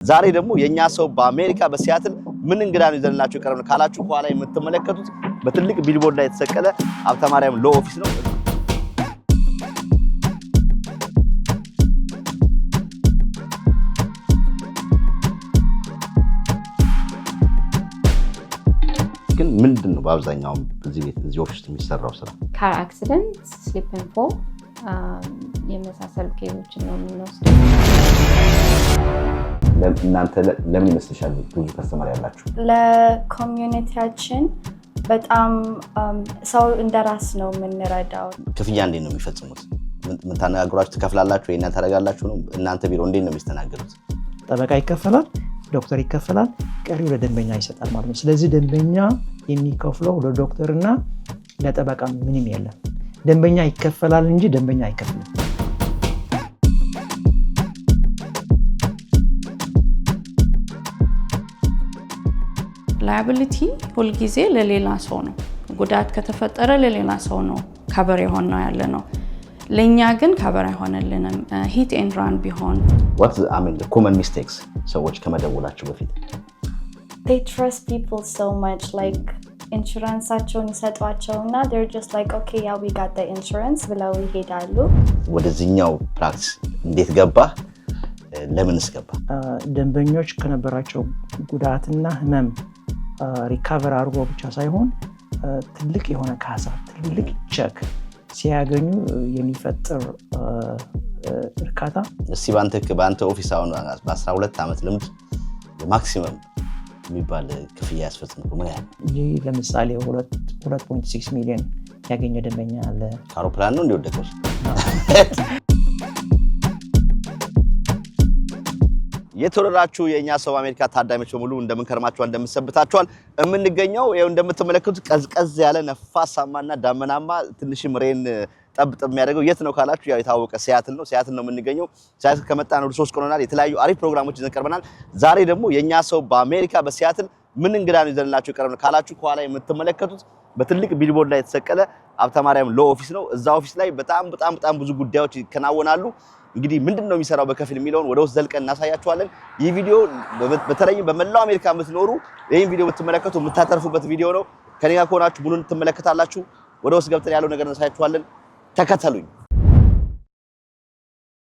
ዛሬ ደግሞ የኛ ሰው በአሜሪካ በሲያትል ምን እንግዳ ነው ይዘንላችሁ ቀርበን ካላችሁ ኋላ የምትመለከቱት በትልቅ ቢልቦርድ ላይ የተሰቀለ ሀብተ ማርያም ሎ ኦፊስ ነው። ግን ምንድነው በአብዛኛው እዚህ ኦፊስ የሚሰራው ስራ? ካር አክሲደንት፣ ስሊፕ ኤንድ ፎል የመሳሰሉ ኬዞችን ነው የምንወስደው። እናንተ ለምን ይመስልሻል ብዙ ከስተመር ያላችሁ? ለኮሚዩኒቲያችን በጣም ሰው እንደራስ ነው የምንረዳው። ክፍያ እንዴት ነው የሚፈጽሙት? ምን ታነጋግራችሁ ትከፍላላችሁ? እናንተ ታረጋላችሁ ነው? እናንተ ቢሮ እንዴት ነው የሚስተናገዱት? ጠበቃ ይከፈላል፣ ዶክተር ይከፈላል፣ ቀሪው ለደንበኛ ይሰጣል ማለት ነው። ስለዚህ ደንበኛ የሚከፍለው ለዶክተርና ለጠበቃ ምንም የለም። ደንበኛ ይከፈላል እንጂ ደንበኛ አይከፍልም። ላያቢሊቲ ሁሉ ጊዜ ለሌላ ሰው ነው። ጉዳት ከተፈጠረ ለሌላ ሰው ነው ከበር የሆነው ያለ ነው። ለኛ ግን ከበር አይሆንልንም። ሂት ኤንድ ራን ቢሆን what I mean the common mistakes ሰዎች ከመደወላቸው በፊት they trust people so much like ኢንሹራንሳቸውን ይሰጧቸውና they're just like okay yeah we got the insurance ብለው ይሄዳሉ። ወደዚህኛው ፕራክቲስ እንዴት ገባ? ለምንስ ገባ? ደንበኞች ከነበራቸው ጉዳትና ህመም ሪካቨር አድርጎ ብቻ ሳይሆን ትልቅ የሆነ ካሳ ትልቅ ቼክ ሲያገኙ የሚፈጥር እርካታ። እስቲ ባንተ ኦፊስ አሁን በ12 ዓመት ልምድ ማክሲመም የሚባል ክፍያ ያስፈጽምኩ ምን ያህል? ለምሳሌ 2.6 ሚሊዮን ያገኘ ደንበኛ አለ። አውሮፕላን ነው እንደወደቀው። የተወደዳችሁ የኛ ሰው አሜሪካ ታዳሚዎች በሙሉ እንደምንከርማችሁ እንደምሰብታችኋል። የምንገኘው ይሄው እንደምትመለከቱት ቀዝቀዝ ያለ ነፋሳማና ዳመናማ ትንሽም ሬን ጠብጥ የሚያደርገው የት ነው ካላችሁ ያው የታወቀ ሲያትል ነው። ሲያትል ነው የምንገኘው። ሲያትል ከመጣን ወደ 3 ቀን ሆናል። የተለያዩ አሪፍ ፕሮግራሞች ይዘን ቀርበናል። ዛሬ ደግሞ የኛ ሰው በአሜሪካ በሲያትል ምን እንግዳ ነው ይዘንላችሁ ቀርበናል ካላችሁ ኋላ የምትመለከቱት በትልቅ ቢልቦርድ ላይ የተሰቀለ ሀብተ ማርያም ሎ ኦፊስ ነው። እዛ ኦፊስ ላይ በጣም ብዙ ጉዳዮች ይከናወናሉ። እንግዲህ ምንድነው የሚሰራው በከፊል የሚለውን ወደ ውስጥ ዘልቀን እናሳያችኋለን። ይህ ቪዲዮ በተለይም በመላው አሜሪካ የምትኖሩ ይሄን ቪዲዮ ብትመለከቱ የምታተርፉበት ቪዲዮ ነው። ከኔ ጋር ከሆናችሁ ሙሉን ትመለከታላችሁ። ወደ ውስጥ ገብተን ያለው ነገር እናሳያችኋለን። ተከተሉኝ።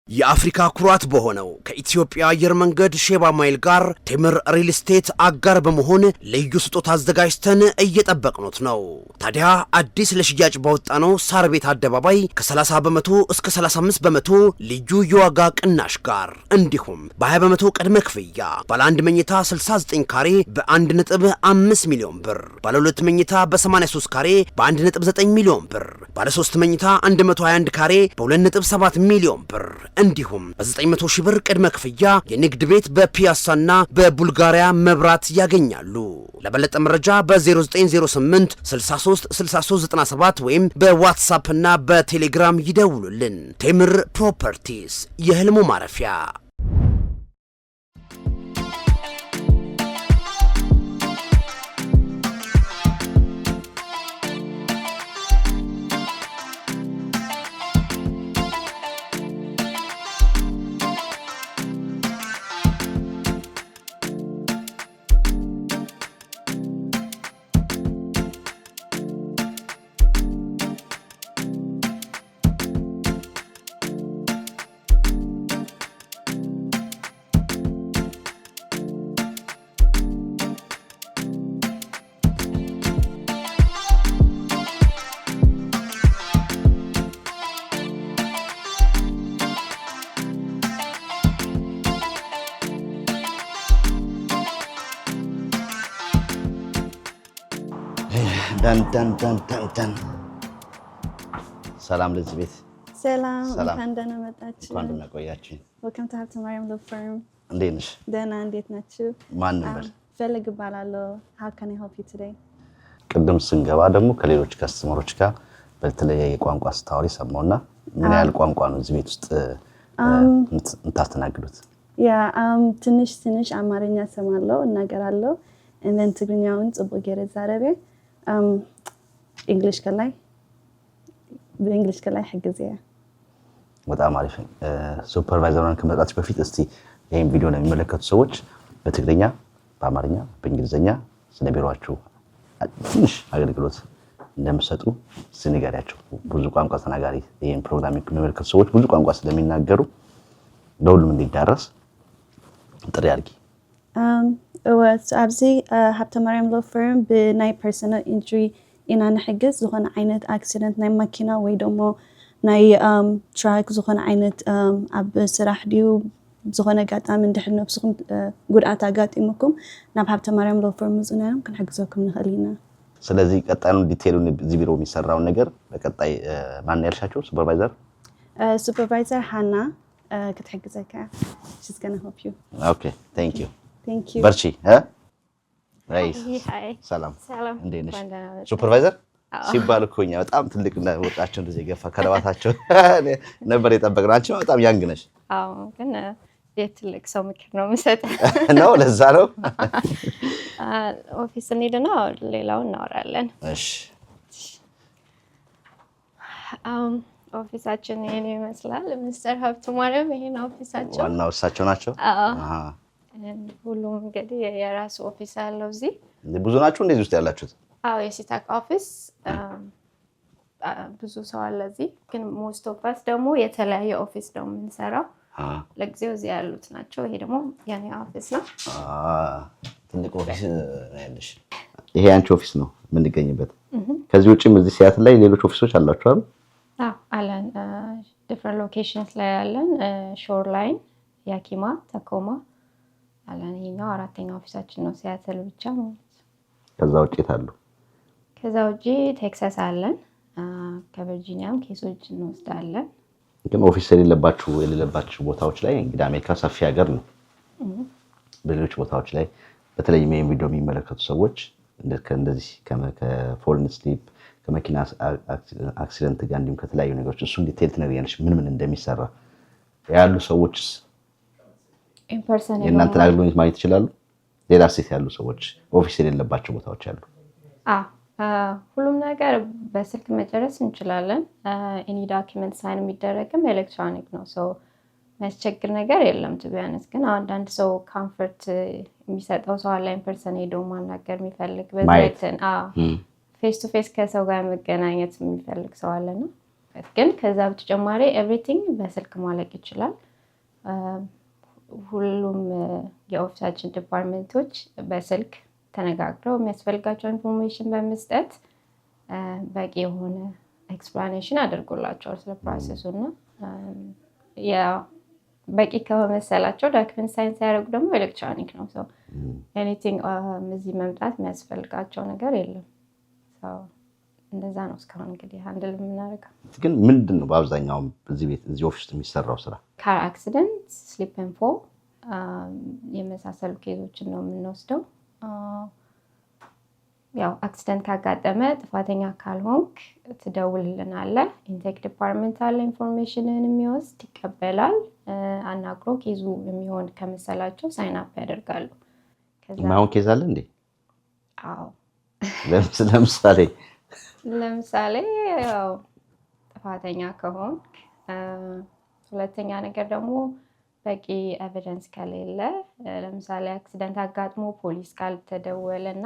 የአፍሪካ ኩራት በሆነው ከኢትዮጵያ አየር መንገድ ሼባ ማይል ጋር ቴምር ሪል ስቴት አጋር በመሆን ልዩ ስጦታ አዘጋጅተን እየጠበቅኑት ነው። ታዲያ አዲስ ለሽያጭ ባወጣነው ሳር ቤት አደባባይ ከ30 በመቶ እስከ 35 በመቶ ልዩ የዋጋ ቅናሽ ጋር እንዲሁም በ20 በመቶ ቅድመ ክፍያ ባለ 1 መኝታ 69 ካሬ በ1.5 ሚሊዮን ብር፣ ባለ 2 መኝታ በ83 ካሬ በ1.9 ሚሊዮን ብር፣ ባለ 3 መኝታ 121 ካሬ በ2.7 ሚሊዮን ብር እንዲሁም በ900 ሺህ ብር ቅድመ ክፍያ የንግድ ቤት በፒያሳና በቡልጋሪያ መብራት ያገኛሉ። ለበለጠ መረጃ በ0908 63 6397 ወይም በዋትስአፕ እና በቴሌግራም ይደውሉልን። ቴምር ፕሮፐርቲስ የህልሙ ማረፊያ። ደን ሰላም ለዚህ ቤት። ሰላም እንደና መጣችሁ። እንኳን ደህና ቆያችሁ። welcome to ሀብተ ማርያም ሎ ፈርም። እንዴት ነሽ? ደህና እንዴት ናችሁ? ማን ነበር? ፈልግ እባላለሁ። how can I help you today? ቅድም ስንገባ ደግሞ ከሌሎች ከስተመሮች ጋር በተለያየ ቋንቋ ስታወሪ ሰማውና ምን ያህል ቋንቋ ነው እዚህ ቤት ውስጥ የምታስተናግዱት? ትንሽ አማርኛ ሰማለሁ እናገራለሁ and then ትግርኛውን ጽቡቅ ገረዛ አረቤ እንግሊሽ ከላይ በእንግሊሽ ከላይ ህግዚያ በጣም አሪፍ። ሱፐርቫይዘሩን ከመጣች በፊት እስቲ ይሄን ቪዲዮ ለሚመለከቱ ሰዎች በትግርኛ በአማርኛ በእንግሊዘኛ ስለ ቢሮአችሁ ትንሽ አገልግሎት እንደምትሰጡ ስንገራቸው ብዙ ቋንቋ ተናጋሪ ይሄን ፕሮግራም የሚመለከቱ ሰዎች ብዙ ቋንቋ ስለሚናገሩ ለሁሉም እንዲዳረስ ጥሪ አድርጊ። ኣብዚ ሃብተ ማርያም ሎ ፈርም ብናይ ፐርሰናል ኢንጁሪ ኢና ንሕግዝ ዝኾነ ዓይነት ኣክሲደንት ናይ መኪና ወይ ደሞ ናይ ትራክ ዝኾነ ዓይነት ኣብ ስራሕ ድዩ ዝኾነ ጋጣሚ እንድሕር ነብስኩም ጉድኣት ኣጋጢሙኩም ናብ ሃብተ ማርያም ሎ ፈርም ዝናዮም ክንሕግዘኩም ንኽእል ኢና። ስለዚህ ቀጣዩን ዲቴይሉን እዚህ ቢሮ የሚሰራውን ነገር በቀጣይ ማን ያልሻቸው ሱፐርቫይዘር ሃና ክትሕግዘካ she's gonna help you. Okay, thank you. Thank you. በርቺ ራይስ ሰላም እንዴት ነሽ? ሱፐርቫይዘር ሲባል እኮ እኛ በጣም ትልቅ እና ወጣቸው እንደዚህ ገፋ ከለባታቸው ነበር የጠበቅናቸው። በጣም ያንግ ነሽ። አዎ ግን የትልቅ ሰው ምክር ነው የምሰጠው ነው ለዛ ነው። ኦፊስ እንሂድና ሌላውን እናወራለን። እሺ ኦፊሳችን ይሄን ይመስላል። ሚስተር ሀብተ ማርያም ይሄን ኦፊሳቸው ዋናው እሳቸው ናቸው። ሁሉም እንግዲህ የራሱ ኦፊስ አለው እዚህ። ብዙ ናችሁ እንደዚህ ውስጥ ያላችሁት? አዎ የሲታክ ኦፊስ ብዙ ሰው አለ እዚህ። ግን ሞስት ኦፍ አስ ደግሞ የተለያየ ኦፊስ ነው የምንሰራው። ለጊዜው እዚህ ያሉት ናቸው። ይሄ ደግሞ የኔ ኦፊስ ነው። ትልቅ ኦፊስ ያለሽ። ይሄ አንቺ ኦፊስ ነው የምንገኝበት። ከዚህ ውጪም እዚህ ሲያትል ላይ ሌሎች ኦፊሶች አላችሁ አይደል? አዎ አለን። ዲፈረንት ሎኬሽንስ ላይ አለን። ሾር ላይን፣ ያኪማ፣ ተኮማ አለን። ይሄኛው አራተኛው ኦፊሳችን ነው ሲያትል ብቻ ማለት። ከዛ ውጪ ታሉ? ከዛ ውጪ ቴክሳስ አለን። ከቨርጂኒያም ኬሶች እንወስዳለን። ግን ኦፊስ የሌለባችሁ ቦታዎች ላይ እንግዲህ አሜሪካ ሰፊ ሀገር ነው። በሌሎች ቦታዎች ላይ በተለይ ይሄን ቪዲዮ የሚመለከቱ ሰዎች እንደዚህ ከፎልን ስሊፕ ከመኪና አክሲደንት ጋር እንዲሁም ከተለያዩ ነገሮች እሱን ዲቴል ትነግሪያለሽ ምን እንደሚሰራ ያሉ ሰዎችስ የእናንተን አገልግሎት ማግኘት ይችላሉ? ሌላ ሴት ያሉ ሰዎች ኦፊስ የሌለባቸው ቦታዎች አሉ? ሁሉም ነገር በስልክ መጨረስ እንችላለን። ኤኒ ዶክመንት ሳይን የሚደረግም ኤሌክትሮኒክ ነው። ሰው የሚያስቸግር ነገር የለም። ቢያንስ ግን አንዳንድ ሰው ኮምፎርት የሚሰጠው ሰው አለ። ኢንፐርሰን ሄዶ ማናገር የሚፈልግ በዛይትን ፌስ ቱ ፌስ ከሰው ጋር መገናኘት የሚፈልግ ሰው አለ ነው። ግን ከዛ በተጨማሪ ኤቭሪቲንግ በስልክ ማለቅ ይችላል። ሁሉም የኦፊሳችን ዲፓርትመንቶች በስልክ ተነጋግረው የሚያስፈልጋቸው ኢንፎርሜሽን በመስጠት በቂ የሆነ ኤክስፕላኔሽን አድርጎላቸዋል ስለ ፕሮሰሱ እና በቂ ከመሰላቸው ዶክመንት ሳይን ሲያደርጉ ደግሞ ኤሌክትሮኒክ ነው። ሰው ኤኒቲንግ እዚህ መምጣት የሚያስፈልጋቸው ነገር የለም። እንደዛ ነው እስካሁን እንግዲህ አንድል የምናደርገው። ግን ምንድን ነው በአብዛኛው እዚህ ኦፊስ የሚሰራው ስራ? ካር አክሲደንት፣ ስሊፕ ኤንድ ፎል የመሳሰሉ ኬዞችን ነው የምንወስደው። ያው አክሲደንት ካጋጠመ ጥፋተኛ ካልሆንክ ትደውልልናለህ። ኢንቴክ ዲፓርትመንት አለ፣ ኢንፎርሜሽንን የሚወስድ ይቀበላል። አናግሮ ኬዙ የሚሆን ከመሰላቸው ሳይን አፕ ያደርጋሉ። የማይሆን ኬዝ አለ እንዴ? አዎ ለምሳሌ ያው ጥፋተኛ ከሆንክ፣ ሁለተኛ ነገር ደግሞ በቂ ኤቪደንስ ከሌለ፣ ለምሳሌ አክሲደንት አጋጥሞ ፖሊስ ካልተደወለና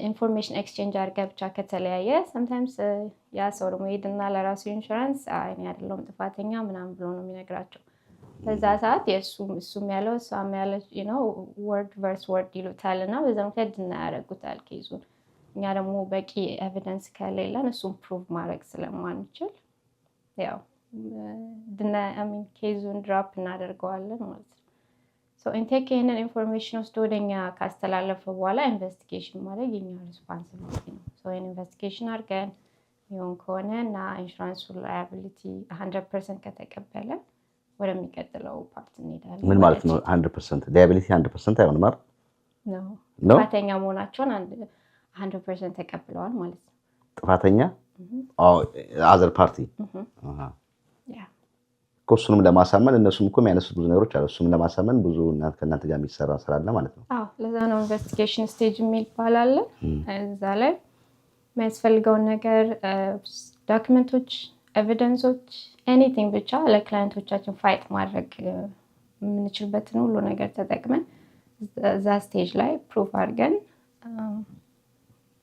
ኢንፎርሜሽን ኤክስቼንጅ አድርገህ ብቻ ከተለያየ ሰምታይምስ ያ ሰው ደግሞ ሄድና ለራሱ ኢንሹራንስ እኔ አይደለሁም ጥፋተኛ ምናምን ብሎ ነው የሚነግራቸው። በዛ ሰዓት እሱም ያለው እሷም ያለች ወርድ ቨርስ ወርድ ይሉታል እና በዛ ምክንያት ድና ያደርጉታል ኬዙን። እኛ ደግሞ በቂ ኤቪደንስ ከሌለን እሱም ፕሩቭ ማድረግ ስለማንችል ያው ኬዙን ድራፕ እናደርገዋለን ማለት ነው። ኢንቴክ ይህንን ኢንፎርሜሽን ወስዶ ወደኛ ካስተላለፈ በኋላ ኢንቨስቲጌሽን ማድረግ የኛ ሪስፖንሲቢሊቲ ነው። ይህን ኢንቨስቲጌሽን አድርገን ይሆን ከሆነ እና ኢንሹራንሱ ላያቢሊቲ 100% ከተቀበለ ወደሚቀጥለው ፓርት እንሄዳለን። ምን ማለት ነው 100%? ላያቢሊቲ 100% አይሆንም አይደል? ነው ጥፋተኛ መሆናቸውን 100% ተቀብለዋል ማለት ነው። ጥፋተኛ አዘር ፓርቲ እሱንም ለማሳመን እነሱም እኮ የሚያነሱት ብዙ ነገሮች አሉ። እሱም ለማሳመን ብዙ ከእናንተ ጋር የሚሰራ ስራ አለ ማለት ነው። ለዛ ነው ኢንቨስቲጌሽን ስቴጅ የሚል ይባላል። እዛ ላይ የሚያስፈልገውን ነገር ዶክመንቶች፣ ኤቪደንሶች፣ ኤኒቲንግ ብቻ ለክላይንቶቻችን ፋይት ማድረግ የምንችልበትን ሁሉ ነገር ተጠቅመን እዛ ስቴጅ ላይ ፕሩፍ አድርገን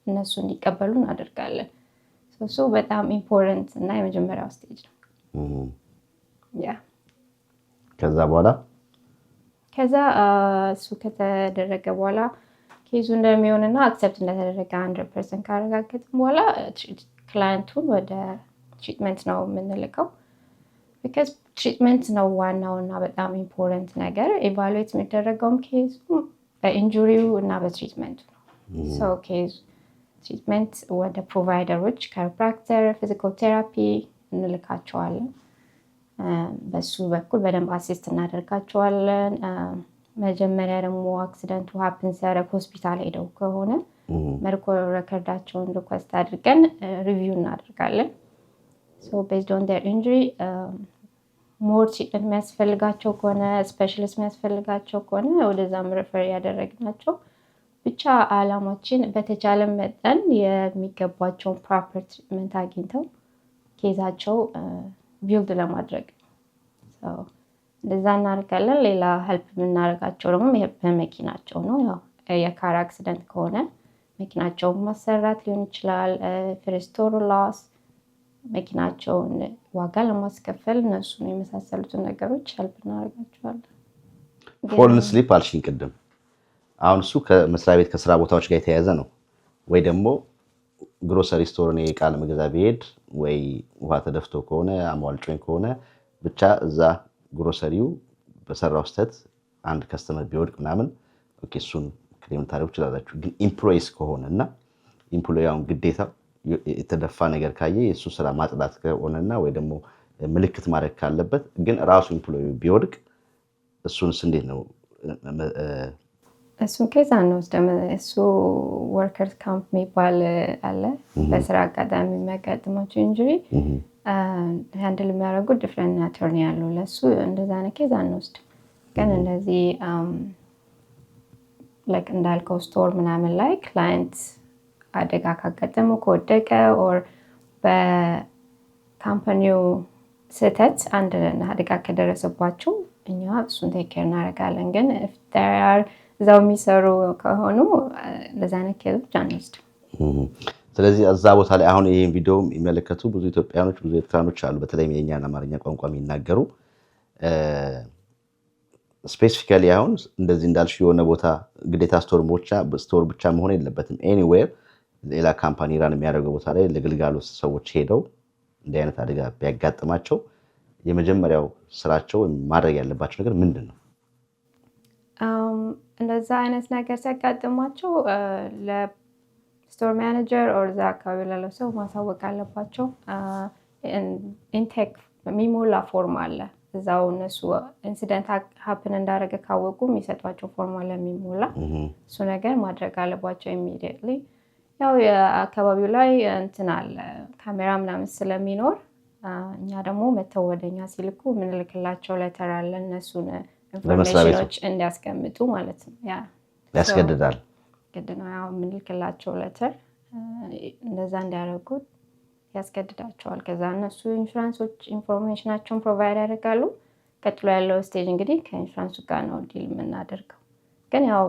እነሱ እንዲቀበሉ እናደርጋለን። እሱ በጣም ኢምፖርታንት እና የመጀመሪያው ስቴጅ ነው። ያ ከዛ እሱ ከተደረገ በኋላ ኬዙ እንደሚሆንና አክሰፕት እንደተደረገ 100% ካረጋገጥን በኋላ ክላይንቱን ወደ ትሪትመንት ነው የምንልከው። ቢካዝ ትሪትመንት ነው ዋናውና በጣም ኢምፖርታንት ነገር። ኤቫሉዌት የሚደረገውም ኬዙ በኢንጁሪው እና በትሪትመንቱ ነው። ሶ ኬዙ ትሪትመንት ወደ ፕሮቫይደሮች ካይሮፕራክተር፣ ፊዚካል ቴራፒ እንልካቸዋለን። በሱ በኩል በደንብ አሲስት እናደርጋቸዋለን። መጀመሪያ ደግሞ አክሲደንቱ ሀፕን ሲያደርግ ሆስፒታል ሄደው ከሆነ ሜዲካል ሬኮርዳቸውን ሪኩዌስት አድርገን ሪቪው እናደርጋለን። ሶ ቤዝድ ኦን ዴር ኢንጁሪ ሞር ትሪትመንት የሚያስፈልጋቸው ከሆነ ስፔሻሊስት የሚያስፈልጋቸው ከሆነ ወደዛም ሪፈር ያደረግናቸው። ብቻ አላማችን በተቻለ መጠን የሚገባቸውን ፕሮፐር ትሪትመንት አግኝተው ኬዛቸው ቢልድ ለማድረግ እንደዛ እናደርጋለን። ሌላ ሄልፕ የምናደርጋቸው ደግሞ በመኪናቸው ነው። ያው የካር አክሲደንት ከሆነ መኪናቸውን ማሰራት ሊሆን ይችላል። ፍሪስቶር ላስ መኪናቸውን ዋጋ ለማስከፈል እነሱን የመሳሰሉትን ነገሮች ሄልፕ እናደርጋቸዋለን። ፎልን ስሊፕ አልሽኝ ቅድም። አሁን እሱ ከመስሪያ ቤት ከስራ ቦታዎች ጋር የተያያዘ ነው ወይ ደግሞ ግሮሰሪ ስቶር ነው የቃል መገዛ ቢሄድ ወይ ውሃ ተደፍቶ ከሆነ አሟልጮኝ ከሆነ ብቻ እዛ ግሮሰሪው በሰራው ስህተት አንድ ከስተመር ቢወድቅ ምናምን ኦኬ እሱን ክሌም ታደርጉ ይችላላችሁ። ግን ኢምፕሎይስ ከሆነና ኢምፕሎያውን ግዴታ የተደፋ ነገር ካየ የሱ ስራ ማጽዳት ከሆነና ወይ ደግሞ ምልክት ማድረግ ካለበት ግን ራሱ ኢምፕሎዩ ቢወድቅ እሱንስ እንዴት ነው? እሱን ኬዝ አንወስድም። እሱ ወርከርስ ካምፕ የሚባል አለ። በስራ አጋጣሚ የሚያጋጥማቸው ኢንጁሪ ሃንድል የሚያደርጉ ዲፍረንት አቶርኒ ያሉ ለሱ እንደዛ አይነት ኬዝ አንወስድም። ግን እንደዚህ ላይክ እንዳልከው ስቶር ምናምን ላይ ክላይንት አደጋ ካጋጠመው ከወደቀ ኦር በካምፓኒው ስህተት አንድ አደጋ ከደረሰባቸው እኛ እሱን ቴክ ኬር እናደርጋለን። ግን እዛው የሚሰሩ ከሆኑ ለዛ አይነት ኬዞች አንወስድም። ስለዚህ እዛ ቦታ ላይ አሁን ይሄን ቪዲዮ የሚመለከቱ ብዙ ኢትዮጵያኖች ብዙ ኤርትራኖች አሉ፣ በተለይም የኛን አማርኛ ቋንቋ የሚናገሩ። ስፔሲፊካሊ አሁን እንደዚህ እንዳልሽ የሆነ ቦታ ግዴታ ስቶር ብቻ መሆን የለበትም። ኤኒዌር ሌላ ካምፓኒ ራን የሚያደርገው ቦታ ላይ ለግልጋሎት ሰዎች ሄደው እንዲህ አይነት አደጋ ቢያጋጥማቸው የመጀመሪያው ስራቸው ማድረግ ያለባቸው ነገር ምንድን ነው? እንደዛ አይነት ነገር ሲያጋጥማቸው ለስቶር ማኔጀር ኦር እዛ አካባቢ ላለው ሰው ማሳወቅ አለባቸው። ኢንቴክ የሚሞላ ፎርም አለ እዛው እነሱ ኢንሲደንት ሀፕን እንዳደረገ ካወቁ የሚሰጧቸው ፎርም አለ የሚሞላ። እሱ ነገር ማድረግ አለባቸው ኢሚዲየትሊ። ያው የአካባቢው ላይ እንትን አለ ካሜራ ምናምን ስለሚኖር እኛ ደግሞ መተው ወደኛ ሲልኩ የምንልክላቸው ሌተር አለ እነሱን ኢንፎርሜሽኖች እንዲያስቀምጡ ማለት ነው። ያስገድዳል ግድ ነው። ያው የምንልክላቸው ሌተር እንደዛ እንዲያደርጉ ያስገድዳቸዋል። ከዛ እነሱ ኢንሹራንሶች ኢንፎርሜሽናቸውን ፕሮቫይድ ያደርጋሉ። ቀጥሎ ያለው ስቴጅ እንግዲህ ከኢንሹራንሱ ጋር ነው ዲል የምናደርገው። ግን ያው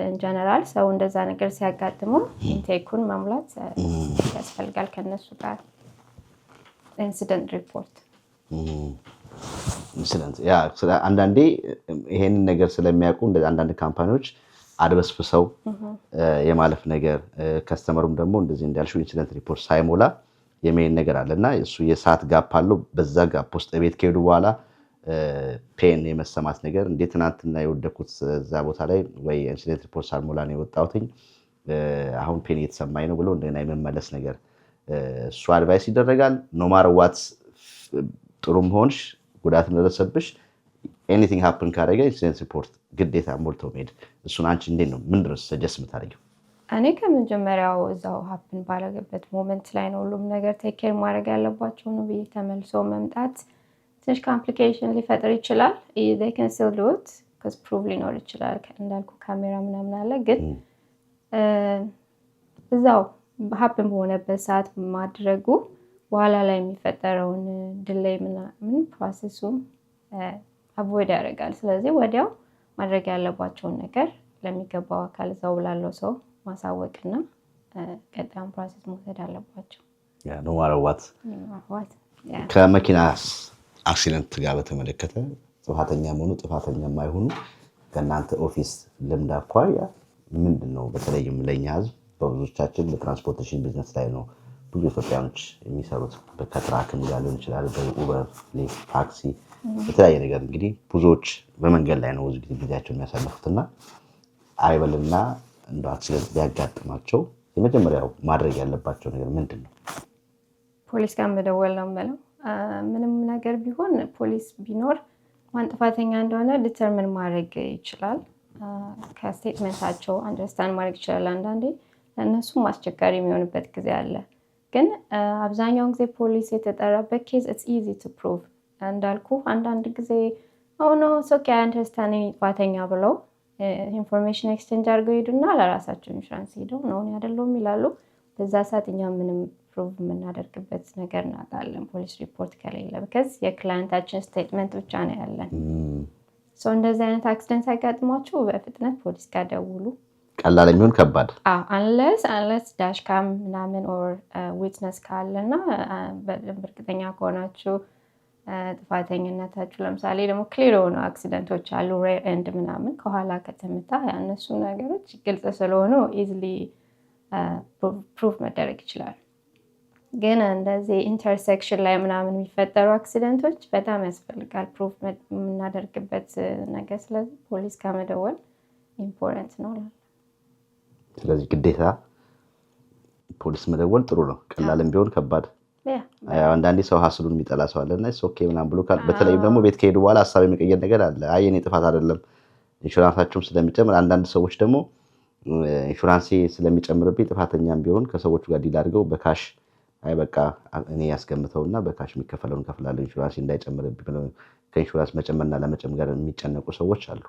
ኢንጀነራል ሰው እንደዛ ነገር ሲያጋጥመው ኢንቴኩን መሙላት ያስፈልጋል ከነሱ ጋር ኢንሲደንት ሪፖርት። አንዳንዴ ይሄንን ነገር ስለሚያውቁ አንዳንድ ካምፓኒዎች አድበስብሰው የማለፍ ነገር፣ ከስተመሩም ደግሞ እንደዚህ እንዳልሽው ኢንሲደንት ሪፖርት ሳይሞላ የመሄድ ነገር አለና እሱ የሰዓት ጋፕ አለው። በዛ ጋፕ ውስጥ ቤት ከሄዱ በኋላ ፔን የመሰማት ነገር እንደ ትናንትና የወደኩት እዛ ቦታ ላይ ወይ ኢንሲደንት ሪፖርት ሳልሞላ ነው የወጣሁትኝ አሁን ፔን እየተሰማኝ ነው ብሎ እንደገና የመመለስ ነገር እሱ አድቫይስ ይደረጋል። ኖማር ዋትስ ጥሩም ሆንሽ ጉዳትም ደረሰብሽ ኤኒቲንግ ሀፕን ካደረገ ኢንሲደንት ሪፖርት ግዴታ ሞልቶ መሄድ። እሱን አንቺ እንዴት ነው ምን ድረስ ሰጀስት የምታደርጊው? እኔ ከመጀመሪያው እዛው ሀፕን ባለገበት ሞመንት ላይ ነው ሁሉም ነገር ቴክ ኬር ማድረግ ያለባቸው ነው ብዬ ተመልሶ መምጣት ትንሽ ኮምፕሊኬሽን ሊፈጥር ይችላል። they can still do it because proof ሊኖር ይችላል እንዳልኩ ካሜራ ምናምን አለ። ግን እዛው ሀፕን በሆነበት ሰዓት ማድረጉ በኋላ ላይ የሚፈጠረውን ዲሌይ ምናምን ፕሮሰሱም አቮይድ ያደርጋል። ስለዚህ ወዲያው ማድረግ ያለባቸውን ነገር ለሚገባው አካል እዛው ላለው ሰው ማሳወቅና ቀጣዩን ፕሮሰስ መውሰድ አለባቸው። ነው ማረዋት ከመኪና አክሲደንት ጋር በተመለከተ ጥፋተኛ መሆኑ ጥፋተኛ የማይሆኑ ከእናንተ ኦፊስ ልምድ አኳያ ምንድነው? በተለይም ለኛ ህዝብ በብዙዎቻችን በትራንስፖርቴሽን ቢዝነስ ላይ ነው ብዙ ኢትዮጵያኖች የሚሰሩት። ከትራክም ጋር ሊሆን ይችላል፣ በኡበር፣ ሊፍት፣ ታክሲ በተለያየ ነገር እንግዲህ ብዙዎች በመንገድ ላይ ነው ብዙ ጊዜያቸው የሚያሳልፉትና አይበልና እንደ አክሲደንት ቢያጋጥማቸው የመጀመሪያው ማድረግ ያለባቸው ነገር ምንድን ነው? ፖሊስ ጋር መደወል ነው የምለው። ምንም ነገር ቢሆን ፖሊስ ቢኖር ማን ጥፋተኛ እንደሆነ ዲተርሚን ማድረግ ይችላል። ከስቴትመንታቸው አንደርስታንድ ማድረግ ይችላል። አንዳንዴ ለእነሱም አስቸጋሪ የሚሆንበት ጊዜ አለ። ግን አብዛኛውን ጊዜ ፖሊስ የተጠራበት ኬዝ ኢትስ ኢዚ ቱ ፕሩቭ። እንዳልኩ አንዳንድ ጊዜ ኖ ሶኬ አንደርስታንድ ጥፋተኛ ብለው ኢንፎርሜሽን ኤክስቼንጅ አድርገው ሄዱና ለራሳቸው ኢንሹራንስ ሄደው ነው አይደለም ይላሉ። በዛ ሰዓት እኛ ምንም ፕሩቭ የምናደርግበት ነገር እናጣለን ፖሊስ ሪፖርት ከሌለ። ቢካዝ የክላይንታችን ስቴትመንት ብቻ ነው ያለን። ሶ እንደዚህ አይነት አክሲደንት ሲያጋጥሟችሁ በፍጥነት ፖሊስ ጋር ደውሉ። ቀላል የሚሆን ከባድ አንለስ ዳሽካም ምናምን ኦር ዊትነስ ካለና በደንብ እርግጠኛ ከሆናችሁ ጥፋተኝነታችሁ። ለምሳሌ ደግሞ ክሊር የሆኑ አክሲደንቶች አሉ ሬር ኤንድ ምናምን ከኋላ ከተመታ ያነሱ ነገሮች ግልጽ ስለሆኑ ኢዝሊ ፕሩፍ መደረግ ይችላል። ግን እንደዚህ ኢንተርሴክሽን ላይ ምናምን የሚፈጠሩ አክሲደንቶች በጣም ያስፈልጋል ፕሩፍ የምናደርግበት ነገር። ስለዚህ ፖሊስ ከመደወል ኢምፖርታንት ነው። ስለዚህ ግዴታ ፖሊስ መደወል ጥሩ ነው። ቀላልም ቢሆን ከባድ አንዳንዴ ሰው ሀስሉን የሚጠላ ሰው አለና ኦኬ ምናምን ብሎ በተለይም ደግሞ ቤት ከሄዱ በኋላ ሀሳብ የመቀየር ነገር አለ። አይ የኔ ጥፋት አይደለም ኢንሹራንሳቸውም ስለሚጨምር፣ አንዳንድ ሰዎች ደግሞ ኢንሹራንሴ ስለሚጨምርብኝ ጥፋተኛም ቢሆን ከሰዎቹ ጋር ዲል አድርገው በካሽ አይ በቃ እኔ ያስገምተውና በካሽ የሚከፈለውን ከፍላለሁ ኢንሹራንስ እንዳይጨምርብኝ ብለው ከኢንሹራንስ መጨመርና ለመጨመር የሚጨነቁ ሰዎች አሉ።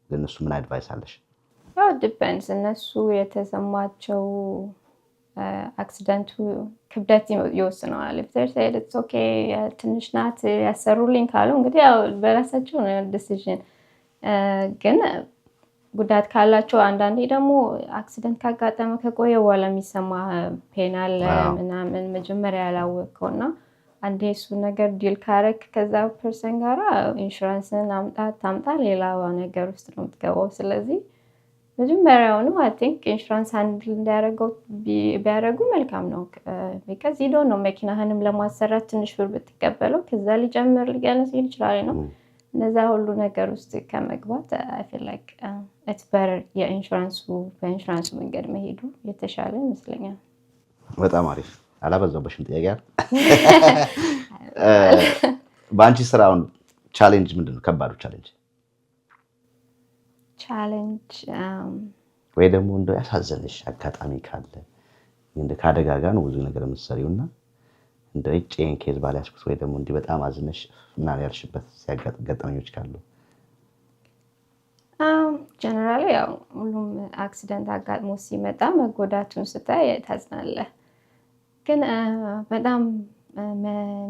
ለነሱ ምን አድቫይስ አለሽ? ዲፔንድስ እነሱ የተሰማቸው አክሲደንቱ ክብደት ይወስነዋል። ኢትስ ኦኬ ትንሽ ናት ያሰሩልኝ ካሉ እንግዲህ ያው በራሳቸው ነው ዲሲዥን። ግን ጉዳት ካላቸው አንዳንዴ ደግሞ አክሲደንት ካጋጠመ ከቆየ በኋላ የሚሰማ ፔናል ምናምን መጀመሪያ ያላወቀውና አንዴ እሱ ነገር ዲል ካረክ ከዛ ፐርሰን ጋራ ኢንሹራንስን ታምጣ ሌላ ነገር ውስጥ ነው የምትገባው። ስለዚህ መጀመሪያውኑ አይ ቲንክ ኢንሹራንስ ሃንድል እንዲያደርገው ቢያደርጉ መልካም ነው። ቢካዝ ሂዶ ነው መኪናህንም ለማሰራት ትንሽ ብር ብትቀበለው ከዛ ሊጨምር ሊቀንስ ይችላል ነው። እነዛ ሁሉ ነገር ውስጥ ከመግባት አይ ፊል ላይክ ኢትስ ቤተር በኢንሹራንሱ መንገድ መሄዱ የተሻለ ይመስለኛል። በጣም አሪፍ። አላበዛበሽም ጥያቄ? በአንቺ ስራውን ቻሌንጅ ምንድን ነው? ከባዱ ቻሌንጅ ወይ ደግሞ እንደው ያሳዘንሽ አጋጣሚ ካለ እንደ ካደጋ ጋር ነው ብዙ ነገር የምትሰሪውና እንደ እጪን ኬዝ ባላስኩት ወይ ደግሞ እንዲህ በጣም አዝነሽ ምናምን ያልሽበት ሲያጋጥመኞች ካሉ? ጀነራሊ ያው ሁሉም አክሲደንት አጋጥሞ ሲመጣ መጎዳቱን ስታይ ታዝናለህ። ግን በጣም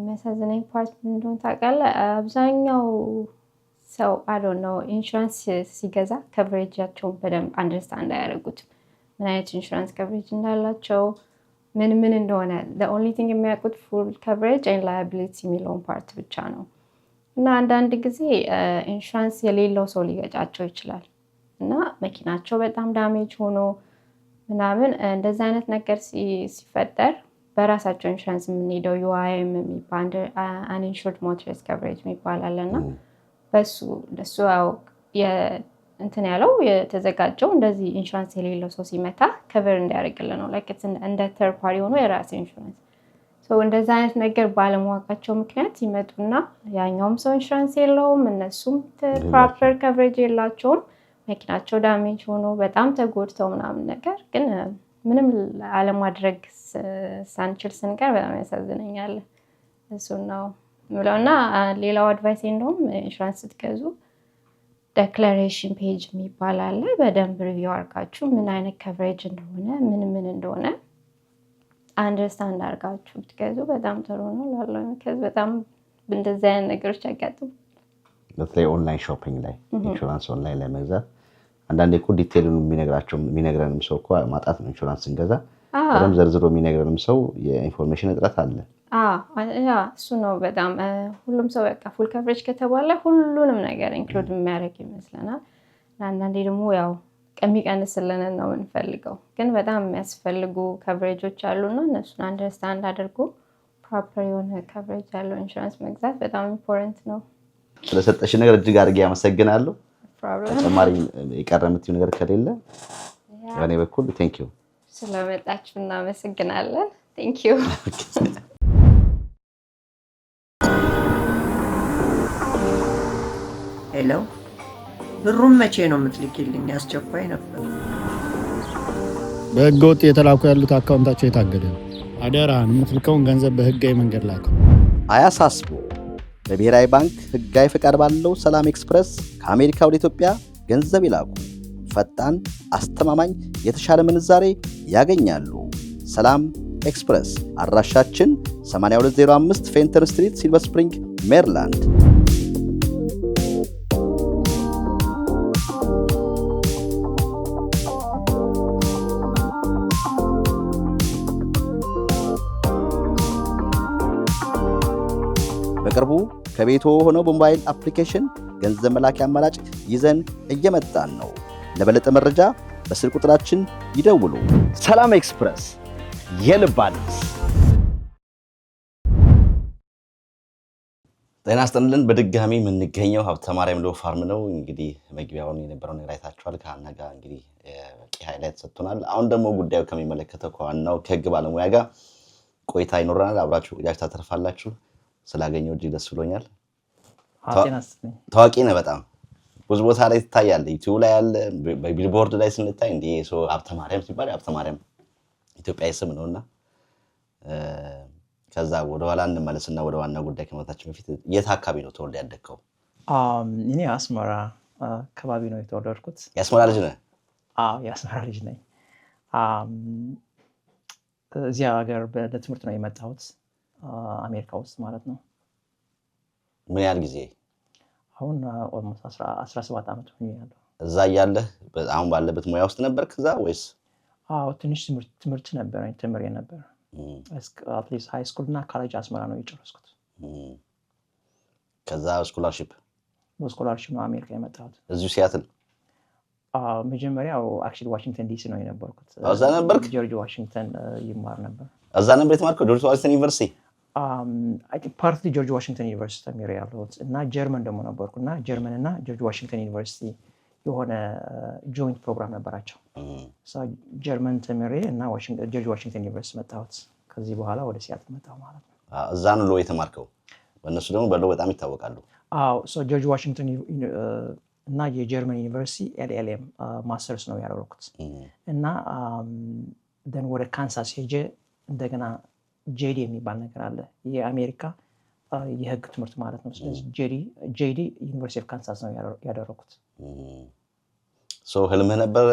መሳዘነኝ ፓርት እንደሆነ ታውቃለህ፣ አብዛኛው ሰው አይ ዶንት ኖ ኢንሹራንስ ሲገዛ ከቨሬጃቸውን በደንብ አንደርስታንድ አያደርጉትም። ምን አይነት ኢንሹራንስ ከቨሬጅ እንዳላቸው ምን እንደሆነ ኦንሊ ቲንግ የሚያውቁት ፉል ከቨሬጅ ኤንድ ላያቢሊቲ የሚለውን ፓርት ብቻ ነው። እና አንዳንድ ጊዜ ኢንሹራንስ የሌለው ሰው ሊገጫቸው ይችላል እና መኪናቸው በጣም ዳሜጅ ሆኖ ምናምን እንደዚህ አይነት ነገር ሲፈጠር በራሳቸው ኢንሹራንስ የምንሄደው ዩአይኤም የሚባል አንኢንሹርድ ሞተሪስት ከቨሬጅ የሚባል አለና በሱ እንትን ያለው የተዘጋጀው እንደዚህ ኢንሹራንስ የሌለው ሰው ሲመታ ከቨር እንዲያደርግልን ነው። ላይክ እንደ ተርድ ፓርቲ ሆኖ የራስ ኢንሹራንስ እንደዛ አይነት ነገር ባለማወቃቸው ምክንያት ይመጡና ያኛውም ሰው ኢንሹራንስ የለውም፣ እነሱም ፕሮፐር ከቨሬጅ የላቸውም፣ መኪናቸው ዳሜጅ ሆኖ በጣም ተጎድተው ምናምን ነገር ግን ምንም አለማድረግ ሳንችል ስንቀር በጣም ያሳዝነኛል። እሱ ነው ምለውና ሌላው አድቫይስ እንደውም ኢንሹራንስ ስትገዙ ዴክላሬሽን ፔጅ የሚባል አለ። በደንብ ሪቪው አድርጋችሁ ምን አይነት ከቨሬጅ እንደሆነ ምን እንደሆነ አንደርስታንድ አድርጋችሁ ብትገዙ በጣም ጥሩ ነው ላለው። ከዚህ በጣም እንደዚህ አይነት ነገሮች ያጋጥሙ። በተለይ ኦንላይን ሾፒንግ ላይ ኢንሹራንስ ኦንላይን ላይ መግዛት አንዳንዴ እኮ ዲቴይሉን የሚነግረንም ሰው እኮ ማጣት ነው። ኢንሹራንስ ስንገዛ በደንብ ዘርዝሮ የሚነግረንም ሰው የኢንፎርሜሽን እጥረት አለ። እሱ ነው በጣም ሁሉም ሰው በቃ ፉል ከቨሬጅ ከተባለ ሁሉንም ነገር ኢንክሉድ የሚያደርግ ይመስለናል። አንዳንዴ ደግሞ ያው ከሚቀንስልን ነው የምንፈልገው፣ ግን በጣም የሚያስፈልጉ ከቨሬጆች አሉና እነሱን አንደርስታንድ አድርጎ ፕሮፐር የሆነ ከቨሬጅ ያለው ኢንሹራንስ መግዛት በጣም ኢምፖርታንት ነው። ስለሰጠሽ ነገር እጅግ አድርጌ አመሰግናለሁ። ተጨማሪ የቀረ የምትይው ነገር ከሌለ በእኔ በኩል ቴንክ ዩ። ስለመጣችሁ እናመሰግናለን። ቴንክ ዩ። ሄሎ፣ ብሩን መቼ ነው የምትልኪልኝ? አስቸኳይ ነበር። በህገ ወጥ የተላኩ ያሉት አካውንታቸው የታገደ ነው። አደራህን የምትልከውን ገንዘብ በህጋዊ መንገድ ላከው። አያሳስቡ። በብሔራዊ ባንክ ህጋዊ ፈቃድ ባለው ሰላም ኤክስፕረስ ከአሜሪካ ወደ ኢትዮጵያ ገንዘብ ይላኩ። ፈጣን፣ አስተማማኝ፣ የተሻለ ምንዛሬ ያገኛሉ። ሰላም ኤክስፕረስ አድራሻችን 8205 ፌንተር ስትሪት ሲልቨር ስፕሪንግ ሜሪላንድ። በቅርቡ ከቤቶ ሆነው በሞባይል አፕሊኬሽን ገንዘብ መላኪያ አማራጭ ይዘን እየመጣን ነው። ለበለጠ መረጃ በስልክ ቁጥራችን ይደውሉ። ሰላም ኤክስፕረስ የልብ አዲስ። ጤና ይስጥልን። በድጋሚ የምንገኘው ሀብተማርያም ሎ ፋርም ነው። እንግዲህ መግቢያውን የነበረውን ነገር አይታችኋል። ከሀና ጋር እንግዲህ በቂ ሃይላይት ሰጥቶናል። አሁን ደግሞ ጉዳዩ ከሚመለከተው ከዋናው ከህግ ባለሙያ ጋር ቆይታ ይኖረናል። አብራችሁ ቆያችሁ ታተርፋላችሁ። ስላገኘው እጅግ ደስ ብሎኛል። ታዋቂ ነህ በጣም ብዙ ቦታ ላይ ትታያለህ። ዩቲዩብ ላይ ያለ በቢልቦርድ ላይ ስንታይ እንዴ ሰው ሀብተማርያም ሲባል ሀብተማርያም ኢትዮጵያዊ ስም ነውና ከዛ ወደ ኋላ እንመለስና ወደ ዋና ጉዳይ ከመጣችን በፊት የት አካባቢ ነው ተወልደ ያደግከው? እኔ አስመራ አካባቢ ነው የተወለድኩት። የአስመራ ልጅ ነህ? አዎ የአስመራ ልጅ ነኝ። እዚያ ሀገር ለትምህርት ነው የመጣሁት፣ አሜሪካ ውስጥ ማለት ነው። ምን ያህል ጊዜ? አሁን ኦልሞስት 17 ዓመት ሆኛለሁ። እዛ እያለህ አሁን ባለበት ሙያ ውስጥ ነበርክ እዛ ወይስ? አዎ ትንሽ ትምህርት ነበረኝ፣ ተምሬ ነበር። አትሊስት ሃይ ስኩል እና ኮሌጅ አስመራ ነው የጨረስኩት። ከዛ ስኮላርሺፕ ነው አሜሪካ የመጣሁት። እዚሁ ሲያትል? መጀመሪያው አክቹዋሊ ዋሽንግተን ዲሲ ነው የነበርኩት። እዛ ነበርክ? ጆርጅ ዋሽንግተን ይማር ነበር። እዛ ነበር የተማርከው? ጆርጅ ዋሽንግተን ዩኒቨርሲቲ? አይ ቲንክ ፓርትሊ ጆርጅ ዋሽንግተን ዩኒቨርሲቲ ተምሬ ያለሁት እና ጀርመን ደግሞ ነበርኩ እና ጀርመን እና ጆርጅ ዋሽንግተን ዩኒቨርሲቲ የሆነ ጆይንት ፕሮግራም ነበራቸው። ጀርመን ተምሬ እና ጆርጅ ዋሽንግተን ዩኒቨርሲቲ መጣሁት። ከዚህ በኋላ ወደ ሲያትል መጣሁ ማለት ነው። እዛ ነው ሎ የተማርከው? በእነሱ ደግሞ በሎ በጣም ይታወቃሉ። አዎ ጆርጅ ዋሽንግተን እና የጀርመን ዩኒቨርሲቲ ኤልኤልኤም ማስተርስ ነው ያደረኩት እና ደን ወደ ካንሳስ ሄጄ እንደገና ጄዲ የሚባል ነገር አለ፣ የአሜሪካ የህግ ትምህርት ማለት ነው። ስለዚህ ጄዲ ዩኒቨርሲቲ ኦፍ ካንሳስ ነው ያደረኩት። ህልምህ ነበር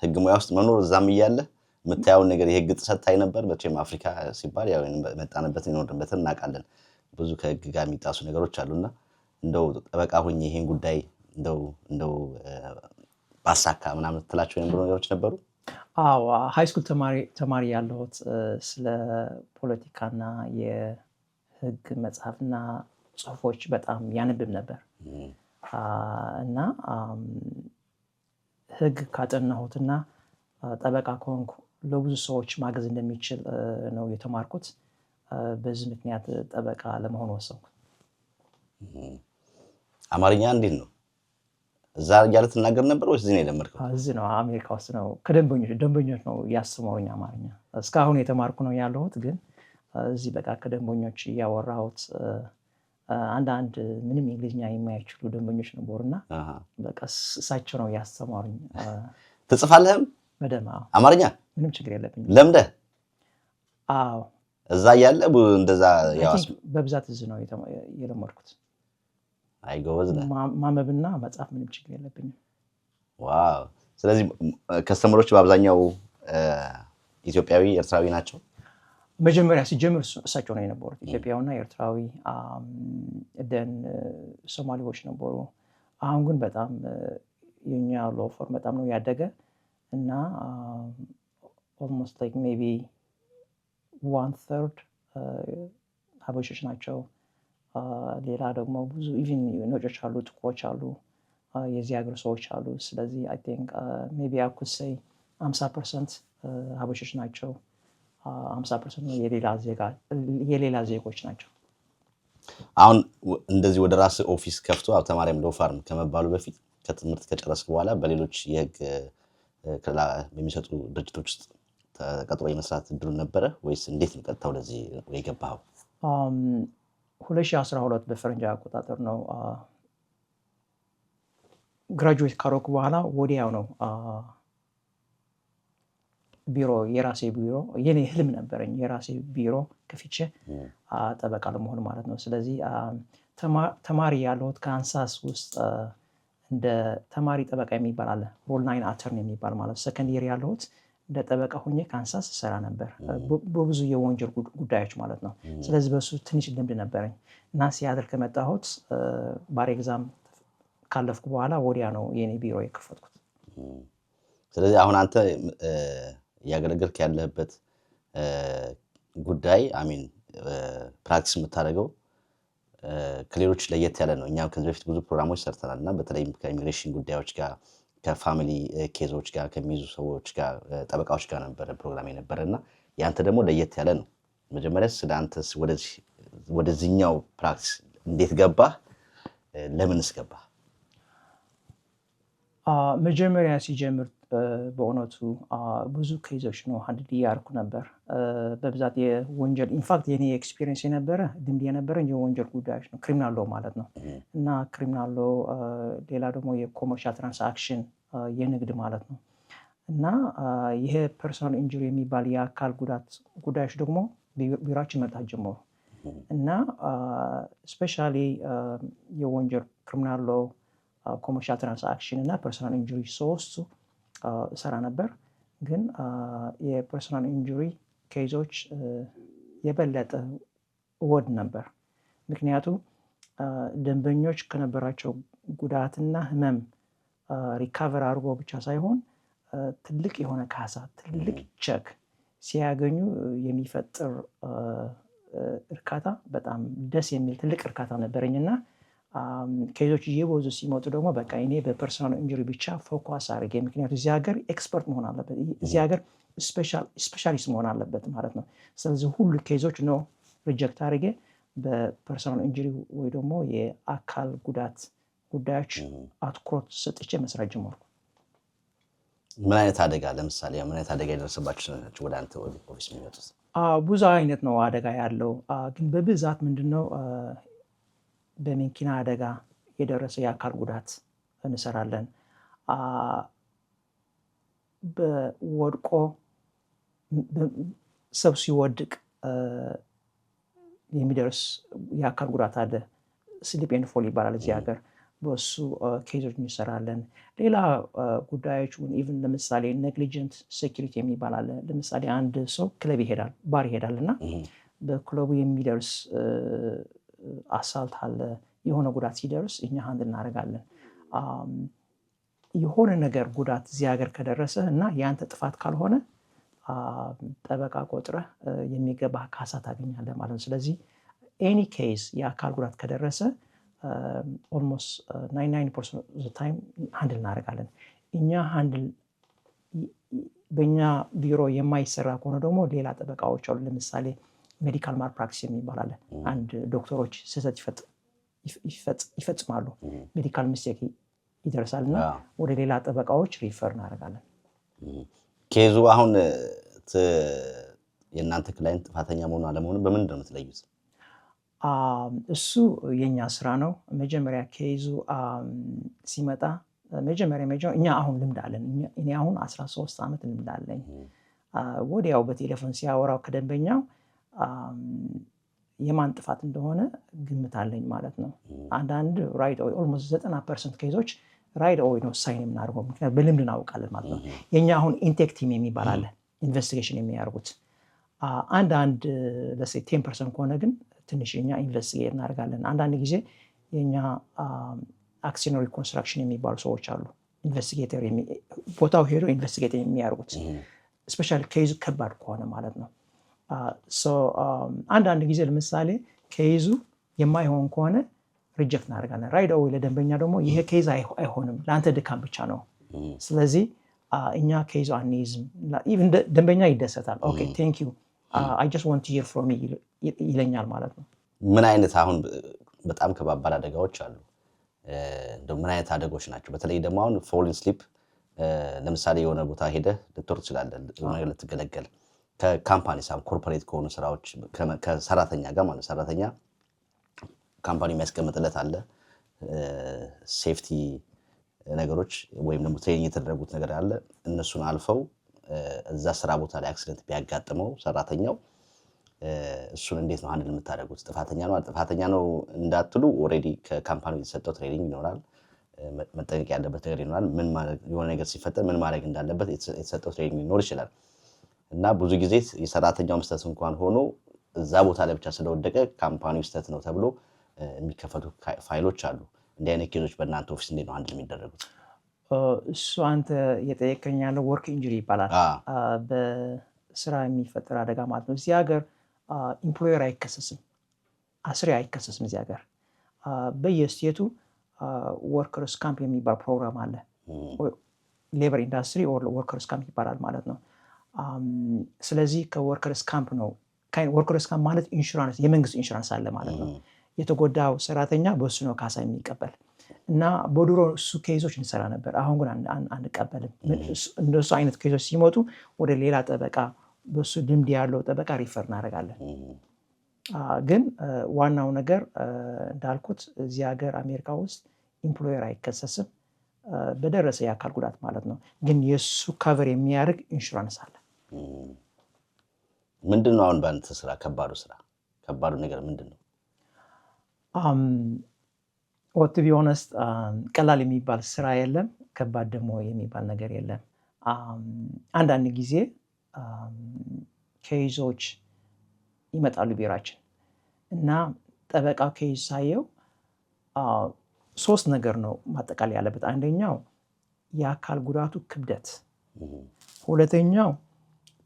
ህግ ሙያ ውስጥ መኖር? እዛም እያለ የምታየውን ነገር የህግ ጥሰት ታይ ነበር? መቼም አፍሪካ ሲባል ያው መጣንበትን የኖርንበትን እናውቃለን። ብዙ ከህግ ጋር የሚጣሱ ነገሮች አሉና እንደው ጠበቃ ሆኜ ይሄን ጉዳይ እንደው ባሳካ ምናምን ትላቸው የነበሩ ነገሮች ነበሩ? አዎ ሃይ ስኩል ተማሪ ያለሁት ስለ ፖለቲካና የህግ መጽሐፍና ጽሁፎች በጣም ያነብብ ነበር እና ህግ ካጠናሁትና ጠበቃ ከሆንኩ ለብዙ ሰዎች ማገዝ እንደሚችል ነው የተማርኩት። በዚህ ምክንያት ጠበቃ ለመሆን ወሰንኩ። አማርኛ እንዴት ነው? እዛ እያለ ትናገር ነበር ወይስ እዚህ ነው የለመድከው? እዚህ ነው አሜሪካ ውስጥ ነው። ከደንበኞች ነው ያስተማሩኝ አማርኛ። እስካሁን የተማርኩ ነው ያለሁት፣ ግን እዚህ በቃ ከደንበኞች እያወራሁት አንዳንድ ምንም እንግሊዝኛ የማይችሉ ደንበኞች ነበሩና በቃ እሳቸው ነው ያስተማሩኝ። ትጽፋለህም? በደምብ አማርኛ ምንም ችግር የለብኝም። ለምደህ? አዎ እዛ እያለ እንደዛ በብዛት እዚህ ነው የለመድኩት። አይ ጎበዝ ነህ። ማንበብና መጻፍ ምንም ችግር የለብኝም። ዋው! ስለዚህ ከስተመሮች በአብዛኛው ኢትዮጵያዊ ኤርትራዊ ናቸው? መጀመሪያ ሲጀምር እሳቸው ነው የነበሩት። ኢትዮጵያውና ኤርትራዊ ደን ሶማሌዎች ነበሩ። አሁን ግን በጣም የኛ ሎ ፈርም በጣም ነው ያደገ እና almost like maybe 1/3 ሀበሾች ናቸው። ሌላ ደግሞ ብዙ ኢቭን ነጮች አሉ፣ ጥቁሮች አሉ፣ የዚህ ሀገር ሰዎች አሉ። ስለዚህ I think maybe I could say 50% ሀበሾች ናቸው፣ 50% የሌላ ዜጎች ናቸው። አሁን እንደዚህ ወደ ራስ ኦፊስ ከፍቶ ሀብተማርያም ሎ ፋርም ከመባሉ በፊት ከትምህርት ከጨረስክ በኋላ በሌሎች የህግ በሚሰጡ ድርጅቶች ውስጥ ተቀጥሮ የመስራት እድሉ ነበረ ወይስ እንዴት ነው ቀጥታ ወደዚህ የገባኸው? 2012 በፈረንጅ አቆጣጠር ነው ግራጁዌት ካሮክ በኋላ ወዲያው ነው ቢሮ የራሴ ቢሮ የኔ ህልም ነበረኝ የራሴ ቢሮ ከፍቼ ጠበቃ ለመሆን ማለት ነው። ስለዚህ ተማሪ ያለሁት ካንሳስ ውስጥ እንደ ተማሪ ጠበቃ የሚባል አለ ሮል 9 አተርኒ የሚባል ማለት ሰከንድ ይር ያለሁት እንደ ጠበቃ ሆኜ ካንሳስ ሰራ ነበር በብዙ የወንጀል ጉዳዮች ማለት ነው። ስለዚህ በሱ ትንሽ ልምድ ነበረኝ እና ሲያድር ከመጣሁት ባር ኤግዛም ካለፍኩ በኋላ ወዲያ ነው የኔ ቢሮ የከፈትኩት። ስለዚህ አሁን አንተ ያገለገልክ ያለህበት ጉዳይ አሚን ፕራክቲስ የምታደርገው ከሌሎች ለየት ያለ ነው። እኛም ከዚህ በፊት ብዙ ፕሮግራሞች ሰርተናል እና በተለይም ከኢሚግሬሽን ጉዳዮች ጋር ከፋሚሊ ኬዞች ጋር ከሚይዙ ሰዎች ጋር ጠበቃዎች ጋር ነበር ፕሮግራም የነበረና ያንተ ደግሞ ለየት ያለ ነው። መጀመሪያ ስለ አንተስ ወደዚህኛው ፕራክቲስ እንዴት ገባህ? ለምንስ ገባህ? መጀመሪያ ሲጀምር በእውነቱ ብዙ ኬዞች ነው ሃንድል ያርኩ ነበር። በብዛት የወንጀል ኢንፋክት የኔ ኤክስፒሪየንስ የነበረ ልምድ የነበረ የወንጀል ጉዳዮች ነው፣ ክሪሚናል ሎ ማለት ነው። እና ክሪሚናል ሎ ሌላ ደግሞ የኮመርሻል ትራንሳክሽን የንግድ ማለት ነው። እና ይሄ ፐርሰናል ኢንጁሪ የሚባል የአካል ጉዳት ጉዳዮች ደግሞ ቢሮአችን መጣት ጀመሩ እና ስፔሻሊ የወንጀል ክሪሚናል ሎ ኮመርሻል ትራንሳክሽን እና ፐርሰናል ኢንጁሪ ሶስቱ ሰራ ነበር። ግን የፐርሰናል ኢንጁሪ ኬዞች የበለጠ ወድ ነበር። ምክንያቱም ደንበኞች ከነበራቸው ጉዳትና ህመም ሪካቨር አድርጎ ብቻ ሳይሆን ትልቅ የሆነ ካሳ ትልቅ ቸክ ሲያገኙ የሚፈጥር እርካታ በጣም ደስ የሚል ትልቅ እርካታ ነበረኝና ኬዞች እየበዙ ሲመጡ ደግሞ በቃ እኔ በፐርሰናል ኢንጁሪ ብቻ ፎከስ አድርጌ ምክንያቱም እዚህ ሀገር ኤክስፐርት መሆን አለበት፣ እዚህ ሀገር ስፔሻሊስት መሆን አለበት ማለት ነው። ስለዚህ ሁሉ ኬዞች ነው ሪጀክት አድርጌ በፐርሰናል ኢንጁሪ ወይ ደግሞ የአካል ጉዳት ጉዳዮች አትኩሮት ሰጥቼ መስራት ጀመርኩ። ምን አይነት አደጋ ለምሳሌ ምን አይነት አደጋ የደረሰባችሁ ናቸው ወደ አንተ ኦፊስ የሚመጡት? ብዙ አይነት ነው አደጋ ያለው። ግን በብዛት ምንድነው በመኪና አደጋ የደረሰ የአካል ጉዳት እንሰራለን። በወድቆ ሰው ሲወድቅ የሚደርስ የአካል ጉዳት አለ፣ ስሊፕ ኤንድ ፎል ይባላል እዚህ ሀገር። በሱ ኬዞች እንሰራለን። ሌላ ጉዳዮች ኢቭን ለምሳሌ ኔግሊጀንት ሴኩሪቲ የሚባል አለ። ለምሳሌ አንድ ሰው ክለብ ይሄዳል፣ ባር ይሄዳል እና በክለቡ የሚደርስ አሳልት አለ፣ የሆነ ጉዳት ሲደርስ እኛ ሃንድ እናደርጋለን። የሆነ ነገር ጉዳት እዚህ ሀገር ከደረሰ እና ያንተ ጥፋት ካልሆነ ጠበቃ ቆጥረህ የሚገባ ካሳ ታገኛለህ ማለት ነው። ስለዚህ ኤኒ ኬዝ የአካል ጉዳት ከደረሰ ኦልሞስት 99% of the time ሃንድል እናደርጋለን። እኛ ሃንድል በእኛ ቢሮ የማይሰራ ከሆነ ደግሞ ሌላ ጠበቃዎች አሉ። ለምሳሌ ሜዲካል ማልፕራክቲስ የሚባል አለ። አንድ ዶክተሮች ስህተት ይፈጽማሉ፣ ሜዲካል ሚስቴክ ይደርሳል እና ወደ ሌላ ጠበቃዎች ሪፈር እናደርጋለን። ኬዙ አሁን የእናንተ ክላይንት ጥፋተኛ መሆኑ አለመሆኑ በምንድን ነው የምትለዩት? እሱ የኛ ስራ ነው። መጀመሪያ ኬዙ ሲመጣ መጀመሪያ እኛ አሁን ልምድ አለን። እኔ አሁን 13 ዓመት ልምድ አለኝ። ወዲያው በቴሌፎን ሲያወራው ከደንበኛው የማን ጥፋት እንደሆነ ግምት አለኝ ማለት ነው። አንዳንድ ራይት ኦልሞስት 90% ኬዞች ራይት ኦይ ነው ሳይን የምናደርገው፣ ምክንያቱም በልምድ እናውቃለን ማለት ነው። የኛ አሁን ኢንቴክ ቲም የሚባል አለ፣ ኢንቨስቲጌሽን የሚያደርጉት አንድ ለሴ 10% ከሆነ ግን ትንሽ እኛ ኢንቨስቲጌት እናደርጋለን። አንዳንድ ጊዜ የኛ አክሲዮን ሪኮንስትራክሽን የሚባሉ ሰዎች አሉ ኢንቨስቲጌተር ቦታው ሄዶ ኢንቨስቲጌት የሚያደርጉት ስፔሻሊ ኬዙ ከባድ ከሆነ ማለት ነው። አንዳንድ ጊዜ ለምሳሌ ኬዙ የማይሆን ከሆነ ሪጀክት እናደርጋለን ራይት አዌይ። ለደንበኛ ደግሞ ይሄ ኬዝ አይሆንም ለአንተ ድካም ብቻ ነው፣ ስለዚህ እኛ ኬዙ አንይዝም። ኢቭን ደንበኛ ይደሰታል። ኦኬ ቴንክ ዩ አይ ጀስት ዋንት ቱ ሂር ፍሮም ይለኛል ማለት ነው። ምን አይነት አሁን በጣም ከባባድ አደጋዎች አሉ? እንደው ምን አይነት አደጋዎች ናቸው? በተለይ ደግሞ አሁን ፎሊን ስሊፕ ለምሳሌ የሆነ ቦታ ሄደህ ልትወርድ ትችላለህ፣ የሆነ ነገር ልትገለገል ከካምፓኒ ሳም ኮርፖሬት ከሆኑ ስራዎች ከሰራተኛ ጋር ማለት ሰራተኛ ካምፓኒ የሚያስቀምጥለት አለ ሴፍቲ ነገሮች ወይም ደግሞ ትሬኒንግ የተደረጉት ነገር አለ። እነሱን አልፈው እዛ ስራ ቦታ ላይ አክሲደንት ቢያጋጥመው ሰራተኛው እሱን እንዴት ነው አንድ የምታደርጉት? ጥፋተኛ ነው እንዳትሉ ኦሬዲ ከካምፓኒው የተሰጠው ትሬኒንግ ይኖራል፣ መጠንቀቅ ያለበት ነገር ይኖራል። ምን ማለት የሆነ ነገር ሲፈጠር ምን ማድረግ እንዳለበት የተሰጠው ትሬኒንግ ሊኖር ይችላል። እና ብዙ ጊዜ የሰራተኛው መስጠት እንኳን ሆኖ እዛ ቦታ ላይ ብቻ ስለወደቀ ካምፓኒው መስጠት ነው ተብሎ የሚከፈቱ ፋይሎች አሉ። እንዲህ አይነት ኬዞች በእናንተ ኦፊስ እንዴት ነው አንድ የሚደረጉት? እሱ አንተ የጠየቀኝ ያለው ወርክ ኢንጁሪ ይባላል። በስራ የሚፈጠር አደጋ ማለት ነው። እዚህ ሀገር ኢምፕሎየር አይከሰስም፣ አስሪ አይከሰስም። እዚህ ሀገር በየስቴቱ ወርከርስ ካምፕ የሚባል ፕሮግራም አለ። ሌበር ኢንዱስትሪ ወርከርስ ካምፕ ይባላል ማለት ነው። ስለዚህ ከወርከርስ ካምፕ ነው። ወርከርስ ካምፕ ማለት ኢንሹራንስ፣ የመንግስት ኢንሹራንስ አለ ማለት ነው። የተጎዳው ሰራተኛ በእሱ ነው ካሳ የሚቀበል እና በድሮ እሱ ኬዞች እንሰራ ነበር። አሁን ግን አንቀበልም። እንደሱ አይነት ኬዞች ሲመጡ ወደ ሌላ ጠበቃ፣ በሱ ልምድ ያለው ጠበቃ ሪፈር እናደርጋለን። ግን ዋናው ነገር እንዳልኩት እዚህ ሀገር አሜሪካ ውስጥ ኢምፕሎየር አይከሰስም በደረሰ የአካል ጉዳት ማለት ነው። ግን የእሱ ካቨር የሚያደርግ ኢንሹራንስ አለ። ምንድን ነው አሁን በአንተ ስራ ከባዱ ነገር ምንድን ነው? ቱ ቢ ኦነስት ቀላል የሚባል ስራ የለም፣ ከባድ ደግሞ የሚባል ነገር የለም። አንዳንድ ጊዜ ኬዞች ይመጣሉ ቢራችን እና ጠበቃው ኬዝ ሳየው 3 ነገር ነው ማጠቃለል ያለበት። አንደኛው የአካል ጉዳቱ ክብደት፣ ሁለተኛው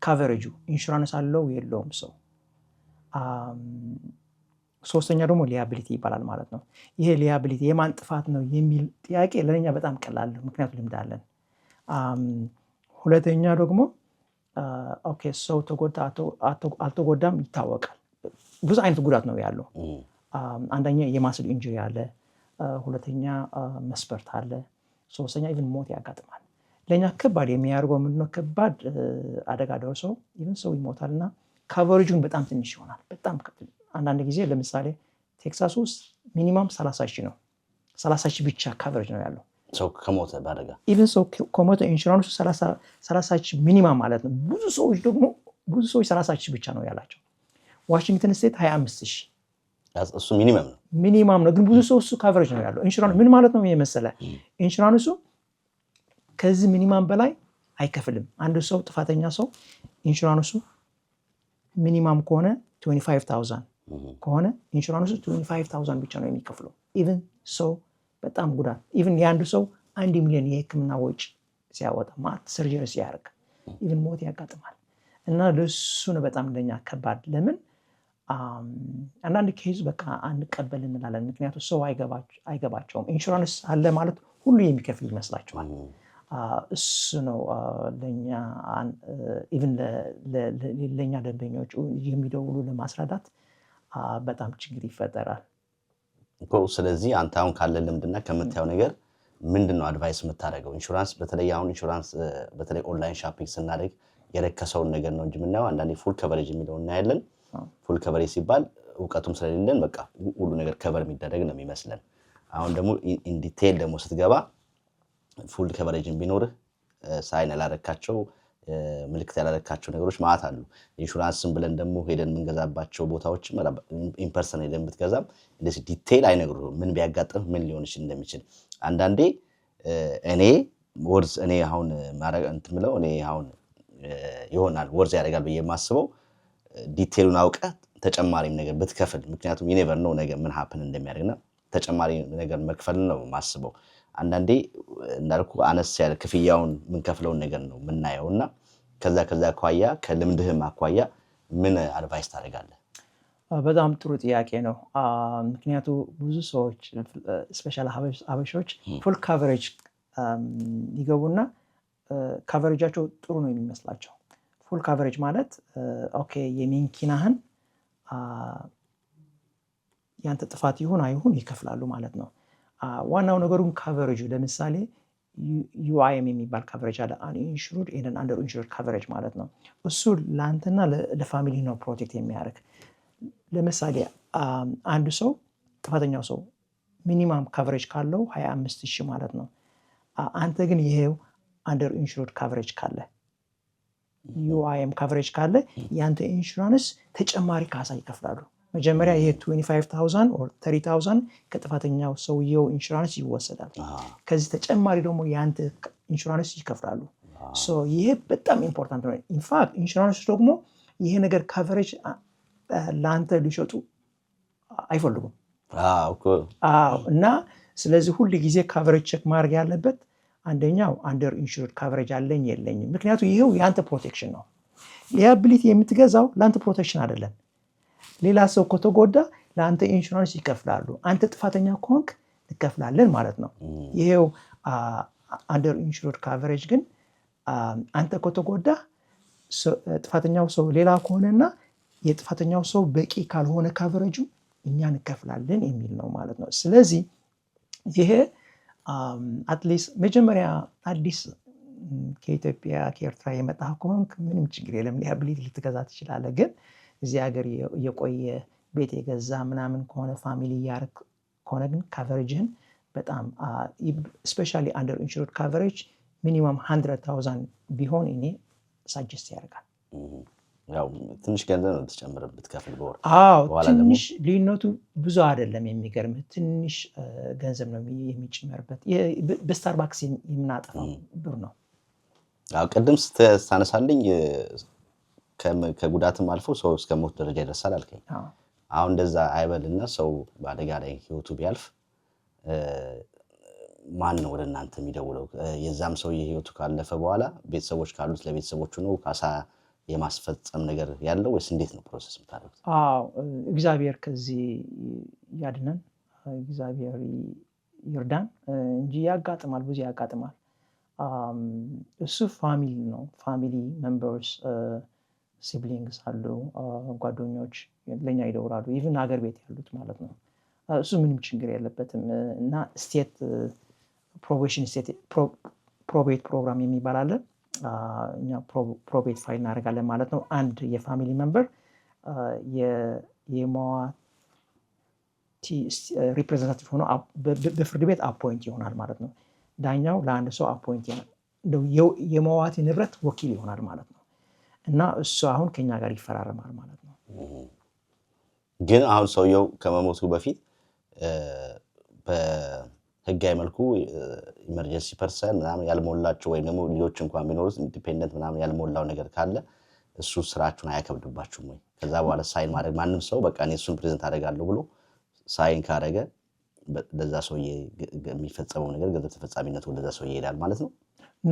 ካቨሬጁ ኢንሹራንስ አለው የለውም ሰው፣ ሶስተኛ ደግሞ ሊያቢሊቲ ይባላል ማለት ነው። ይሄ ሊያቢሊቲ የማን ጥፋት ነው የሚል ጥያቄ ለኛ በጣም ቀላል ነው፣ ምክንያቱም ልምድ አለን። ሁለተኛ ደግሞ ኦኬ ሰው ተጎዳ አልተጎዳም ይታወቃል። ብዙ አይነት ጉዳት ነው ያለው። አንደኛ የማስል ኢንጁሪ አለ፣ ሁለተኛ መስፈርት አለ፣ ሶስተኛ ኢቭን ሞት ያጋጥማል። ለኛ ከባድ የሚያደርገው ምንድነው? ከባድ አደጋ ደርሶ ኢቭን ሰው ይሞታልና ካቨሬጁን በጣም ትንሽ ይሆናል። በጣም አንዳንድ ጊዜ ለምሳሌ ቴክሳስ ውስጥ ሚኒማም 30,000 ነው። 30,000 ብቻ ካቨሬጅ ነው ያለው ሰው ከሞተ ባደጋ። ኢቭን ሰው ከሞተ ኢንሹራንሱ 30,000 ሚኒማም ማለት ነው። ብዙ ሰዎች 30,000 ብቻ ነው ያላቸው። ዋሽንግተን ስቴት 25,000 እሱ ሚኒማም ነው። ግን ብዙ ሰው እሱ ካቨሬጅ ነው ያለው። ኢንሹራንስ ምን ማለት ነው የመሰለ ኢንሹራንሱ ከዚህ ሚኒማም በላይ አይከፍልም። አንድ ሰው ጥፋተኛ ሰው ኢንሹራንሱ ሚኒማም ከሆነ 25,000 ከሆነ ኢንሹራንሱ 25,000 ብቻ ነው የሚከፍለው። ኢቭን ሰው በጣም ጉዳት ኢቭን የአንዱ ሰው 1 ሚሊዮን የህክምና ወጪ ሲያወጣ ማት ሰርጀሪ ሲያደርግ ኢቭን ሞት ያጋጥማል። እና ለሱ ነው በጣም ለኛ ከባድ። ለምን አንዳንድ ኬዝ በቃ አንቀበል እንላለን፣ ምክንያቱም ሰው አይገባቸውም። ኢንሹራንስ አለ ማለት ሁሉ የሚከፍል ይመስላቸዋል። እሱ ነው ለኛ ኢቭን ለኛ ደንበኞች የሚደውሉ ለማስረዳት በጣም ችግር ይፈጠራል እኮ። ስለዚህ አንተ አሁን ካለ ልምድና ከምታየው ነገር ምንድነው አድቫይስ የምታደርገው? ኢንሹራንስ በተለይ አሁን ኢንሹራንስ በተለይ ኦንላይን ሻፒንግ ስናደርግ የረከሰውን ነገር ነው እንጂ የምናየው አንዳንዴ ፉል ከቨሬጅ የሚለው እናያለን። ፉል ከቨሬጅ ሲባል እውቀቱም ስለሌለን በቃ ሁሉ ነገር ከቨር የሚደረግ ነው የሚመስለን። አሁን ደግሞ ኢን ዲቴይል ደግሞ ስትገባ ፉል ከቨሬጅን ቢኖርህ ሳይን ያላረካቸው ምልክት ያላረካቸው ነገሮች ማለት አሉ። ኢንሹራንስን ብለን ደግሞ ሄደን የምንገዛባቸው ቦታዎች ኢምፐርሰን ሄደን ብትገዛም እንደዚህ ዲቴይል አይነግሩህም ምን ቢያጋጥም ምን ሊሆን እንደሚችል። አንዳንዴ እኔ አሁን ማረግ እንትምለው እኔ አሁን ይሆናል ወርዝ ያደርጋል ብዬ የማስበው ዲቴሉን አውቀህ ተጨማሪም ነገር ብትከፍል ምክንያቱም you never know ነገር ምን happen እንደሚያደርግና ተጨማሪ ነገር መክፈል ነው ማስበው አንዳንዴ እንዳልኩ አነስ ያለ ክፍያውን ምን ከፍለው ነገር ነው ምናየውና ከዛ አኳያ ከልምድህም አኳያ ምን አድቫይስ ታደርጋለህ በጣም ጥሩ ጥያቄ ነው ምክንያቱም ብዙ ሰዎች ስፔሻሊ አበሾች ፉል ካቨሬጅ ይገቡና ካቨሬጃቸው ጥሩ ነው የሚመስላቸው ፉል ካቨሬጅ ማለት ኦኬ የመኪናህን ያንተ ጥፋት ይሁን አይሁን ይከፍላሉ ማለት ነው ዋናው ነገሩን ካቨሬጁ ለምሳሌ UIM የሚባል ካቨሬጅ አለ uninsured and underinsured ካቨሬጅ ማለት ነው እሱ ላንተና ለፋሚሊ ነው ፕሮቴክት የሚያደርግ ለምሳሌ አንድ ሰው ጥፋተኛው ሰው ሚኒመም ካቨሬጅ ካለው 25000 ማለት ነው አንተ ግን ይሄው underinsured ካቨሬጅ ካለ UIM ካቨሬጅ ካለ ያንተ ኢንሹራንስ ተጨማሪ ካሳ ይከፍላሉ መጀመሪያ ይሄ 25000 or 30000 ከጥፋተኛው ሰውየው ኢንሹራንስ ይወሰዳል ከዚህ ተጨማሪ ደግሞ ያንተ ኢንሹራንስ ይከፍላሉ ሶ ይሄ በጣም ኢምፖርታንት ነው ኢን ፋክት ኢንሹራንስ ደግሞ ይሄ ነገር ካቨሬጅ ላንተ ሊሸጡ አይፈልጉም እና ስለዚህ ሁሉ ጊዜ ካቨሬጅ ቼክ ማድረግ ያለበት አንደኛው አንደር ኢንሹርድ ካቨሬጅ አለኝ የለኝም ምክንያቱም ይሄው ያንተ ፕሮቴክሽን ነው ሊያቢሊቲ የምትገዛው ላንተ ፕሮቴክሽን አይደለም ሌላ ሰው ከተጎዳ ላንተ ኢንሹራንስ ይከፍላሉ አንተ ጥፋተኛ ከሆንክ ትከፍላለህ ማለት ነው ይሄው አንደር ኢንሹርድ ካቨሬጅ ግን አንተ ከተጎዳ ጥፋተኛው ሰው ሌላ ከሆነና የጥፋተኛው ሰው በቂ ካልሆነ ካቨሬጁ እኛ እንከፍላለን የሚል ነው ማለት ነው ስለዚህ ይሄ አትሊስት መጀመሪያ አዲስ ከኢትዮጵያ ከኤርትራ የመጣ ከሆንክ ምንም ችግር የለም ሊያቢሊቲ ልትገዛ ትችላለህ ግን እዚህ ሀገር የቆየ ቤት የገዛ ምናምን ከሆነ ፋሚሊ ያርክ ከሆነ ግን ካቨሬጅን በጣም ስፔሻሊ አንደር ኢንሹርድ ካቨሬጅ ሚኒመም 100000 ቢሆን እኔ ሳጀስት ያደርጋል ያው ትንሽ ገንዘብ ነው ተጨምረበት ከፍል በወር ትንሽ ልዩነቱ ብዙ አይደለም የሚገርም ትንሽ ገንዘብ ነው የሚጨመርበት በስታርባክስ የምናጠፋው ብር ነው አው ቀደም ስታነሳልኝ ከጉዳትም አልፎ ሰው እስከ ሞት ደረጃ ይደርሳል አልከኝ አሁን እንደዛ አይበልና ሰው ባደጋ ላይ ህይወቱ ቢያልፍ ማን ነው ወደ እናንተ የሚደውለው የዛም ሰው ህይወቱ ካለፈ በኋላ ቤተሰቦች ካሉት ለቤተሰቦቹ ነው ካሳ የማስፈጸም ነገር ያለው ወይስ እንዴት ነው ፕሮሰስ የምታደርጉት እግዚአብሔር ከዚህ ያድነን እግዚአብሔር ይርዳን እንጂ ያጋጥማል ብዙ ያጋጥማል እሱ ፋሚሊ ነው ፋሚሊ ሜምበርስ ሲብሊንግስ አሉ ጓደኞች ለኛ ይደውላሉ ኢቭን ሀገር ቤት ያሉት ማለት ነው እሱ ምንም ችግር የለበትም እና ስቴት ፕሮቤሽን ስቴት ፕሮቤት ፕሮግራም የሚባል አለ እኛ ፕሮቤት ፋይል እናደርጋለን ማለት ነው አንድ የፋሚሊ ሜምበር የሟች ሪፕሬዘንታቲቭ ሆኖ በፍርድ ቤት አፖይንት ይሆናል ማለት ነው ዳኛው ለአንድ ሰው አፖይንት የሟች ንብረት ወኪል ይሆናል ማለት ነው እና እሱ አሁን ከኛ ጋር ይፈራረማል ማለት ነው ግን አሁን ሰውየው ከመሞቱ በፊት በህጋዊ መልኩ ኢመርጀንሲ ፐርሰን ምናምን ያልሞላቸው ወይ ደግሞ ልጆች እንኳን ቢኖሩት ኢንዲፔንደንት ምናምን ያልሞላው ነገር ካለ እሱ ስራችሁን አያከብድባችሁም ወይ ከዛ በኋላ ሳይን ማድረግ ማንም ሰው በቃ እኔ እሱን ፕሬዘንት አደርጋለሁ ብሎ ሳይን ካደረገ ለዛ ሰውዬ የሚፈጸመው ነገር ገንዘብ ተፈጻሚነቱ ለዛ ሰውዬ ይሄዳል ማለት ነው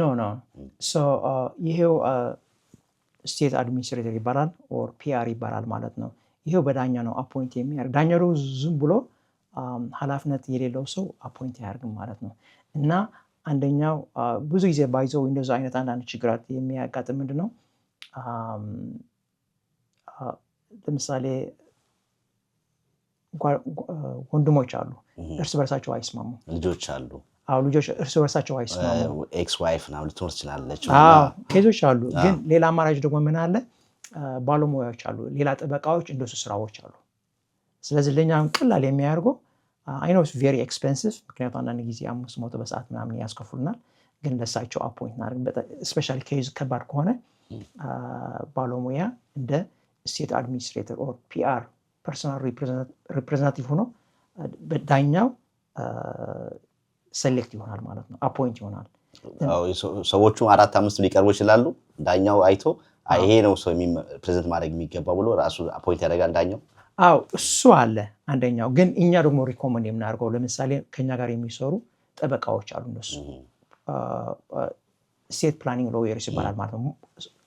ኖ ሶ ይሄው ስቴት አድሚኒስትሬተር ይባላል ኦር ፒአር ይባላል ማለት ነው ይሄው በዳኛ ነው አፖይንት የሚያደርግ ዳኛው ዝም ብሎ ኃላፊነት የሌለው ሰው አፖይንት ያደርግም ማለት ነው እና አንደኛው ብዙ ጊዜ ባይዘው እንደዛ አይነት አንዳንድ ችግራት የሚያጋጥም ምንድነው ለምሳሌ ወንድሞች አሉ እርስ በርሳቸው አይስማሙ ልጆች አሉ ልጆች እርስ በርሳቸው አይስማሙ ኤክስ ዋይፍ ነው ልትኖር ትችላለች ኬዞች አሉ ግን ሌላ አማራጭ ደግሞ ምን አለ ባለሙያዎች አሉ ሌላ ጥበቃዎች እንደሱ ስራዎች አሉ ስለዚህ ለኛም ቀላል የሚያደርገው I know it's very expensive ምክንያቱም አንዳንድ ጊዜ 500 በሰዓት ምናምን ያስከፍሉናል ግን ለሳቸው አፖይንት እናደርግ ስፔሻሊ ኬዝ ከባድ ከሆነ ባለሙያ እንደ ስቴት አድሚኒስትሬተር ኦር ፒአር ፐርሰናል ሪፕሬዘንታቲቭ ሆኖ በዳኛው ሴሌክት ይሆናል ማለት ነው አፖይንት ይሆናል ሰዎቹ 4-5 ሊቀርቡ ይችላሉ ዳኛው አይቶ ይሄ ነው ሰው ፕሬዘንት ማድረግ የሚገባው ብሎ ራሱ አፖይንት ያደርጋል ዳኛው? አዎ እሱ አለ አንደኛው። ግን እኛ ደግሞ ሪኮመንድ የምናደርገው ለምሳሌ ከኛ ጋር የሚሰሩ ጠበቃዎች አሉ። እነሱ ስቴት ፕላኒንግ ሎየርስ ይባላል ማለት ነው።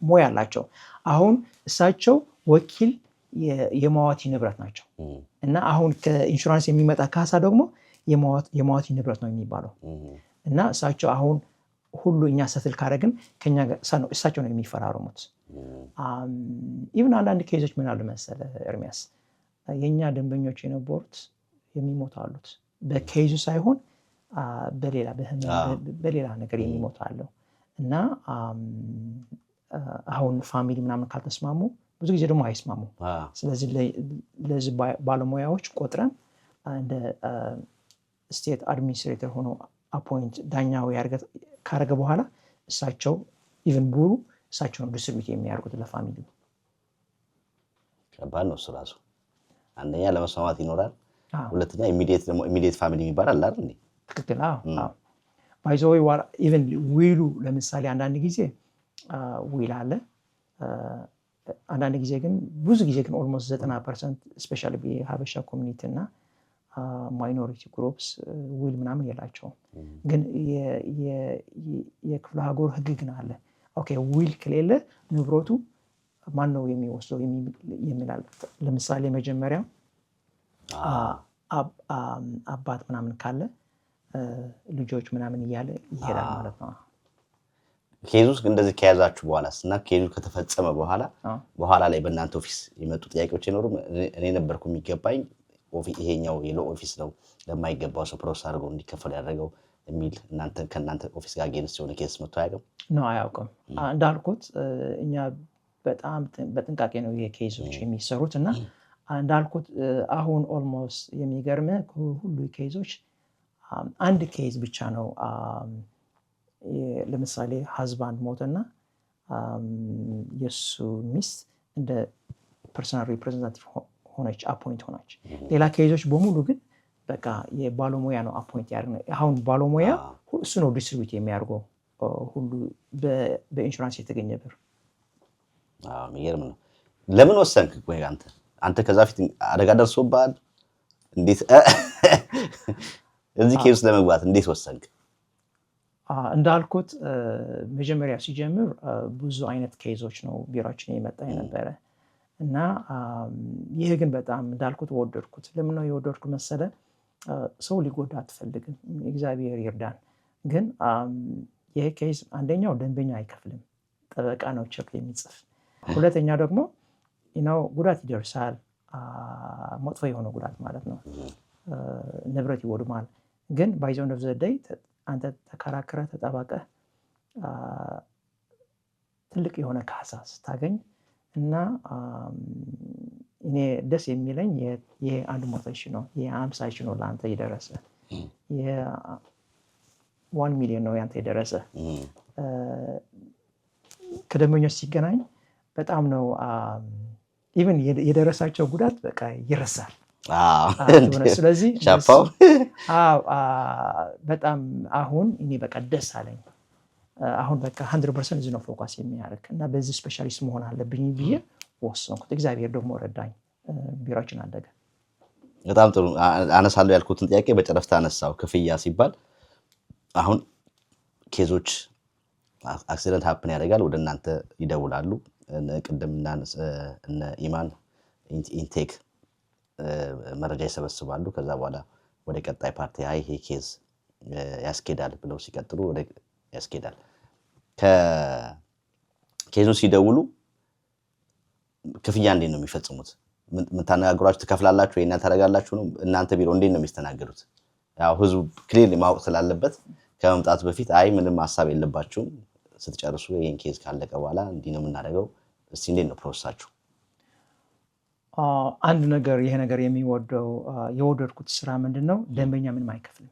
ሙያ አላቸው። አሁን እሳቸው ወኪል የሟዋቲ ንብረት ናቸው እና አሁን ከኢንሹራንስ የሚመጣ ካሳ ደግሞ የሟዋቲ ንብረት ነው የሚባለው እና እሳቸው አሁን ሁሉ እኛ ሰትል ካረግን ከኛ እሳቸው ነው የሚፈራረሙት። ኢቭን አንዳንድ ኬዞች ምን አሉ መሰለ ኤርሚያስ፣ የኛ ደንበኞች የነበሩት የሚሞቱ አሉት በኬዙ ሳይሆን በሌላ ነገር የሚሞቱ አለው እና አሁን ፋሚሊ ምናምን ካልተስማሙ ብዙ ጊዜ ደግሞ አይስማሙ። ስለዚህ ለዚህ ባለሙያዎች ቆጥረን እንደ ስቴት አድሚኒስትሬተር ሆኖ አፖይንት ዳኛው ካረገ በኋላ እሳቸው ኢቭን ቡሩ እሳቸው ነው ዲስትሪቢዩት የሚያደርጉት ለፋሚሊ። ከባድ ነው እሱ ራሱ። አንደኛ ለመስማማት ይኖራል፣ ሁለተኛ ኢሚዲየት ፋሚሊ የሚባል አለ አይደል? ትክክል። ባይዘው ኢቭን ዊሉ ለምሳሌ አንዳንድ ጊዜ ዊል አለ፣ አንዳንድ ጊዜ ግን ብዙ ጊዜ ግን ኦልሞስት 90% ስፔሻሊ በሀበሻ ኮሚኒቲ እና ማይኖሪቲ ግሩፕስ ዊል ምናምን የላቸውም። ግን የክፍለ ሀገሩ ህግ ግን አለ። ኦኬ ዊል ከሌለ ንብረቱ ማን ነው የሚወስደው የሚላል። ለምሳሌ መጀመሪያ አባት ምናምን ካለ ልጆች ምናምን እያለ ይሄዳል ማለት ነው። ኬዙ እንደዚህ ከያዛችሁ በኋላስ እና ኬዙ ከተፈጸመ በኋላ ላይ በእናንተ ኦፊስ የመጡ ጥያቄዎች ይኖሩ? እኔ ነበርኩ የሚገባኝ ይሄኛው የሎ ኦፊስ ነው ለማይገባው ሰው ፕሮሰስ አድርጎ እንዲከፈል ያደረገው የሚል ከእናንተ ኦፊስ ጋር ጌንስ የሆነ ኬስ መጥቶ አያውቅም? ነው አያውቅም። እንዳልኩት እኛ በጣም በጥንቃቄ ነው የኬዞች የሚሰሩት እና እንዳልኩት አሁን ኦልሞስት የሚገርም ሁሉ ኬዞች አንድ ኬዝ ብቻ ነው። ለምሳሌ ሀዝባንድ ሞተና የሱ ሚስት እንደ ፐርሰናል ሪፕሬዘንታቲቭ ሆነች አፖይንት ሆነች። ሌላ ኬዞች በሙሉ ግን በቃ የባለሙያ ነው አፖይንት ያደርገው። አሁን ባለሙያ እሱ ነው ዲስትሪቢዩት የሚያደርገው ሁሉ በኢንሹራንስ የተገኘ ብር። የሚገርም ነው። ለምን ወሰንክ? ወይ አንተ ከዛ ፊት አደጋ ደርሶብሃል? እንዴት እዚህ ኬዝ ለመግባት እንዴት ወሰንክ? እንዳልኩት መጀመሪያ ሲጀምር ብዙ አይነት ኬዞች ነው ቢሮችን የመጣ የነበረ እና ይሄ ግን በጣም እንዳልኩት ወደድኩት። ለምን ነው የወደድኩት መሰለ? ሰው ሊጎዳ አትፈልግም፣ እግዚአብሔር ይርዳን። ግን ይሄ ኬዝ አንደኛው ደንበኛ አይከፍልም፣ ጠበቃ ነው ቼክ የሚጽፍ። ሁለተኛ ደግሞ ጉዳት ይደርሳል፣ መጥፎ የሆነ ጉዳት ማለት ነው፣ ንብረት ይወድማል። ግን ባይዘው ነው ዘደይ አንተ ተከራክረ ተጠባቀ ትልቅ የሆነ ካሳ ስታገኝ እና እኔ ደስ የሚለኝ ይሄ 100,000 ነው፣ ይሄ 50,000 ነው ለአንተ የደረሰ፣ ይሄ 1 ሚሊዮን ነው ያንተ የደረሰ። ከደንበኞች ሲገናኝ በጣም ነው ኢቭን የደረሳቸው ጉዳት በቃ ይረሳል። ስለዚህ በጣም አሁን እኔ በቃ ደስ አለኝ። አሁን በቃ 100% እዚህ ነው ፎከስ የሚያደርግ እና በዚህ ስፔሻሊስት መሆን አለብኝ ብዬ ወሰንኩት። እግዚአብሔር ደግሞ ረዳኝ፣ ቢሮችን አደገ። በጣም ጥሩ። አነሳለሁ ያልኩትን ጥያቄ በጨረፍታ አነሳው። ክፍያ ሲባል አሁን ኬዞች አክሲደንት ሀፕን ያደርጋል፣ ወደ እናንተ ይደውላሉ። ቅድም እነ ኢማን ኢንቴክ መረጃ ይሰበስባሉ። ከዛ በኋላ ወደ ቀጣይ ፓርቲ ይሄ ኬዝ ያስኬዳል ብለው ሲቀጥሉ ወደ ያስኬዳል። ከኬዙን ሲደውሉ ክፍያ እንዴት ነው የሚፈጽሙት? የምታነጋግሯቸው ትከፍላላችሁ ወይ እናንተ ታደርጋላችሁ ነው? እናንተ ቢሮ እንዴት ነው የሚስተናገዱት? ያው ህዝቡ ክሊርሊ ማወቅ ስላለበት ከመምጣቱ በፊት ምንም ሀሳብ የለባችሁም፣ ስትጨርሱ ይሄን ኬዝ ካለቀ በኋላ እንዲህ ነው የምናደርገው፣ እስቲ እንዴት ነው ፕሮሰሳችሁ? አንድ ነገር ይሄ ነገር የወደድኩት ስራ ምንድነው? ደንበኛ ምንም አይከፍልም፣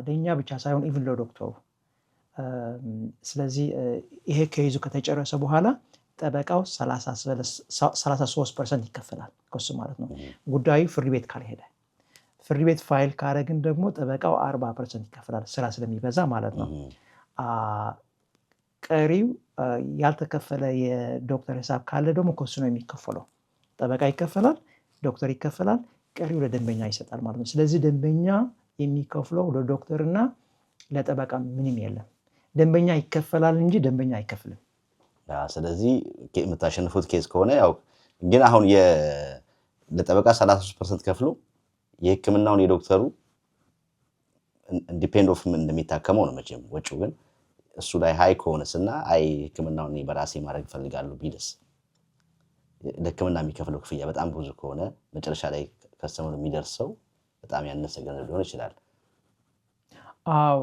ለኛ ብቻ ሳይሆን ኢቭን ለዶክተሩ። ስለዚህ ይሄ ከይዙ ከተጨረሰ በኋላ ጠበቃው 33% ይከፈላል ከሱ ማለት ነው። ጉዳዩ ፍርድ ቤት ካልሄደ፣ ፍርድ ቤት ፋይል ካረግን ደግሞ ጠበቃው 40% ይከፈላል፣ ስራ ስለሚበዛ ማለት ነው። ቀሪው ያልተከፈለ የዶክተር ሂሳብ ካለ ደግሞ ከሱ ነው የሚከፈለው። ጠበቃ ይከፈላል፣ ዶክተር ይከፈላል፣ ቀሪው ለደንበኛ ይሰጣል ማለት ነው። ስለዚህ ደንበኛ የሚከፍለው ለዶክተርና ለጠበቃ ምንም የለም። ደንበኛ ይከፈላል እንጂ ደንበኛ አይከፍልም። ስለዚህ የምታሸንፉት ኬዝ ከሆነ ያው ግን አሁን ለጠበቃ 33% ከፍሎ የህክምናውን የዶክተሩ ዲፔንድ ኦፍ ምን እንደሚታከመው ነው መቼም ወጪው ግን እሱ ላይ ሃይ ከሆነስና ህክምናውን በራሴ ማድረግ ፈልጋለሁ ቢልስ ለህክምና የሚከፍለው ክፍያ በጣም ብዙ ከሆነ መጨረሻ ላይ ከስተመሩ የሚደርሰው በጣም ያነሰ ገንዘብ ሊሆን ይችላል። አዎ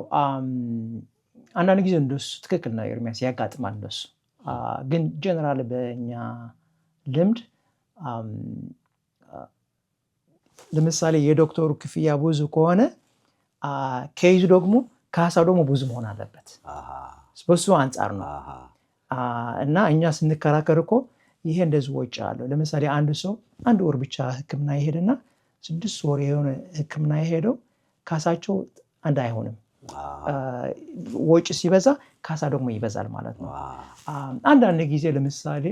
አንዳንድ ጊዜ እንደሱ ትክክል ነው ኤርሚያስ፣ ያጋጥማል እንደሱ። ግን ጀነራል በእኛ ልምድ ለምሳሌ የዶክተሩ ክፍያ ብዙ ከሆነ ኬዙ ደግሞ ካሳው ደግሞ ብዙ መሆን አለበት። በሱ አንጻር ነው እና እኛ ስንከራከር እኮ ይሄ እንደዚህ ወጪ አለው። ለምሳሌ አንድ ሰው 1 ወር ብቻ ህክምና ይሄድና 6 ወር የሆነ ህክምና ይሄደው ካሳቸው አንድ አይሆንም። ወጪ ሲበዛ ካሳ ደግሞ ይበዛል ማለት ነው። አንዳንድ ጊዜ ለምሳሌ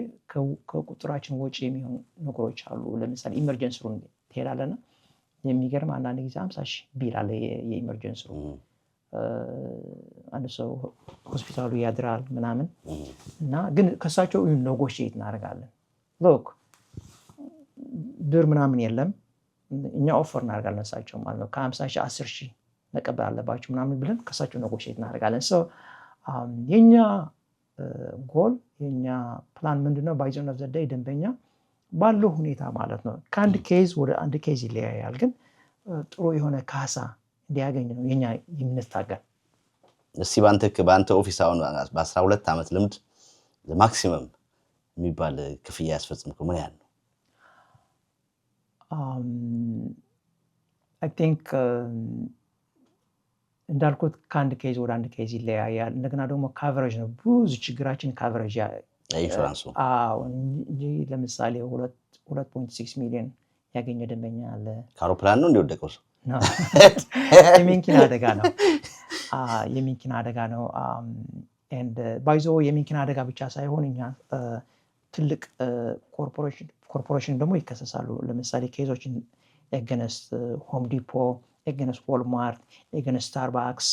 ከቁጥራችን ወጪ የሚሆኑ ነገሮች አሉ። ለምሳሌ ኢመርጀንሲ ሩም ትሄዳለና የሚገርም አንዳንድ ጊዜ 50,000 ቢል አለ የኢመርጀንሲ ሩም። አንድ ሰው ሆስፒታሉ ያድራል ምናምን እና ግን ከሳቸው ኔጎሺዬት እናደርጋለን። ሎክ ብር ምናምን የለም እኛ ኦፈር እናደርጋለን እሳቸው ማለት ነው ከ50,000 10,000 መቀበል አለባቸው ምናምን ብለን ከሳቸው ኔጎሺዬት እናደርጋለን። የኛ ጎል የኛ ፕላን ምንድነው? ባይ ዘ ኤንድ ኦፍ ዘ ዴይ ደንበኛ ባለው ሁኔታ ማለት ነው ከአንድ ኬዝ ወደ አንድ ኬዝ ይለያያል፣ ግን ጥሩ የሆነ ካሳ እንዲያገኝ ነው የኛ የምንታገል። እስቲ በአንተ ኦፊስ አሁን በ12 ዓመት ልምድ ማክሲመም የሚባል ክፍያ ያስፈጽምከው ምን ያህል ነው? አይ ቲንክ እንዳልኩት ከአንድ ኬዝ ወደ አንድ ኬዝ ይለያያል። እንደገና ደግሞ ካቨሬጅ ነው ብዙ ችግራችን ካቨሬጅ ኢንሹራንሱ እንጂ ለምሳሌ 2.6 ሚሊዮን ያገኘ ደንበኛ አለ። ከአውሮፕላን ነው እንደወደቀው ሰው የመኪና አደጋ ነው የመኪና አደጋ ነው። ባይዞ የመኪና አደጋ ብቻ ሳይሆን እኛ ትልቅ ኮርፖሬሽን ደግሞ ይከሰሳሉ። ለምሳሌ ኬዞችን ኤገነስት ሆም ዲፖ፣ ኤገነስት ዎልማርት፣ ኤገነስት ስታርባክስ፣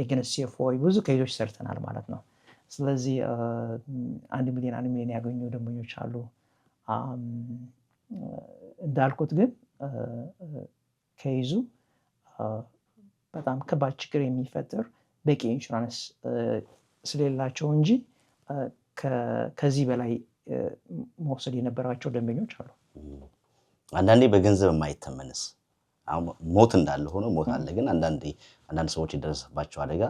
ኤገነስት ሴፎይ ብዙ ኬዞች ሰርተናል ማለት ነው። ስለዚህ 1 ሚሊዮን ያገኙ ደንበኞች አሉ። እንዳልኩት ግን ከይዙ በጣም ከባድ ችግር የሚፈጥር በቂ ኢንሹራንስ ስለሌላቸው እንጂ ከዚህ በላይ መውሰድ የነበራቸው ደንበኞች አሉ። አንዳንዴ በገንዘብ የማይተመንስ አሁን ሞት እንዳለ ሆኖ ሞት አለ፣ ግን አንዳንድ ሰዎች የደረሰባቸው አደጋ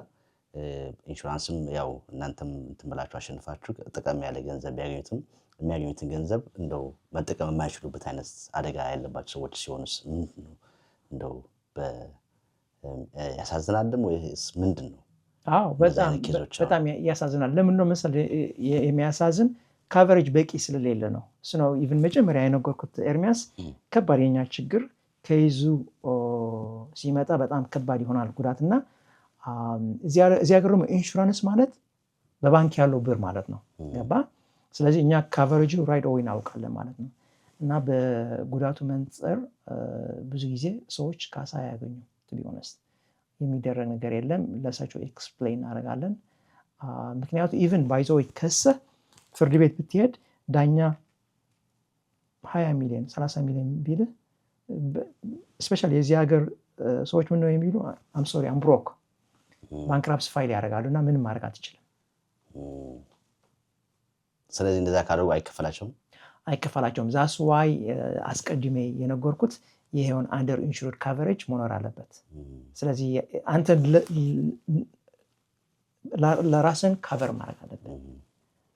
ኢንሹራንስም ያው እናንተም ትምብላችሁ አሸንፋችሁ ጥቅም ያለ ገንዘብ ቢያገኙትም የሚያገኙትን ገንዘብ እንደው መጠቀም የማይችሉበት አይነት አደጋ ያለባቸው ሰዎች ሲሆኑስ እንደው ያሳዝናልም ወይስ ምንድነው? አዎ በጣም ያሳዝናል። ለምን ነው መሰለህ የሚያሳዝን? ካቨሬጅ በቂ ስለሌለ ነው። ነው ኢቭን መጀመሪያ የነገርኩት ኤርሚያስ ከባድ የኛ ችግር ከይዙ ሲመጣ በጣም ከባድ ይሆናል ጉዳትና እዚህ ሀገር ደግሞ ኢንሹራንስ ማለት በባንክ ያለው ብር ማለት ነው ገባ። ስለዚህ እኛ ካቨሬጁ ራይት ኦዌይ እናውቃለን ማለት ነው እና በጉዳቱ መንጸር ብዙ ጊዜ ሰዎች ካሳ ያገኙ to be honest የሚደረግ ነገር የለም። ለሳቸው ኤክስፕሌን እናደርጋለን። ምክንያቱም ኢቭን ባይዘው ከሰ ፍርድ ቤት ብትሄድ ዳኛ 20 ሚሊዮን 30 ሚሊዮን ቢል ስፔሻሊ የዚህ ሀገር ሰዎች ምን ነው የሚሉ አም ሶሪ አም ብሮክ ባንክራፕሲ ፋይል ያደርጋሉ እና ምንም ማድረግ አትችልም። ስለዚህ እንደዛ ካደረጉ አይከፈላቸውም። ዛስ ዋይ አስቀድሜ የነገርኩት ይሄውን አንደር ኢንሹርድ ካቨሬጅ መኖር አለበት። ስለዚህ አንተ ለራስን ካቨር ማድረግ አለበት።